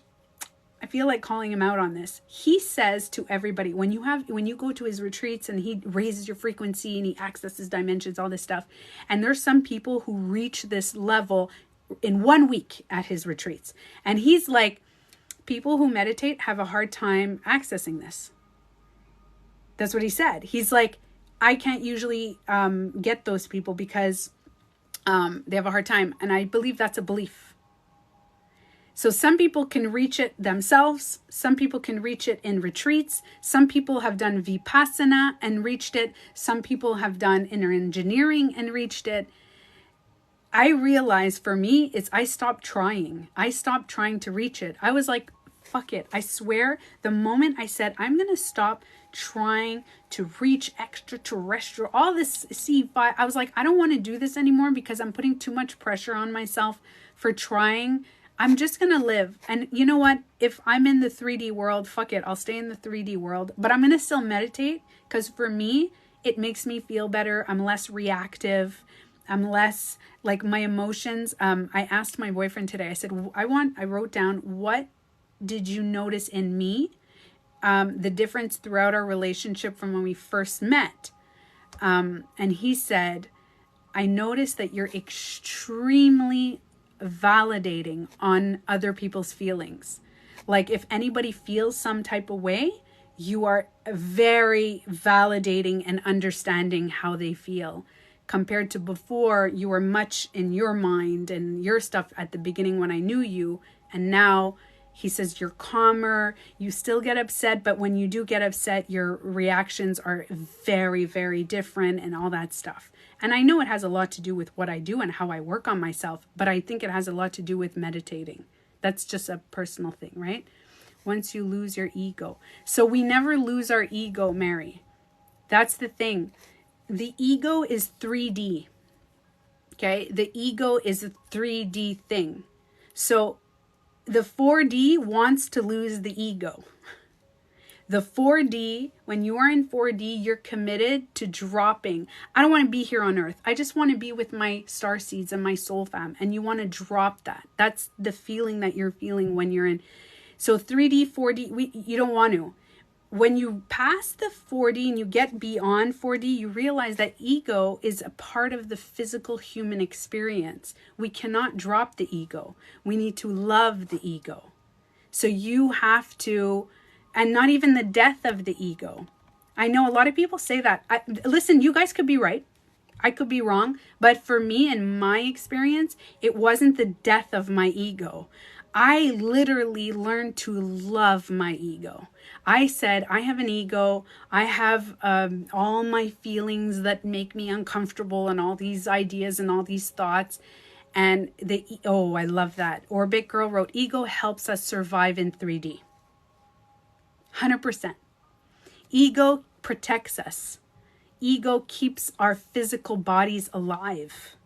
I feel like calling him out on this. He says to everybody, when you go to his retreats and he raises your frequency and he accesses dimensions, all this stuff. And there's some people who reach this level in 1 week at his retreats. And he's like, people who meditate have a hard time accessing this. That's what he said. He's like, I can't usually get those people because they have a hard time. And I believe that's a belief. So some people can reach it themselves. Some people can reach it in retreats. Some people have done Vipassana and reached it. Some people have done inner engineering and reached it. I realized for me, I stopped trying. I stopped trying to reach it. I was like, fuck it. I swear the moment I said, I'm going to stop trying to reach extraterrestrial, all this C5, I was like, I don't want to do this anymore because I'm putting too much pressure on myself for trying. I'm just going to live. And you know what? If I'm in the 3D world, fuck it. I'll stay in the 3D world. But I'm going to still meditate because for me, it makes me feel better. I'm less reactive. I'm less like my emotions. I asked my boyfriend today, I said, I wrote down, what did you notice in me? The difference throughout our relationship from when we first met. And he said, I noticed that you're extremely validating on other people's feelings. Like if anybody feels some type of way, you are very validating and understanding how they feel. Compared to before, you were much in your mind and your stuff at the beginning when I knew you. And now he says you're calmer, you still get upset, but when you do get upset, your reactions are very, very different and all that stuff. And I know it has a lot to do with what I do and how I work on myself, but I think it has a lot to do with meditating. That's just a personal thing, right? Once you lose your ego. So we never lose our ego, Mary. That's the thing. The ego is 3D. Okay? The ego is a 3D thing. So the 4D wants to lose the ego. The 4D, when you are in 4D, you're committed to dropping. I don't want to be here on earth. I just want to be with my star seeds and my soul fam. And you want to drop that. That's the feeling that you're feeling when you're in. So 3D, 4D, you don't want to. When you pass the 4D and you get beyond 4D, you realize that ego is a part of the physical human experience. We cannot drop the ego. We need to love the ego. So you have to, and not even the death of the ego. I know a lot of people say that. Listen, you guys could be right. I could be wrong. But for me, in my experience, it wasn't the death of my ego. I literally learned to love my ego. I said, I have an ego. I have all my feelings that make me uncomfortable and all these ideas and all these thoughts. And I love that. Orbit Girl wrote, ego helps us survive in 3D. 100%. Ego protects us. Ego keeps our physical bodies alive.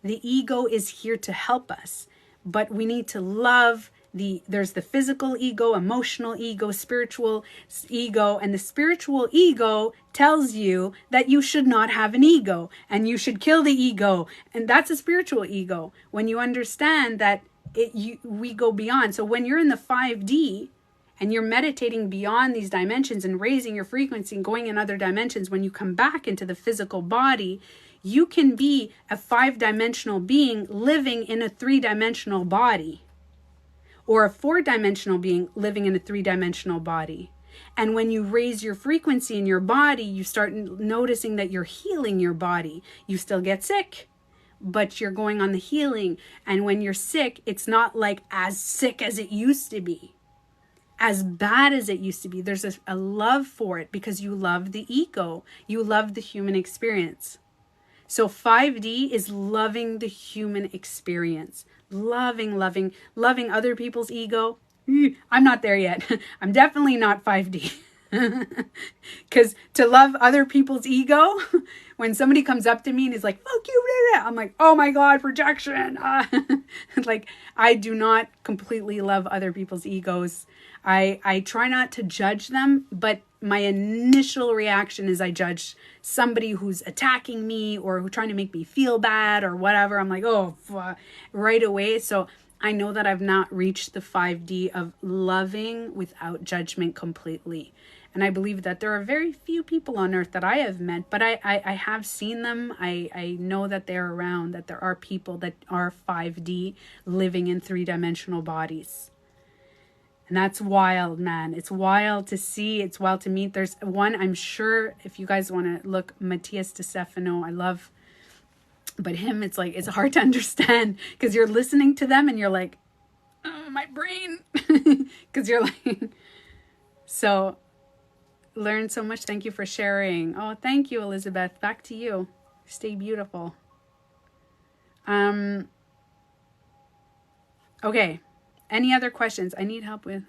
The ego is here to help us. But we need to love there's the physical ego, emotional ego, spiritual ego, and the spiritual ego tells you that you should not have an ego and you should kill the ego. And that's a spiritual ego. When you understand that we go beyond. So when you're in the 5D and you're meditating beyond these dimensions and raising your frequency and going in other dimensions, when you come back into the physical body, you can be a 5-dimensional being living in a 3-dimensional body, or a 4-dimensional being living in a 3-dimensional body. And when you raise your frequency in your body, you start noticing that you're healing your body. You still get sick, but you're going on the healing. And when you're sick, it's not like as sick as it used to be, as bad as it used to be. There's a love for it because you love the ego. You love the human experience. So 5D is loving the human experience. Loving other people's ego. I'm not there yet. I'm definitely not 5D. Because to love other people's ego, when somebody comes up to me and is like, fuck you, I'm like, oh my God, projection. Like, I do not completely love other people's egos. I try not to judge them, but my initial reaction is I judge somebody who's attacking me or who's trying to make me feel bad or whatever. I'm like, oh, right away. So I know that I've not reached the 5D of loving without judgment completely. And I believe that there are very few people on earth that I have met, but I have seen them. I know that they're around, that there are people that are 5D living in 3-dimensional bodies. And that's wild, man. It's wild to see. It's wild to meet. There's one, I'm sure, if you guys want to look, Matthias DeStefano, I love. But him, it's like, it's hard to understand because you're listening to them and you're like, oh, my brain. Because you're like, so learn so much. Thank you for sharing. Oh, thank you, Elizabeth. Back to you. Stay beautiful. Okay. Any other questions? I need help with.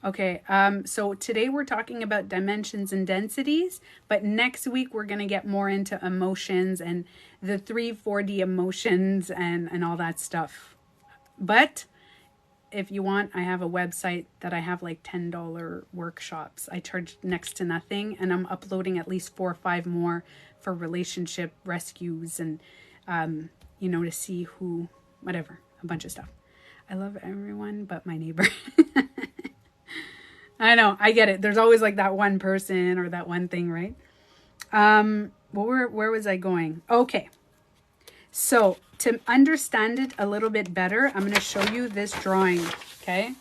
Okay, so today we're talking about dimensions and densities, but next week we're going to get more into emotions and the 3-4D emotions and all that stuff. But if you want, I have a website that I have like $10 workshops. I charge next to nothing, and I'm uploading at least 4 or 5 more for relationship rescues and, to see whatever, a bunch of stuff. I love everyone but my neighbor. I know, I get it. There's always like that one person or that one thing, right? Where was I going? Okay. So to understand it a little bit better, I'm going to show you this drawing. Okay.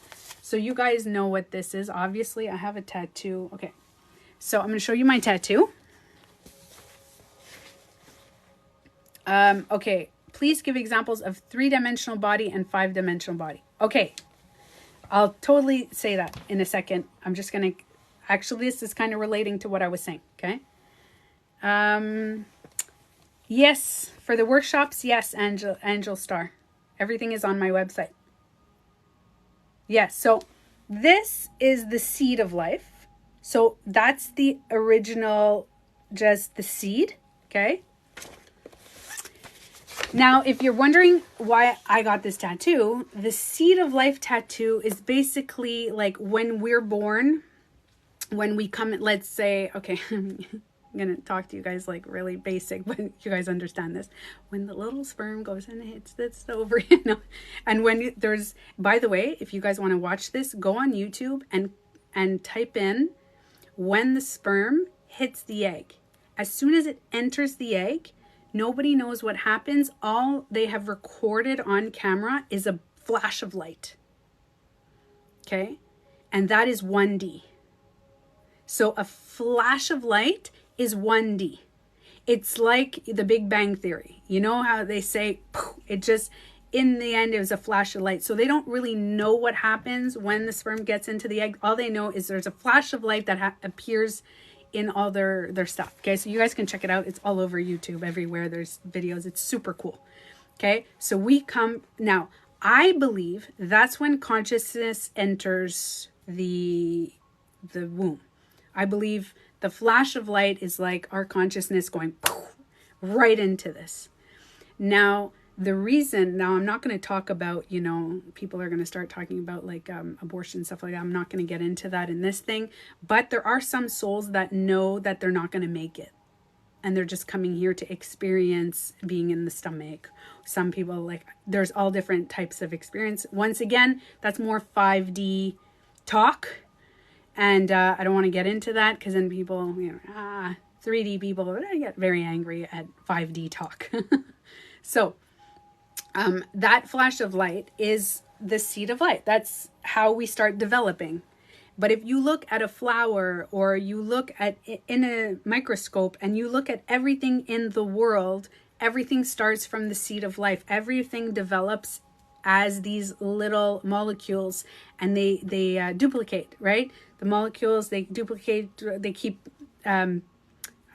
So you guys know what this is. Obviously, I have a tattoo. Okay. So I'm going to show you my tattoo. Okay. Please give examples of 3-dimensional body and 5-dimensional body. Okay. I'll totally say that in a second. I'm just going to... Actually, this is kind of relating to what I was saying. Okay. Yes. For the workshops, yes, Angel Star. Everything is on my website. Yes. So this is the seed of life. So that's the original, just the seed. Okay. Now, if you're wondering why I got this tattoo, the seed of life tattoo is basically like when we're born, when we come, let's say, okay, I'm going to talk to you guys like really basic, but you guys understand this. When the little sperm goes and hits this over, you know, and when there's, by the way, if you guys want to watch this, go on YouTube and type in when the sperm hits the egg. As soon as it enters the egg, nobody knows what happens. All they have recorded on camera is a flash of light. Okay? And that is 1D. So a flash of light is 1D. It's like the Big Bang Theory. You know how they say, it just, in the end, it was a flash of light. So they don't really know what happens when the sperm gets into the egg. All they know is there's a flash of light that appears in all their stuff. Okay, so you guys can check it out. It's all over YouTube, everywhere. There's videos. It's super cool. Okay, so we come now. I believe that's when consciousness enters the womb. I believe the flash of light is like our consciousness going right into this. Now, the reason, now I'm not going to talk about, you know, people are going to start talking about like abortion, stuff like that. I'm not going to get into that in this thing. But there are some souls that know that they're not going to make it. And they're just coming here to experience being in the stomach. Some people like, there's all different types of experience. Once again, that's more 5D talk. And I don't want to get into that because then people, you know, 3D people, I get very angry at 5D talk. So that flash of light is the seed of light. That's how we start developing. But if you look at a flower or you look at in a microscope and you look at everything in the world, everything starts from the seed of life. Everything develops as these little molecules and they duplicate, right? The molecules, they duplicate, they keep, the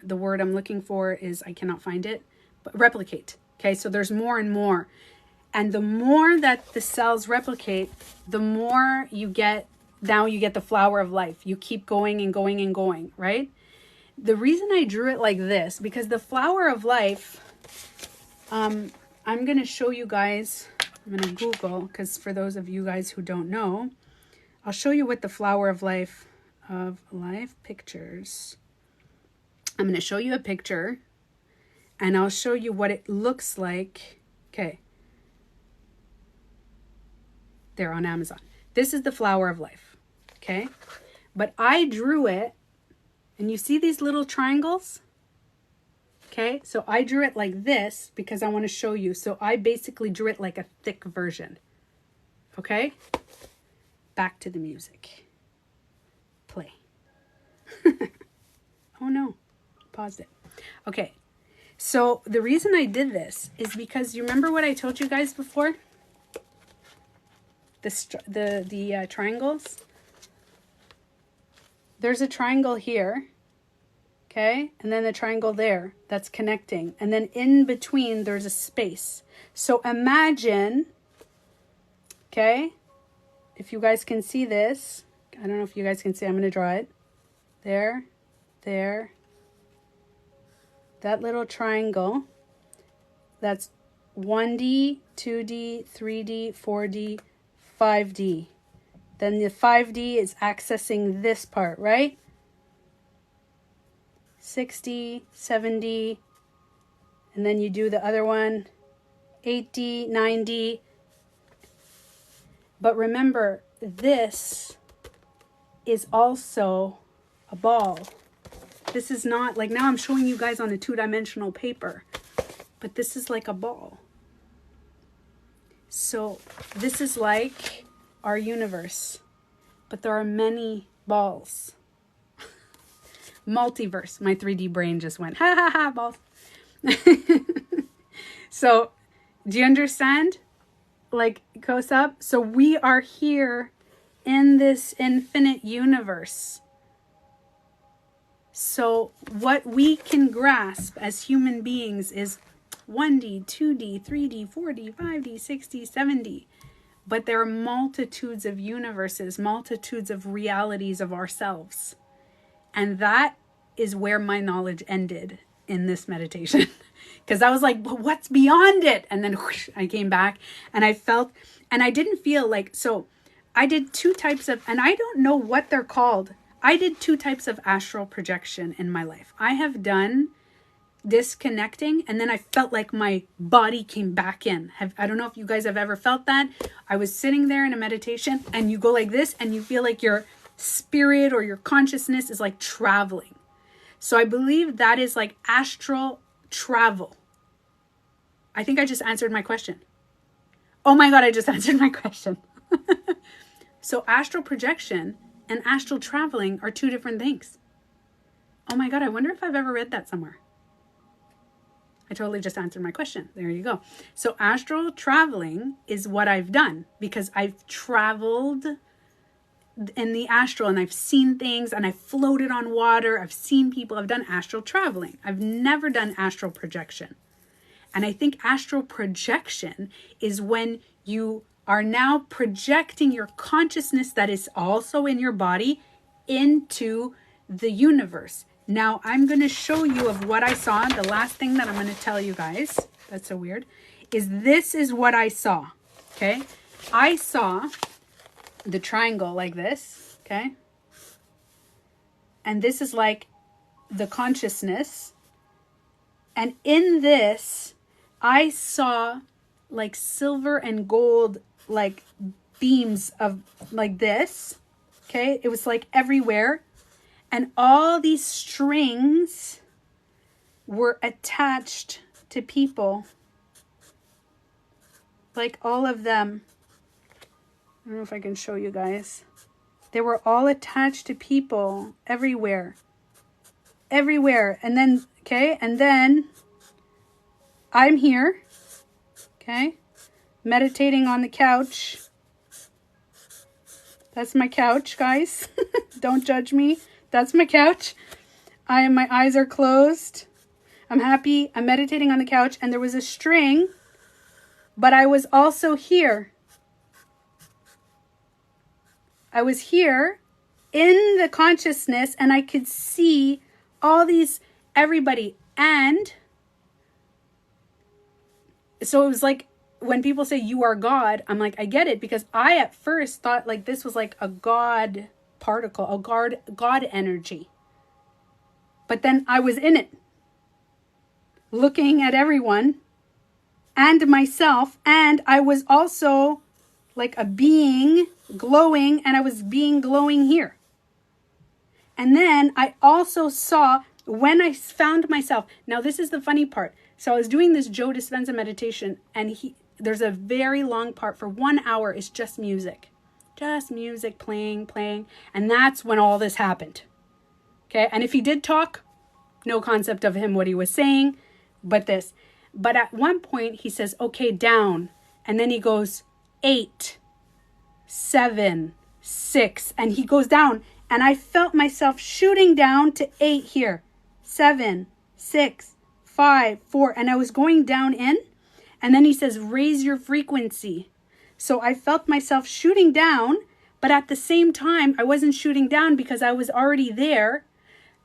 word I'm looking for is, I cannot find it, but replicate. Okay, so there's more and more. And the more that the cells replicate, the more you get, now you get the flower of life. You keep going and going and going, right? The reason I drew it like this, because the flower of life, I'm going to show you guys, I'm going to Google, because for those of you guys who don't know, I'll show you what the flower of life pictures. I'm going to show you a picture and I'll show you what it looks like. Okay. There on Amazon. This is the flower of life. Okay. But I drew it and you see these little triangles? Okay. So I drew it like this because I want to show you. So I basically drew it like a thick version. Okay. Back to the music. Play. Oh no. Paused it. Okay. So the reason I did this is because you remember what I told you guys before? The triangles. There's a triangle here. Okay. And then the triangle there that's connecting. And then in between there's a space. So imagine, okay, if you guys can see this, I don't know if you guys can see, I'm going to draw it. There, there. That little triangle, that's 1D, 2D, 3D, 4D, 5D. Then the 5D is accessing this part, right? 6D, 7D, and then you do the other one, 8D, 9D. But remember, this is also a ball. This is not, like now I'm showing you guys on a 2-dimensional paper, but this is like a ball. So this is like our universe. but there are many balls. Multiverse. My 3D brain just went, ha ha ha, balls. So, do you understand? Like, goes up. So we are here in this infinite universe. So what we can grasp as human beings is 1D, 2D, 3D, 4D, 5D, 6D, 7D. But there are multitudes of universes, multitudes of realities of ourselves. And that is where my knowledge ended in this meditation. Because I was like, but what's beyond it? And then whoosh, I came back and I felt, and I didn't feel like, so I did 2 types of, and I don't know what they're called. I did 2 types of astral projection in my life. I have done disconnecting, and then I felt like my body came back in. I don't know if you guys have ever felt that. I was sitting there in a meditation and you go like this and you feel like your spirit or your consciousness is like traveling. So I believe that is like astral travel. I think I just answered my question. Oh my God, I just answered my question. So astral projection and astral traveling are 2 different things. Oh my God, I wonder if I've ever read that somewhere. I totally just answered my question. There you go. So astral traveling is what I've done because I've traveled in the astral and I've seen things and I've floated on water. I've seen people. I've done astral traveling. I've never done astral projection. And I think astral projection is when you are now projecting your consciousness that is also in your body into the universe. Now, I'm going to show you of what I saw. The last thing that I'm going to tell you guys, that's so weird, is this is what I saw, okay? I saw the triangle like this, okay? And this is like the consciousness. And in this, I saw like silver and gold like beams of like this, okay? It was like everywhere. And all these strings were attached to people. Like all of them. I don't know if I can show you guys. They were all attached to people everywhere. Everywhere. And then, okay, and then I'm here, okay, meditating on the couch. That's my couch, guys. Don't judge me. That's my couch. My eyes are closed. I'm happy. I'm meditating on the couch. And there was a string. But I was also here. I was here in the consciousness. And I could see all these, everybody. And so it was like, when people say you are God, I'm like, I get it. Because I at first thought like this was like a God particle, a God energy. But then I was in it, looking at everyone and myself, and I was also like a being glowing, and I was being glowing here. And then I also saw when I found myself, now this is the funny part. So I was doing this Joe Dispenza meditation, and there's a very long part for 1 hour. It's just music. Just music playing. And that's when all this happened. Okay. And if he did talk, no concept of him, what he was saying, but this. But at one point he says, okay, down. And then he goes 8, 7, 6. And he goes down. And I felt myself shooting down to 8 here. 7, 6, 5, 4. And I was going down in. And then he says, raise your frequency. So I felt myself shooting down, but at the same time, I wasn't shooting down because I was already there.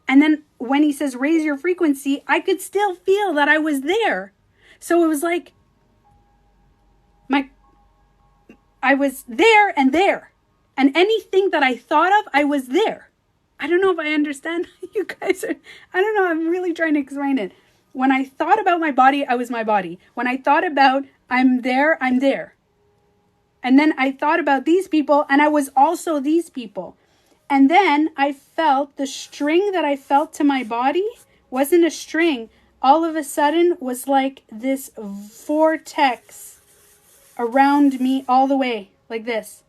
And then when he says, raise your frequency, I could still feel that I was there. So it was like, I was there and there. And anything that I thought of, I was there. I don't know if I understand. You guys are, I don't know. I'm really trying to explain it. When I thought about my body, I was my body. When I thought about I'm there, I'm there. And then I thought about these people, and I was also these people. And then I felt the string that I felt to my body wasn't a string. All of a sudden was like this vortex around me all the way, like this.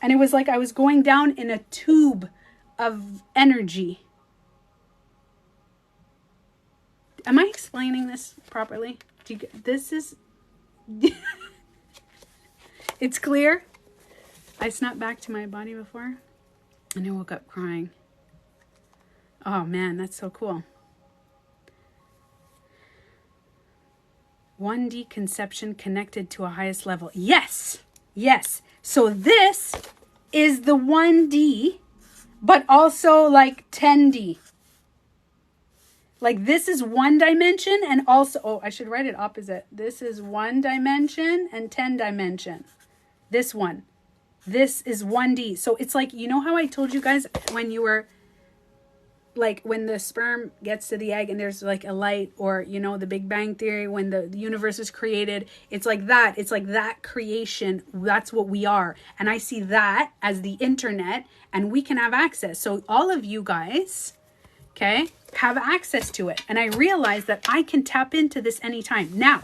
And it was like I was going down in a tube of energy. Am I explaining this properly? This is... It's clear. I snapped back to my body before and I woke up crying. Oh man, that's so cool. 1D conception connected to a highest level. Yes. Yes. So this is the 1D, but also like 10D. Like this is 1 dimension and also, oh, I should write it opposite. This is 1 dimension and 10 dimension. This one. This is 1D. So it's like, you know how I told you guys when you were, like when the sperm gets to the egg and there's like a light, or, you know, the Big Bang Theory, when the universe is created, it's like that. It's like that creation. That's what we are. And I see that as the internet, and we can have access. So all of you guys, okay, have access to it. And I realize that I can tap into this anytime. Now,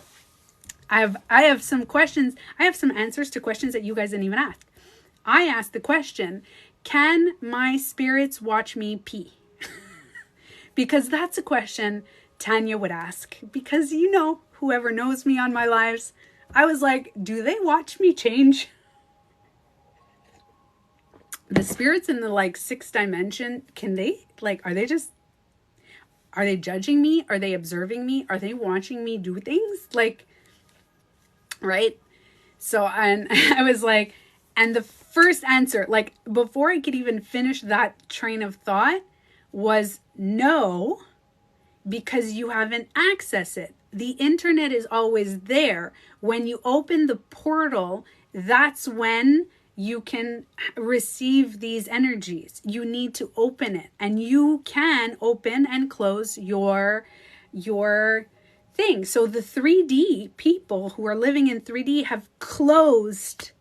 I have some questions. I have some answers to questions that you guys didn't even ask. I asked the question, can my spirits watch me pee? Because that's a question Tanya would ask. Because, you know, whoever knows me on my lives, I was like, do they watch me change? The spirits in the like 6th dimension, can they, like, are they judging me? Are they observing me? Are they watching me do things? Like, right? So, and I was like, and the first answer, like before I could even finish that train of thought, was no, because you haven't accessed it. The internet is always there. When you open the portal, that's when you can receive these energies. You need to open it, and you can open and close your thing. So the 3D people who are living in 3D have closed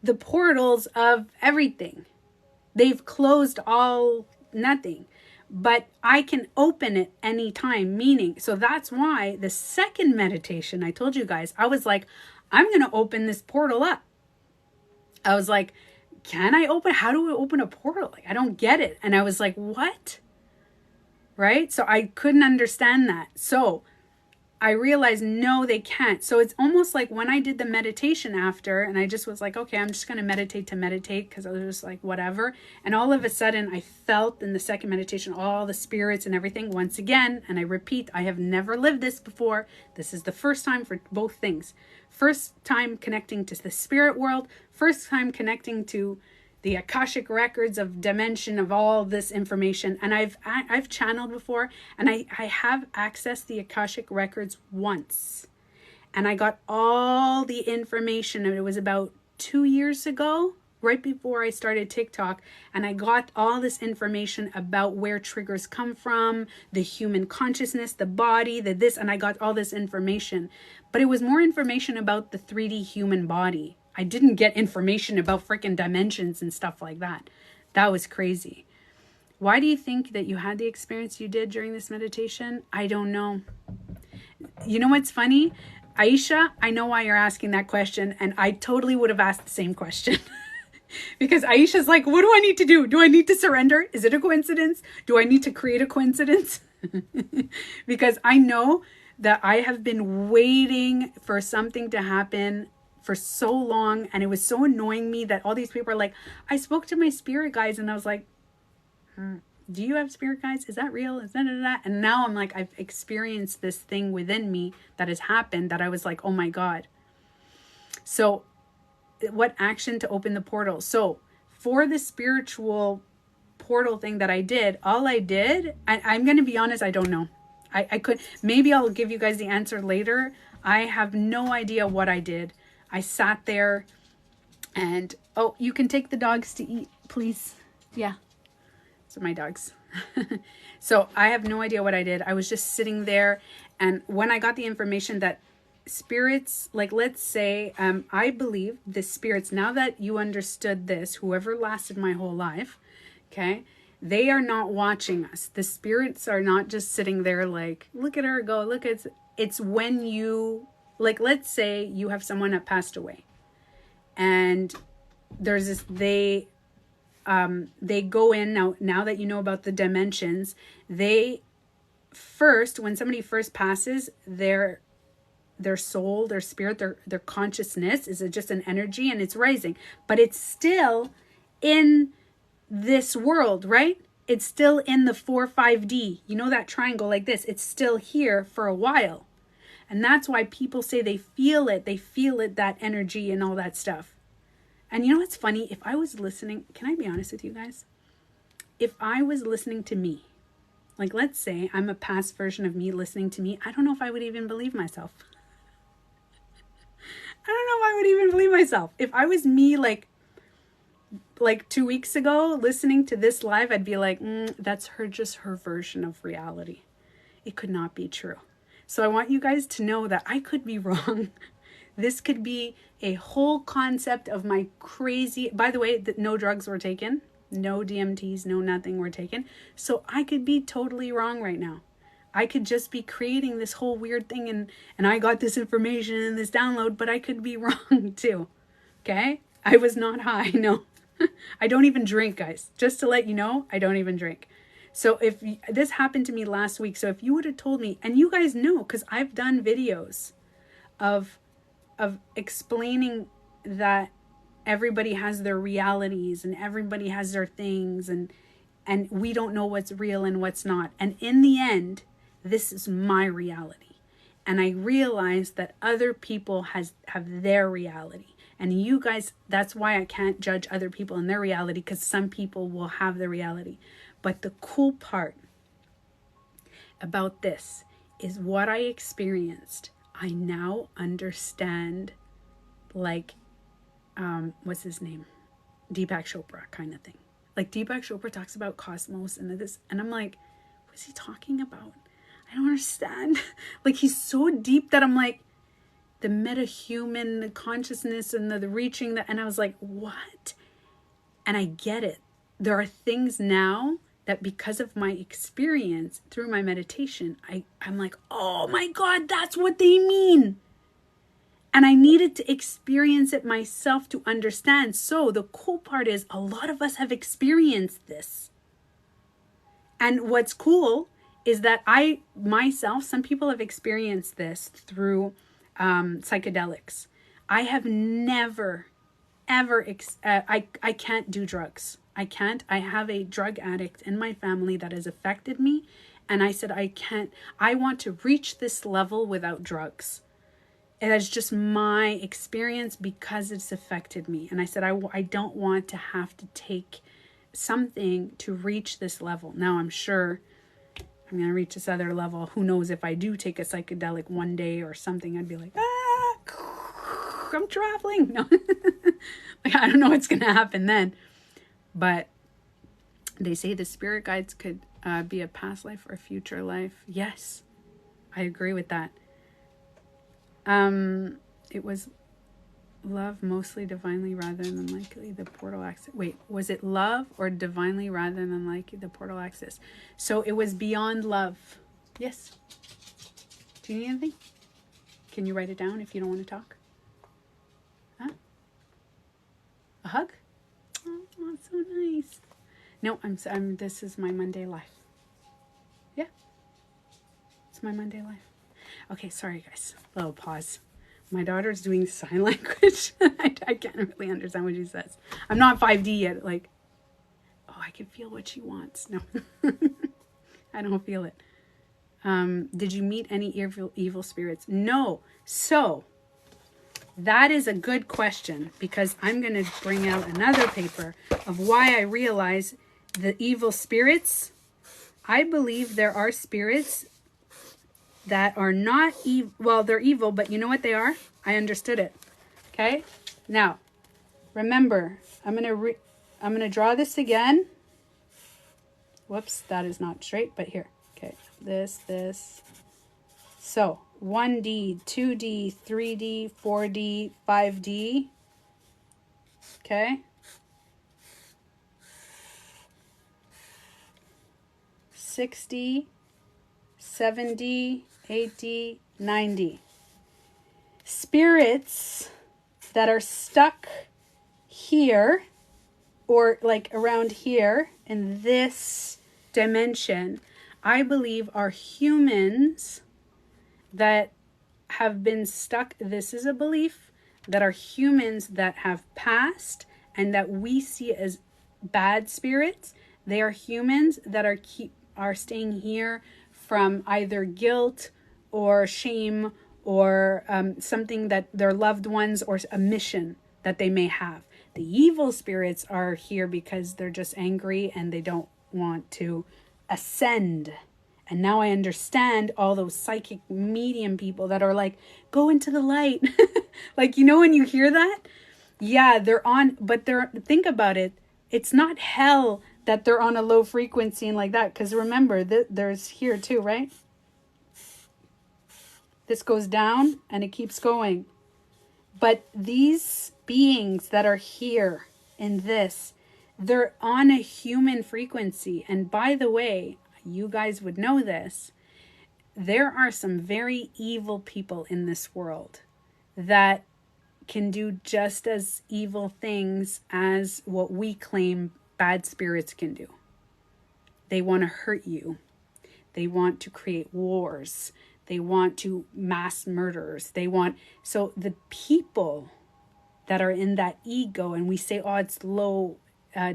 the portals of everything. They've closed all nothing, but I can open it anytime, meaning, so that's why the second meditation I told you guys, I was like, I'm going to open this portal up. I was like, can I open, how do I open a portal? Like, I don't get it. And I was like, what? Right? So I couldn't understand that. So I realized, no, they can't. So it's almost like when I did the meditation after, and I just was like, okay, I'm just going to meditate because I was just like, whatever. And all of a sudden I felt in the second meditation, all the spirits and everything once again. And I repeat, I have never lived this before. This is the first time for both things. First time connecting to the spirit world. First time connecting to the Akashic records of dimension of all this information. And I've channeled before, and I have accessed the Akashic records once. And I got all the information, and it was about 2 years ago, right before I started TikTok. And I got all this information about where triggers come from, the human consciousness, the body, the this, and I got all this information. But it was more information about the 3D human body. I didn't get information about freaking dimensions and stuff like that. That was crazy. Why do you think that you had the experience you did during this meditation? I don't know. You know what's funny? Aisha, I know why you're asking that question, and I totally would have asked the same question. Because Aisha's like, what do I need to do? Do I need to surrender? Is it a coincidence? Do I need to create a coincidence? Because I know that I have been waiting for something to happen for so long, and it was so annoying me that all these people are like, I spoke to my spirit guides, and I was like, do you have spirit guides? Is that real? Is that? And now I'm like, I've experienced this thing within me that has happened that I was like, oh my God. So what action to open the portal? So for the spiritual portal thing that I did, all I did, I'm going to be honest, I don't know. I could, maybe I'll give you guys the answer later. I have no idea what I did. I sat there and, oh, you can take the dogs to eat, please. Yeah. So my dogs. So I have no idea what I did. I was just sitting there. And when I got the information that spirits, like, let's say, I believe the spirits, now that you understood this, whoever lasted my whole life, okay, they are not watching us. The spirits are not just sitting there like, look at her go, look at, it's when you, like, let's say you have someone that passed away and there's this, they go in now that you know about the dimensions, they first, when somebody first passes, their soul, their spirit, their consciousness is just an energy, and it's rising, but it's still in this world, right? It's still in the 4-5D. You know that triangle like this? It's still here for a while. And that's why people say they feel it, that energy and all that stuff. And you know what's funny? If I was listening, can I be honest with you guys? If I was listening to me, like let's say I'm a past version of me listening to me, I don't know if I would even believe myself. I don't know if I would even believe myself. If I was me like 2 weeks ago listening to this live, I'd be like, that's just her version of reality. It could not be true. So I want you guys to know that I could be wrong. This could be a whole concept of my crazy, by the way, that no drugs were taken, no DMTs, no nothing were taken. So I could be totally wrong right now. I could just be creating this whole weird thing and I got this information and this download, but I could be wrong too. Okay? I was not high, no. I don't even drink, guys. Just to let you know, I don't even drink. So if this happened to me last week, so if you would have told me, and you guys know, because I've done videos of explaining that everybody has their realities and everybody has their things, and we don't know what's real and what's not. And in the end, this is my reality. And I realize that other people have their reality. And you guys, that's why I can't judge other people in their reality, because some people will have their reality. But the cool part about this is what I experienced. I now understand, like, what's his name? Deepak Chopra kind of thing. Like Deepak Chopra talks about cosmos and this, and I'm like, what's he talking about? I don't understand. Like, he's so deep that I'm like, the metahuman consciousness and the reaching that, and I was like, what? And I get it. There are things now that because of my experience through my meditation, I'm like, oh my God, that's what they mean. And I needed to experience it myself to understand. So the cool part is a lot of us have experienced this. And what's cool is that I myself, some people have experienced this through psychedelics. I have never, ever, I can't do drugs. I can't. I have a drug addict in my family that has affected me. And I said, I can't, I want to reach this level without drugs. And that's just my experience because it's affected me. And I said, I don't want to have to take something to reach this level. Now I'm sure I'm going to reach this other level. Who knows, if I do take a psychedelic one day or something, I'd be like, I'm traveling. No, like, I don't know what's going to happen then. But they say the spirit guides could be a past life or a future life. Yes, I agree with that. It was love, mostly divinely rather than likely the portal access. Wait, was it love or divinely rather than likely the portal access? So it was beyond love. Yes. Do you need anything? Can you write it down if you don't want to talk? Huh? A hug? Oh, that's so nice. No, I'm this is my Monday life. Yeah. It's my Monday life. Okay, sorry guys. A little pause. My daughter's doing sign language. I can't really understand what she says. I'm not 5D yet. Like, oh, I can feel what she wants. No, I don't feel it. Did you meet any evil spirits? No. So that is a good question, because I'm going to bring out another paper of why I realize the evil spirits. I believe there are spirits that are not evil. Well, they're evil, but you know what they are? I understood it. Okay? Now, remember, I'm going to draw this again. Whoops, that is not straight, but here. Okay. This. So, 1D, 2D, 3D, 4D, 5D. Okay? 6D, 7D, 8D, 9D. Spirits that are stuck here, or like around here in this dimension, I believe are humans that have been stuck. This is a belief, that are humans that have passed and that we see as bad spirits. They are humans that are staying here from either guilt or shame or something that their loved ones, or a mission that they may have. The evil spirits are here because they're just angry and they don't want to ascend. And now I understand all those psychic medium people that are like, go into the light. Like, you know, when you hear that, yeah, they're on, but think about it. It's not hell that they're on a low frequency and like that. Because remember, there's here too, right? This goes down and it keeps going. But these beings that are here in this, they're on a human frequency. And by the way, you guys would know this, there are some very evil people in this world that can do just as evil things as what we claim bad spirits can do. They want to hurt you. They want to create wars. They want to mass murders. So the people that are in that ego, and we say, oh, it's low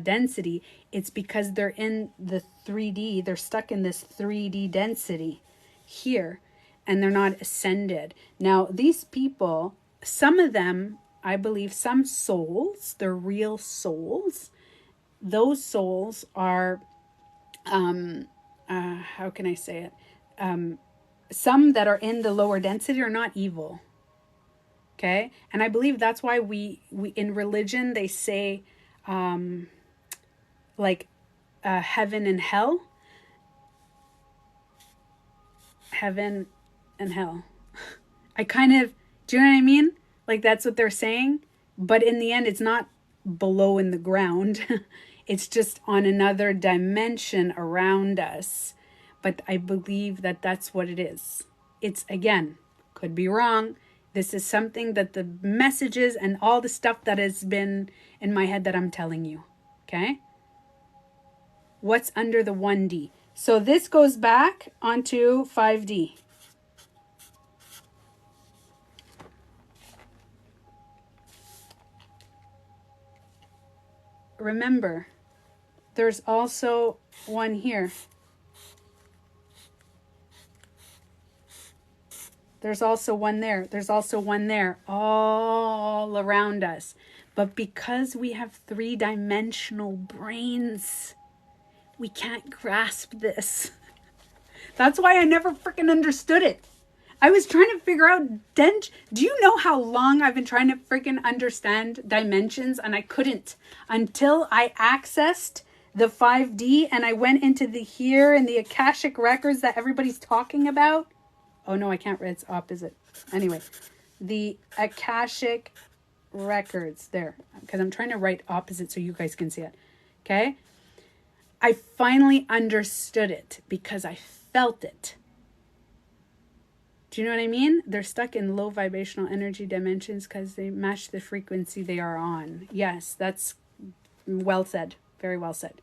density, it's because they're in the 3D. They're stuck in this 3D density here, and they're not ascended. Now, these people, some of them, I believe, some souls, they're real souls. Those souls are, how can I say it? Some that are in the lower density are not evil. Okay? And I believe that's why we in religion, they say, like heaven and hell. Heaven and hell. I kind of, do you know what I mean? Like that's what they're saying. But in the end, it's not below in the ground. It's just on another dimension around us. But I believe that that's what it is. It's, again, could be wrong. This is something that the messages and all the stuff that has been in my head that I'm telling you. Okay? What's under the 1D? So this goes back onto 5D. Remember, there's also one here. There's also one there. There's also one there, all around us. But because we have 3-dimensional brains, we can't grasp this. That's why I never freaking understood it. I was trying to figure out, do you know how long I've been trying to freaking understand dimensions? And I couldn't until I accessed the 5D and I went into the here and the Akashic records that everybody's talking about. Oh no, I can't read. It's opposite. Anyway, the Akashic records there, because I'm trying to write opposite so you guys can see it. Okay. I finally understood it because I felt it. Do you know what I mean? They're stuck in low vibrational energy dimensions because they match the frequency they are on. Yes, that's well said. Very well said.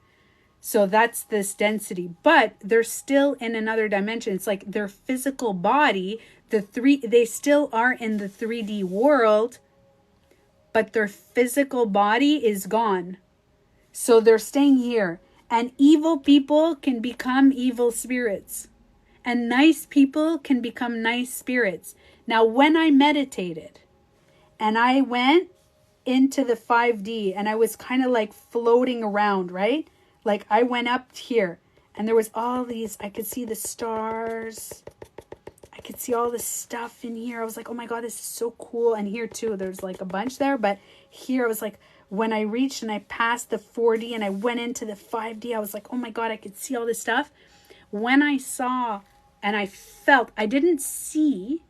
So that's this density, but they're still in another dimension. It's like their physical body, they still are in the 3D world, but their physical body is gone. So they're staying here. And evil people can become evil spirits. And nice people can become nice spirits. Now, when I meditated and I went into the 5D and I was kind of like floating around, right? Like I went up here and there was all these, I could see the stars. I could see all this stuff in here. I was like, oh my God, this is so cool. And here too, there's like a bunch there. But here I was like, when I reached and I passed the 4D and I went into the 5D, I was like, oh my God, I could see all this stuff. When I saw and I felt, I didn't see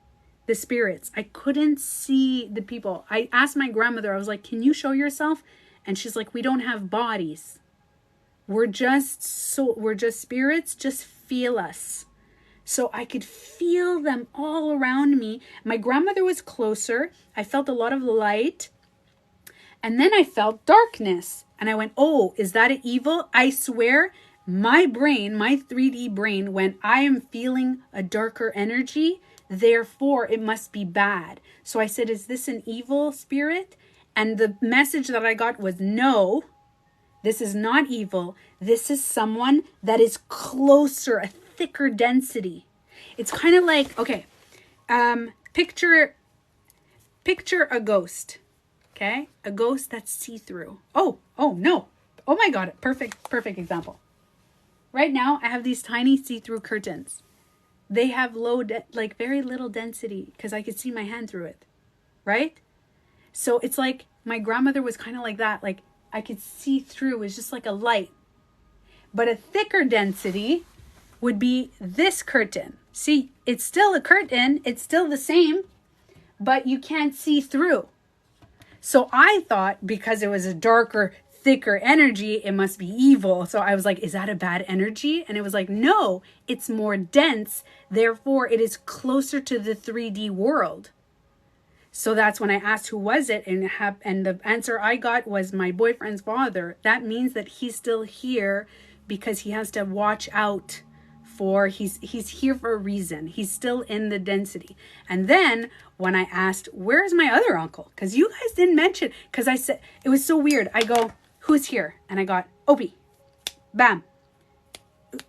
the spirits. I couldn't see the people. I asked my grandmother, I was like, can you show yourself? And she's like, we don't have bodies. We're just spirits, just feel us. So I could feel them all around me. My grandmother was closer. I felt a lot of light. And then I felt darkness. And I went, oh, is that an evil? I swear, my brain, my 3D brain, when I am feeling a darker energy, therefore it must be bad. So I said, is this an evil spirit? And the message that I got was, no, this is not evil. This is someone that is closer, a thicker density. It's kind of like, okay, picture a ghost. Okay, a ghost that's see-through. Oh no. Oh my God, perfect example. Right now, I have these tiny see-through curtains. They have like very little density because I could see my hand through it, right? So it's like my grandmother was kind of like that. Like I could see through. It's just like a light. But a thicker density would be this curtain. See, it's still a curtain. It's still the same, but you can't see through. So I thought because it was a darker, thicker energy, it must be evil. So I was like, is that a bad energy? And it was like, no, it's more dense. Therefore, it is closer to the 3D world. So that's when I asked who was it, and the answer I got was my boyfriend's father. That means that he's still here because he has to watch out for, he's here for a reason. He's still in the density. And then when I asked, where's my other uncle? Because you guys didn't mention, because I said, it was so weird. I go, who's here? And I got, Obi, bam.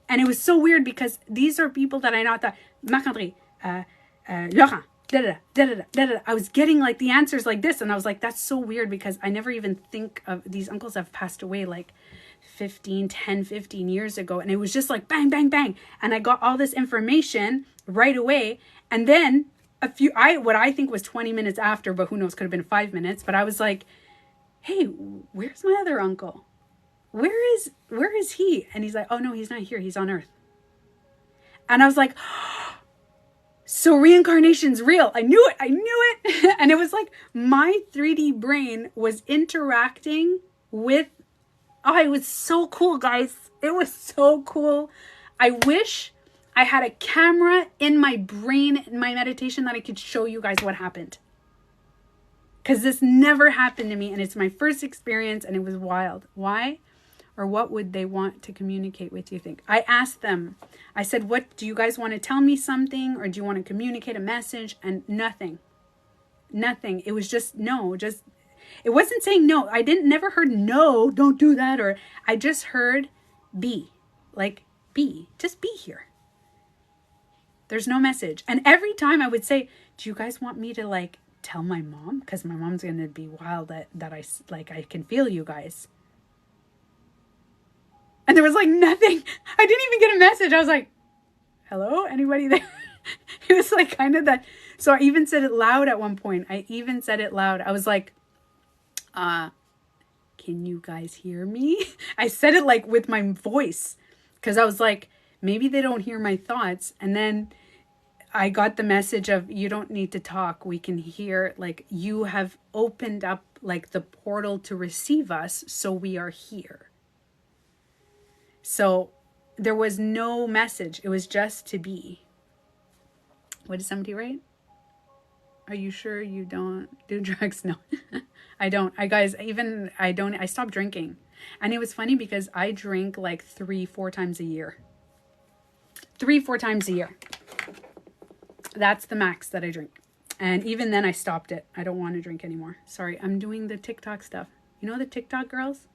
And it was so weird because these are people that I not thought, Marc-André, Laurent, I was getting like the answers like this. And I was like, that's so weird because I never even think of, these uncles have passed away like 10, 15 years ago. And it was just like bang, bang, bang. And I got all this information right away. And then what I think was 20 minutes after, but who knows, could have been 5 minutes. But I was like, hey, where's my other uncle? Where is he? And he's like, oh no, he's not here. He's on Earth. And I was like, so reincarnation's real. I knew it. And it was like my 3D brain was interacting with, oh, it was so cool, guys. It was so cool. I wish I had a camera in my brain, in my meditation, that I could show you guys what happened. Because this never happened to me, and it's my first experience, and it was wild. Why? Or what would they want to communicate with, you think? I asked them. I said, what, do you guys want to tell me something, or do you want to communicate a message? And nothing. It was just, no, just, it wasn't saying no. I never heard no, don't do that. Or I just heard be, like be, just be here. There's no message. And every time I would say, do you guys want me to like tell my mom? Because my mom's going to be wild that I can feel you guys. And there was like nothing. I didn't even get a message. I was like, hello, anybody there? It was like kind of that. So I even said it loud at one point. I was like, can you guys hear me? I said it like with my voice because I was like, maybe they don't hear my thoughts. And then I got the message of, you don't need to talk. We can hear, like, you have opened up like the portal to receive us. So we are here. So there was no message. It was just to be. What did somebody write? Are you sure you don't do drugs? No, I don't. I stopped drinking. And it was funny because I drink like 3-4 times a year. 3-4 times a year. That's the max that I drink. And even then I stopped it. I don't want to drink anymore. Sorry, I'm doing the TikTok stuff. You know the TikTok girls?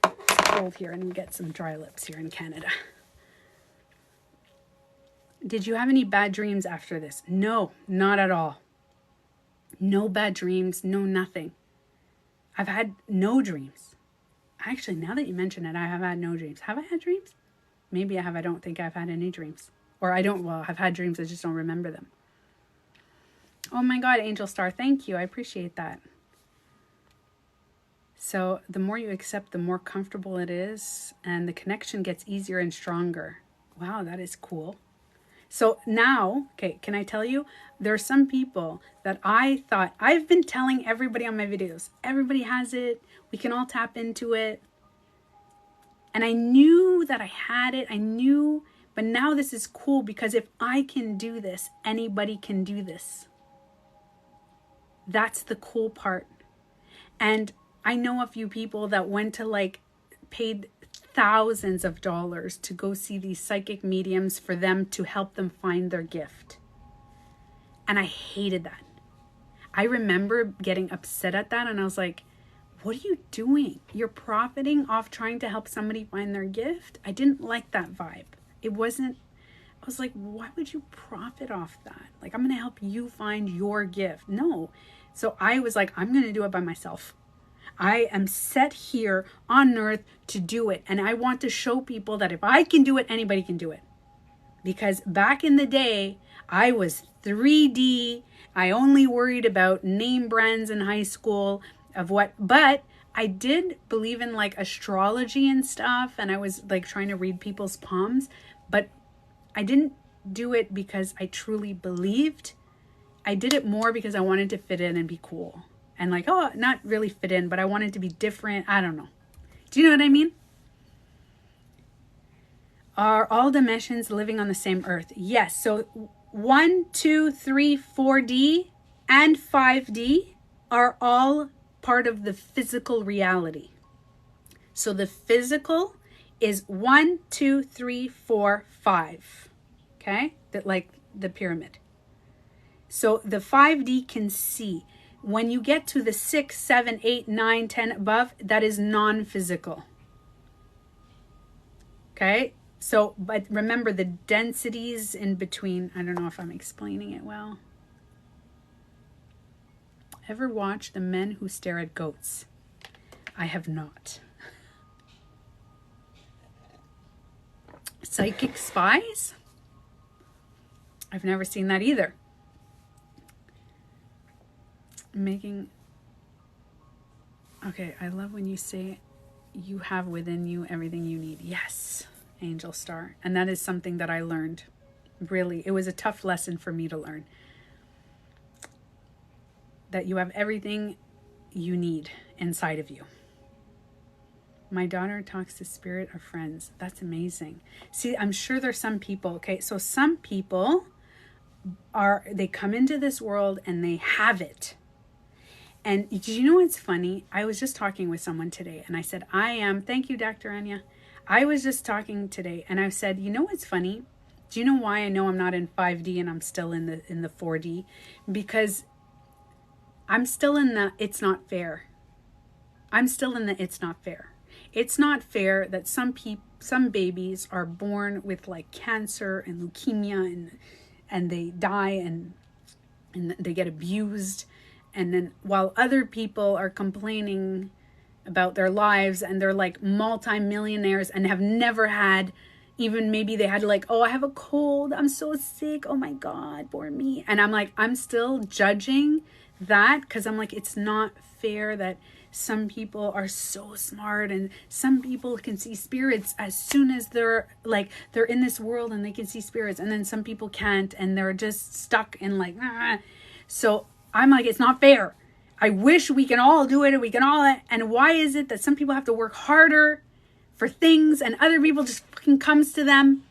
It's cold here and we get some dry lips here in Canada. Did you have any bad dreams after this? No, not at all. No bad dreams, no nothing. I've had no dreams. Actually, now that you mention it, I have had no dreams. Have I had dreams? Maybe I have. I don't think I've had any dreams. Or I've had dreams, I just don't remember them. Oh my God, Angel Star, thank you. I appreciate that. So the more you accept, the more comfortable it is, and the connection gets easier and stronger. Wow, that is cool. So now, okay, can I tell you, there are some people that I thought, I've been telling everybody on my videos, everybody has it, we can all tap into it. And I knew that I had it, but now this is cool because if I can do this, anybody can do this. That's the cool part. And I know a few people that went to like paid thousands of dollars to go see these psychic mediums for them to help them find their gift. And I hated that. I remember getting upset at that, and I was like, what are you doing? You're profiting off trying to help somebody find their gift? I didn't like that vibe. It wasn't, I was like, why would you profit off that? Like, I'm going to help you find your gift. No. So I was like, I'm going to do it by myself. I am set here on earth to do it. And I want to show people that if I can do it, anybody can do it. Because back in the day, I was 3D. I only worried about name brands in high school of what, but I did believe in like astrology and stuff. And I was like trying to read people's palms, but I didn't do it because I truly believed. I did it more because I wanted to fit in and be cool. And like, oh, not really fit in, but I wanted to be different. I don't know. Do you know what I mean? Are all dimensions living on the same earth? Yes. So 1, 2, 3, 4D and 5D are all part of the physical reality. So the physical is 1, 2, 3, 4, 5. Okay? That like the pyramid. So the 5D can see. When you get to the 6, 7, 8, 9, 10 above, that is non-physical. Okay? So, but remember the densities in between. I don't know if I'm explaining it well. Ever watch The Men Who Stare at Goats? I have not. Psychic Spies? I've never seen that either. Okay, I love when you say you have within you everything you need. Yes, Angel Star. And that is something that I learned. Really, it was a tough lesson for me to learn. That you have everything you need inside of you. My daughter talks to spirit or friends. That's amazing. See, I'm sure there's some people, okay, so some people they come into this world and they have it. And do you know what's funny? I was just talking with someone today and I said, thank you, Dr. Anya. I was just talking today and I said, you know what's funny? Do you know why I know I'm not in 5D and I'm still in the 4D? Because I'm still in the it's not fair. I'm still in the it's not fair. It's not fair that some babies are born with like cancer and leukemia and they die and they get abused. And then while other people are complaining about their lives and they're like multi-millionaires and have never had, even maybe they had like, oh, I have a cold, I'm so sick, oh my God, poor me. And I'm like, I'm still judging that because I'm like, it's not fair that some people are so smart and some people can see spirits as soon as they're in this world and they can see spirits, and then some people can't and they're just stuck in like, ah. So I'm like, it's not fair. I wish we can all do it and we can all, and why is it that some people have to work harder for things and other people just fucking comes to them?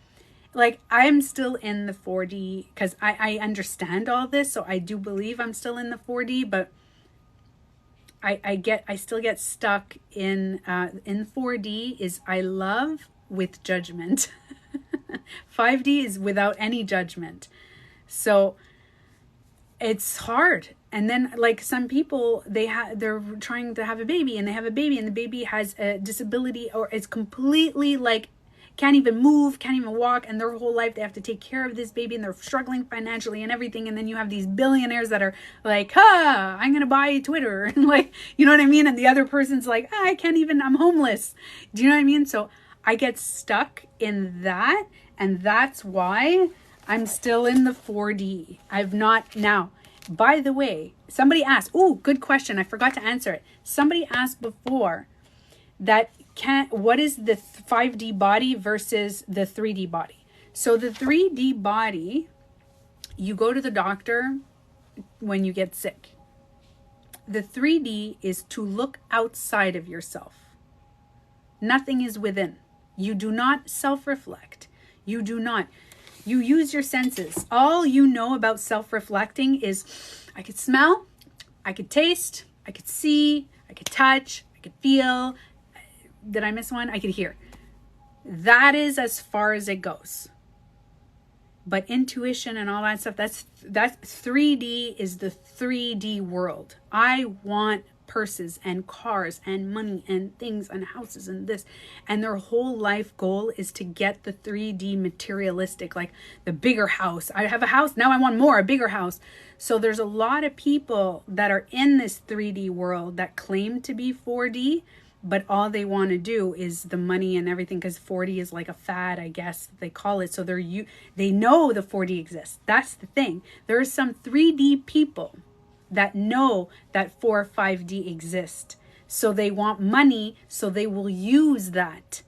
Like, I am still in the 4D because I understand all this. So I do believe I'm still in the 4D, but I still get stuck in 4D is I love with judgment. 5D is without any judgment. So it's hard. And then like some people, they're trying to have a baby and they have a baby and the baby has a disability or is completely like can't even move, can't even walk, and their whole life they have to take care of this baby and they're struggling financially and everything. And then you have these billionaires that are like, I'm gonna buy Twitter and like, you know what I mean? And the other person's like, I can't even, I'm homeless. Do you know what I mean? So I get stuck in that, and that's why I'm still in the 4D. I've not now. By the way, somebody asked, good question. I forgot to answer it. Somebody asked before that what is the 5D body versus the 3D body? So the 3D body, you go to the doctor when you get sick. The 3D is to look outside of yourself. Nothing is within. You do not self-reflect. You do not. You use your senses. All you know about self-reflecting is I could smell, I could taste, I could see, I could touch, I could feel. Did I miss one? I could hear. That is as far as it goes. But intuition and all that stuff, that's 3D is the 3D world. I want purses and cars and money and things and houses and this. And their whole life goal is to get the 3D materialistic, like the bigger house. I have a house, now I want more, a bigger house. So there's a lot of people that are in this 3D world that claim to be 4D, but all they want to do is the money and everything, because 4D is like a fad, I guess they call it. So they know the 4D exists. That's the thing. There are some 3D people that know that 4 or 5D exist. So they want money, so they will use that.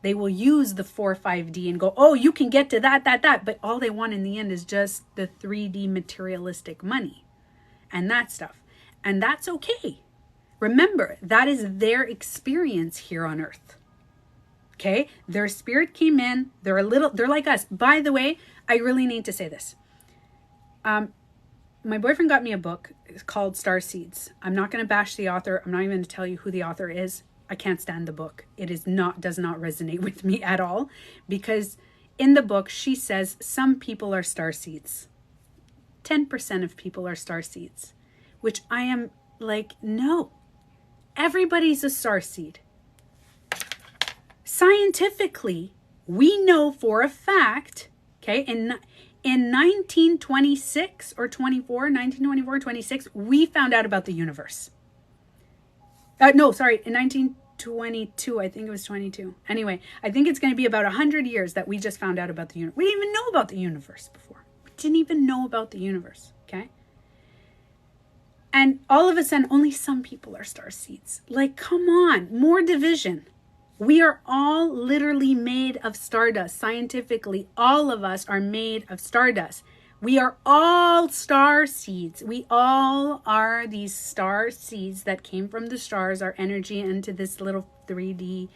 They will use the 4 or 5D and go, oh, you can get to that. But all they want in the end is just the 3D materialistic money and that stuff. And that's okay. Remember, that is their experience here on earth. Okay? Their spirit came in. They're like us. By the way, I really need to say this. My boyfriend got me a book. It's called Star Seeds. I'm not going to bash the author. I'm not even going to tell you who the author is. I can't stand the book. It does not resonate with me at all, because in the book, she says some people are star seeds. 10% of people are star seeds, which I am like, no. Everybody's a star seed. Scientifically, we know for a fact, okay, in 1926 or 1924, 26, we found out about the universe. In 1922, I think it was 22. Anyway, I think it's going to be about 100 years that we just found out about the universe. We didn't even know about the universe before. We didn't even know about the universe, okay? And all of a sudden, only some people are star seeds. Like, come on, more division. We are all literally made of stardust. Scientifically, all of us are made of stardust. We are all star seeds. We all are these star seeds that came from the stars, our energy into this little 3D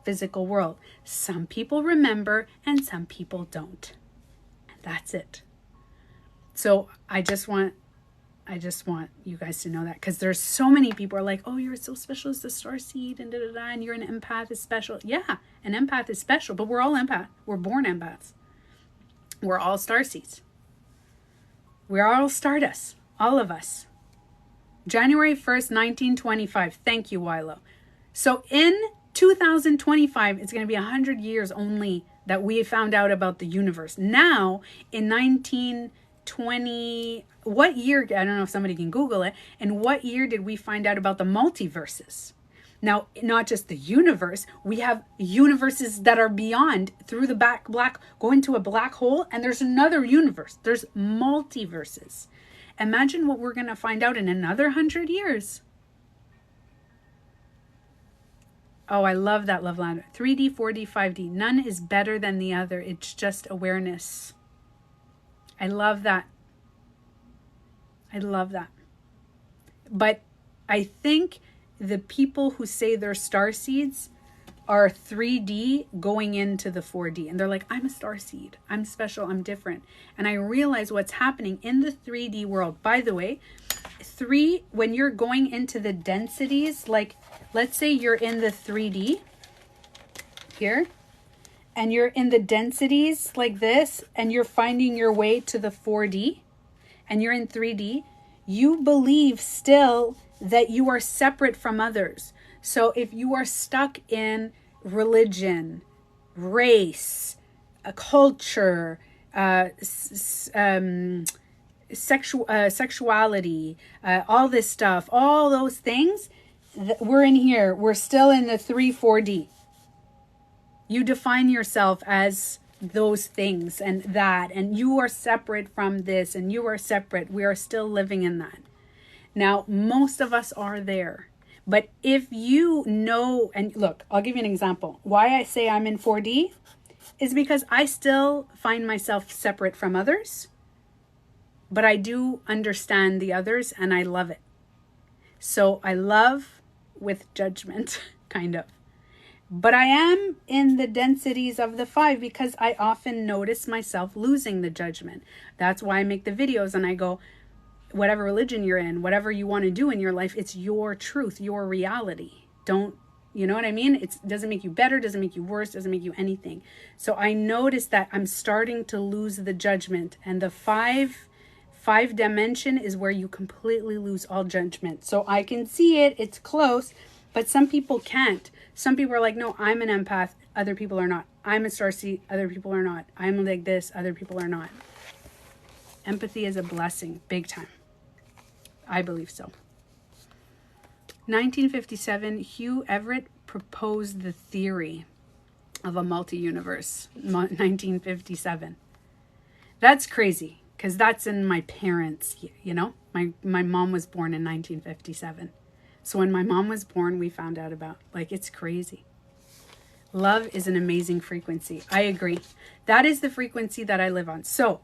physical world. Some people remember and some people don't. That's it. So I just want you guys to know that, because there's so many people are like, oh, you're so special as the star seed and and you're an empath is special. Yeah, an empath is special, but we're all empath. We're born empaths. We're all star seeds. We're all stardust, all of us. January 1st, 1925. Thank you, Wilo. So in 2025, it's going to be 100 years only that we found out about the universe. Now, in 1920, what year, I don't know if somebody can Google it, and what year did we find out about the multiverses? Now, not just the universe, we have universes that are beyond, through the go into a black hole, and there's another universe. There's multiverses. Imagine what we're going to find out in another 100 years. Oh, I love that, Love Ladder. 3D, 4D, 5D. None is better than the other. It's just awareness. I love that. I love that. But I think the people who say they're star seeds are 3D going into the 4D. And they're like, I'm a star seed. I'm special. I'm different. And I realize what's happening in the 3D world. By the way, when you're going into the densities, like let's say you're in the 3D here, and you're in the densities like this, and you're finding your way to the 4D, and you're in 3D, you believe still that you are separate from others. So if you are stuck in religion, race, a culture, sexuality, all this stuff, all those things, we're in here. We're still in the 3-4D. You define yourself as those things and that, and you are separate from this, and you are separate. We are still living in that. Now, most of us are there. But if you know, and look, I'll give you an example. Why I say I'm in 4D is because I still find myself separate from others, but I do understand the others and I love it. So I love with judgment, kind of. But I am in the densities of the 5 because I often notice myself losing the judgment. That's why I make the videos and I go, whatever religion you're in, whatever you want to do in your life, it's your truth, your reality. Don't, you know what I mean? It doesn't make you better, doesn't make you worse, doesn't make you anything. So I noticed that I'm starting to lose the judgment, and the five dimension is where you completely lose all judgment. So I can see it, it's close, but some people can't. Some people are like, no, I'm an empath, other people are not. I'm a starseed, other people are not. I'm like this, other people are not. Empathy is a blessing, big time. I believe so. 1957, Hugh Everett proposed the theory of a multi-universe. 1957. That's crazy, because that's in my parents, you know? My mom was born in 1957. So when my mom was born, we found out about, like, it's crazy. Love is an amazing frequency. I agree. That is the frequency that I live on. So,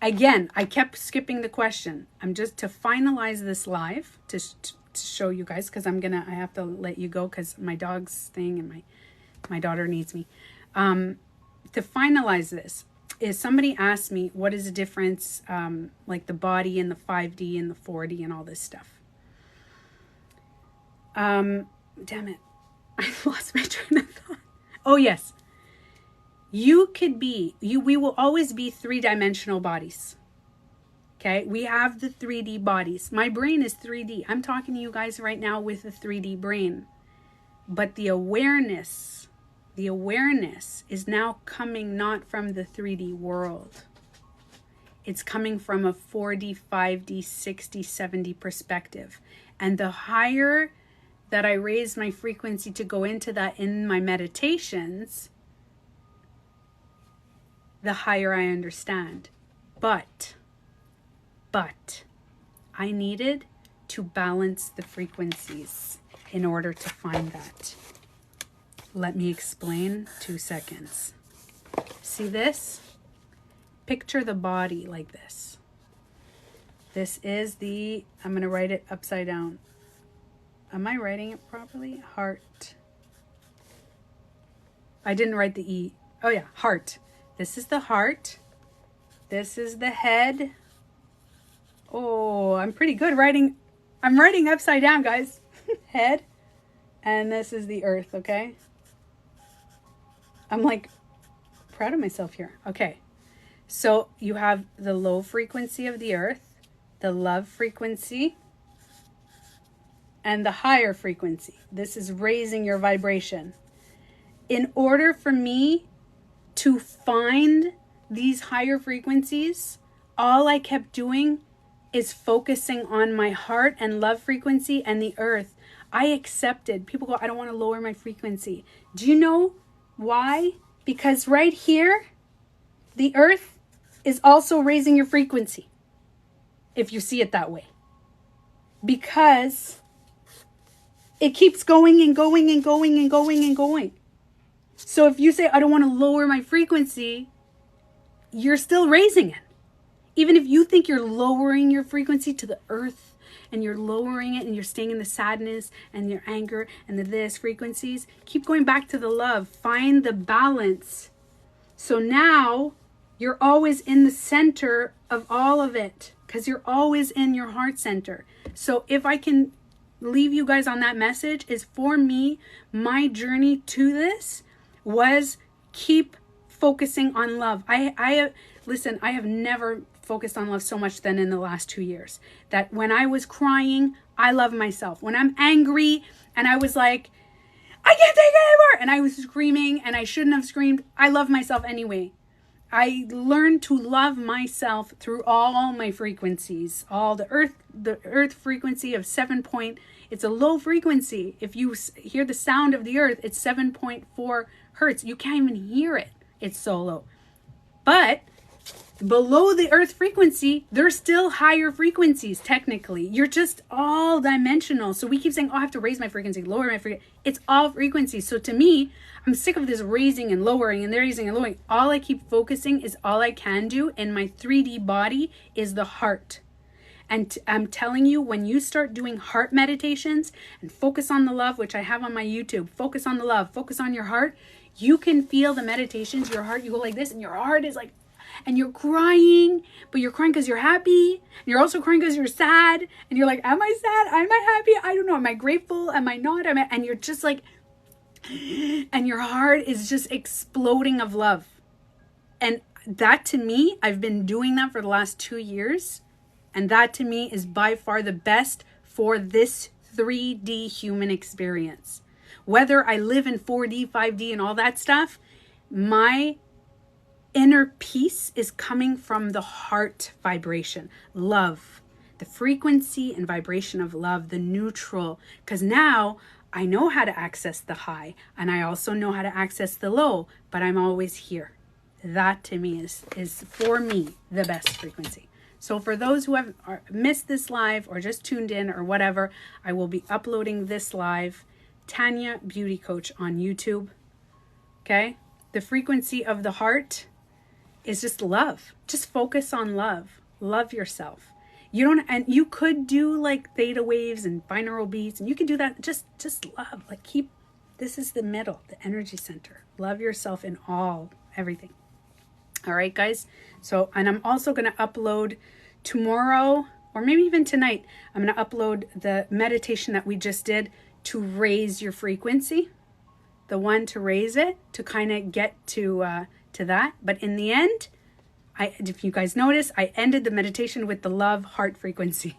again, I kept skipping the question. I'm just to finalize this live, to show you guys, because I have to let you go because my dog's thing and my daughter needs me. To finalize this, is somebody asked me, what is the difference, like the body and the 5D and the 4D and all this stuff. Damn it. I lost my train of thought. Oh, yes. We will always be three-dimensional bodies. Okay, we have the 3D bodies. My brain is 3D. I'm talking to you guys right now with a 3D brain. But the awareness is now coming not from the 3D world. It's coming from a 4D, 5D, 6D, 7D perspective. And the higher that I raise my frequency to go into that in my meditations, the higher I understand. But I needed to balance the frequencies in order to find that. Let me explain. 2 seconds. See this? Picture the body like this. This is I'm going to write it upside down. Am I writing it properly? Heart. I didn't write the E. Oh yeah, heart. This is the heart. This is the head. Oh, I'm pretty good writing. I'm writing upside down, guys. Head. And this is the earth, okay? I'm like proud of myself here. Okay. So you have the low frequency of the earth, the love frequency, and the higher frequency. This is raising your vibration. In order for me to find these higher frequencies, all I kept doing is focusing on my heart and love frequency and the earth. I accepted. People go, I don't want to lower my frequency. Do you know why? Because right here, the earth is also raising your frequency, if you see it that way. Because it keeps going and going and going and going and going. So if you say, I don't want to lower my frequency, you're still raising it. Even if you think you're lowering your frequency to the earth and you're lowering it and you're staying in the sadness and your anger and the this frequencies, keep going back to the love. Find the balance. So now you're always in the center of all of it because you're always in your heart center. So if I can leave you guys on that message, is for me, my journey to this was keep focusing on love. I have never focused on love so much than in the last 2 years. That when I was crying, I love myself. When I'm angry and I was like, I can't take it anymore, and I was screaming and I shouldn't have screamed, I love myself anyway. I learned to love myself through all my frequencies. All the earth frequency of 7 point, it's a low frequency. If you hear the sound of the earth, it's 7.4 hertz. You can't even hear it. It's so low. But below the earth frequency, there's still higher frequencies technically. You're just all dimensional. So we keep saying, oh, I have to raise my frequency, lower my frequency. It's all frequencies. So to me, I'm sick of this raising and lowering and raising and lowering. All I keep focusing is all I can do in my 3D body is the heart. And I'm telling you, when you start doing heart meditations and focus on the love, which I have on my YouTube, focus on the love, focus on your heart, you can feel the meditations, your heart, you go like this and your heart is like, and you're crying, but you're crying because you're happy. And you're also crying because you're sad. And you're like, am I sad? Am I happy? I don't know. Am I grateful? Am I not? And you're just like, and your heart is just exploding of love. And that to me, I've been doing that for the last 2 years. And that to me is by far the best for this 3D human experience. Whether I live in 4D, 5D, and all that stuff, my inner peace is coming from the heart vibration, love, the frequency and vibration of love, the neutral. Because now I know how to access the high, and I also know how to access the low, but I'm always here. That to me is for me the best frequency. So for those who have missed this live or just tuned in or whatever, I will be uploading this live, Tanya Beauty Coach on YouTube. Okay? The frequency of the heart is just love. Just focus on love. Love yourself. And you could do like theta waves and binaural beats, and you can do that. Just love. Like this is the middle, the energy center. Love yourself in everything. All right, guys. So, and I'm also going to upload tomorrow, or maybe even tonight, I'm going to upload the meditation that we just did to raise your frequency. The one to raise it, to kind of get to that. But in the end, if you guys notice, I ended the meditation with the love heart frequency.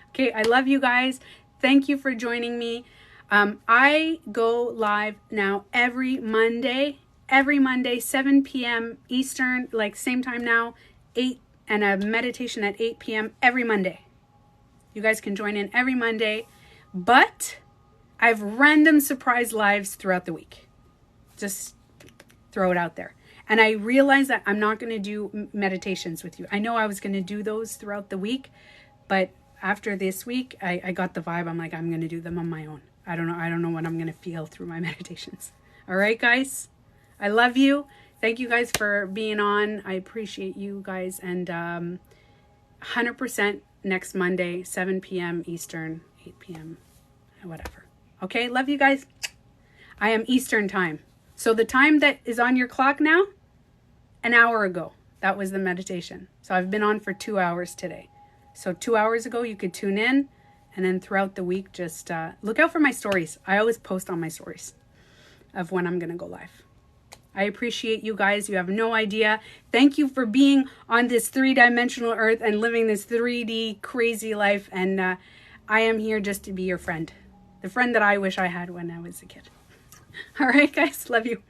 Okay, I love you guys. Thank you for joining me. I go live now every Monday, 7 p.m. Eastern, like same time now, 8, and a meditation at 8 p.m. every Monday. You guys can join in every Monday, but I have random surprise lives throughout the week. Just throw it out there. And I realized that I'm not going to do meditations with you. I know I was going to do those throughout the week, but after this week, I got the vibe. I'm like, I'm going to do them on my own. I don't know what I'm going to feel through my meditations. All right, guys. I love you. Thank you guys for being on. I appreciate you guys. And 100% next Monday, 7 p.m. Eastern, 8 p.m. whatever. Okay, love you guys. I am Eastern time. So the time that is on your clock now, an hour ago, that was the meditation. So I've been on for 2 hours today. So 2 hours ago, you could tune in. And then throughout the week, just look out for my stories. I always post on my stories of when I'm going to go live. I appreciate you guys. You have no idea. Thank you for being on this 3-dimensional earth and living this 3D crazy life. And I am here just to be your friend. The friend that I wish I had when I was a kid. All right, guys. Love you.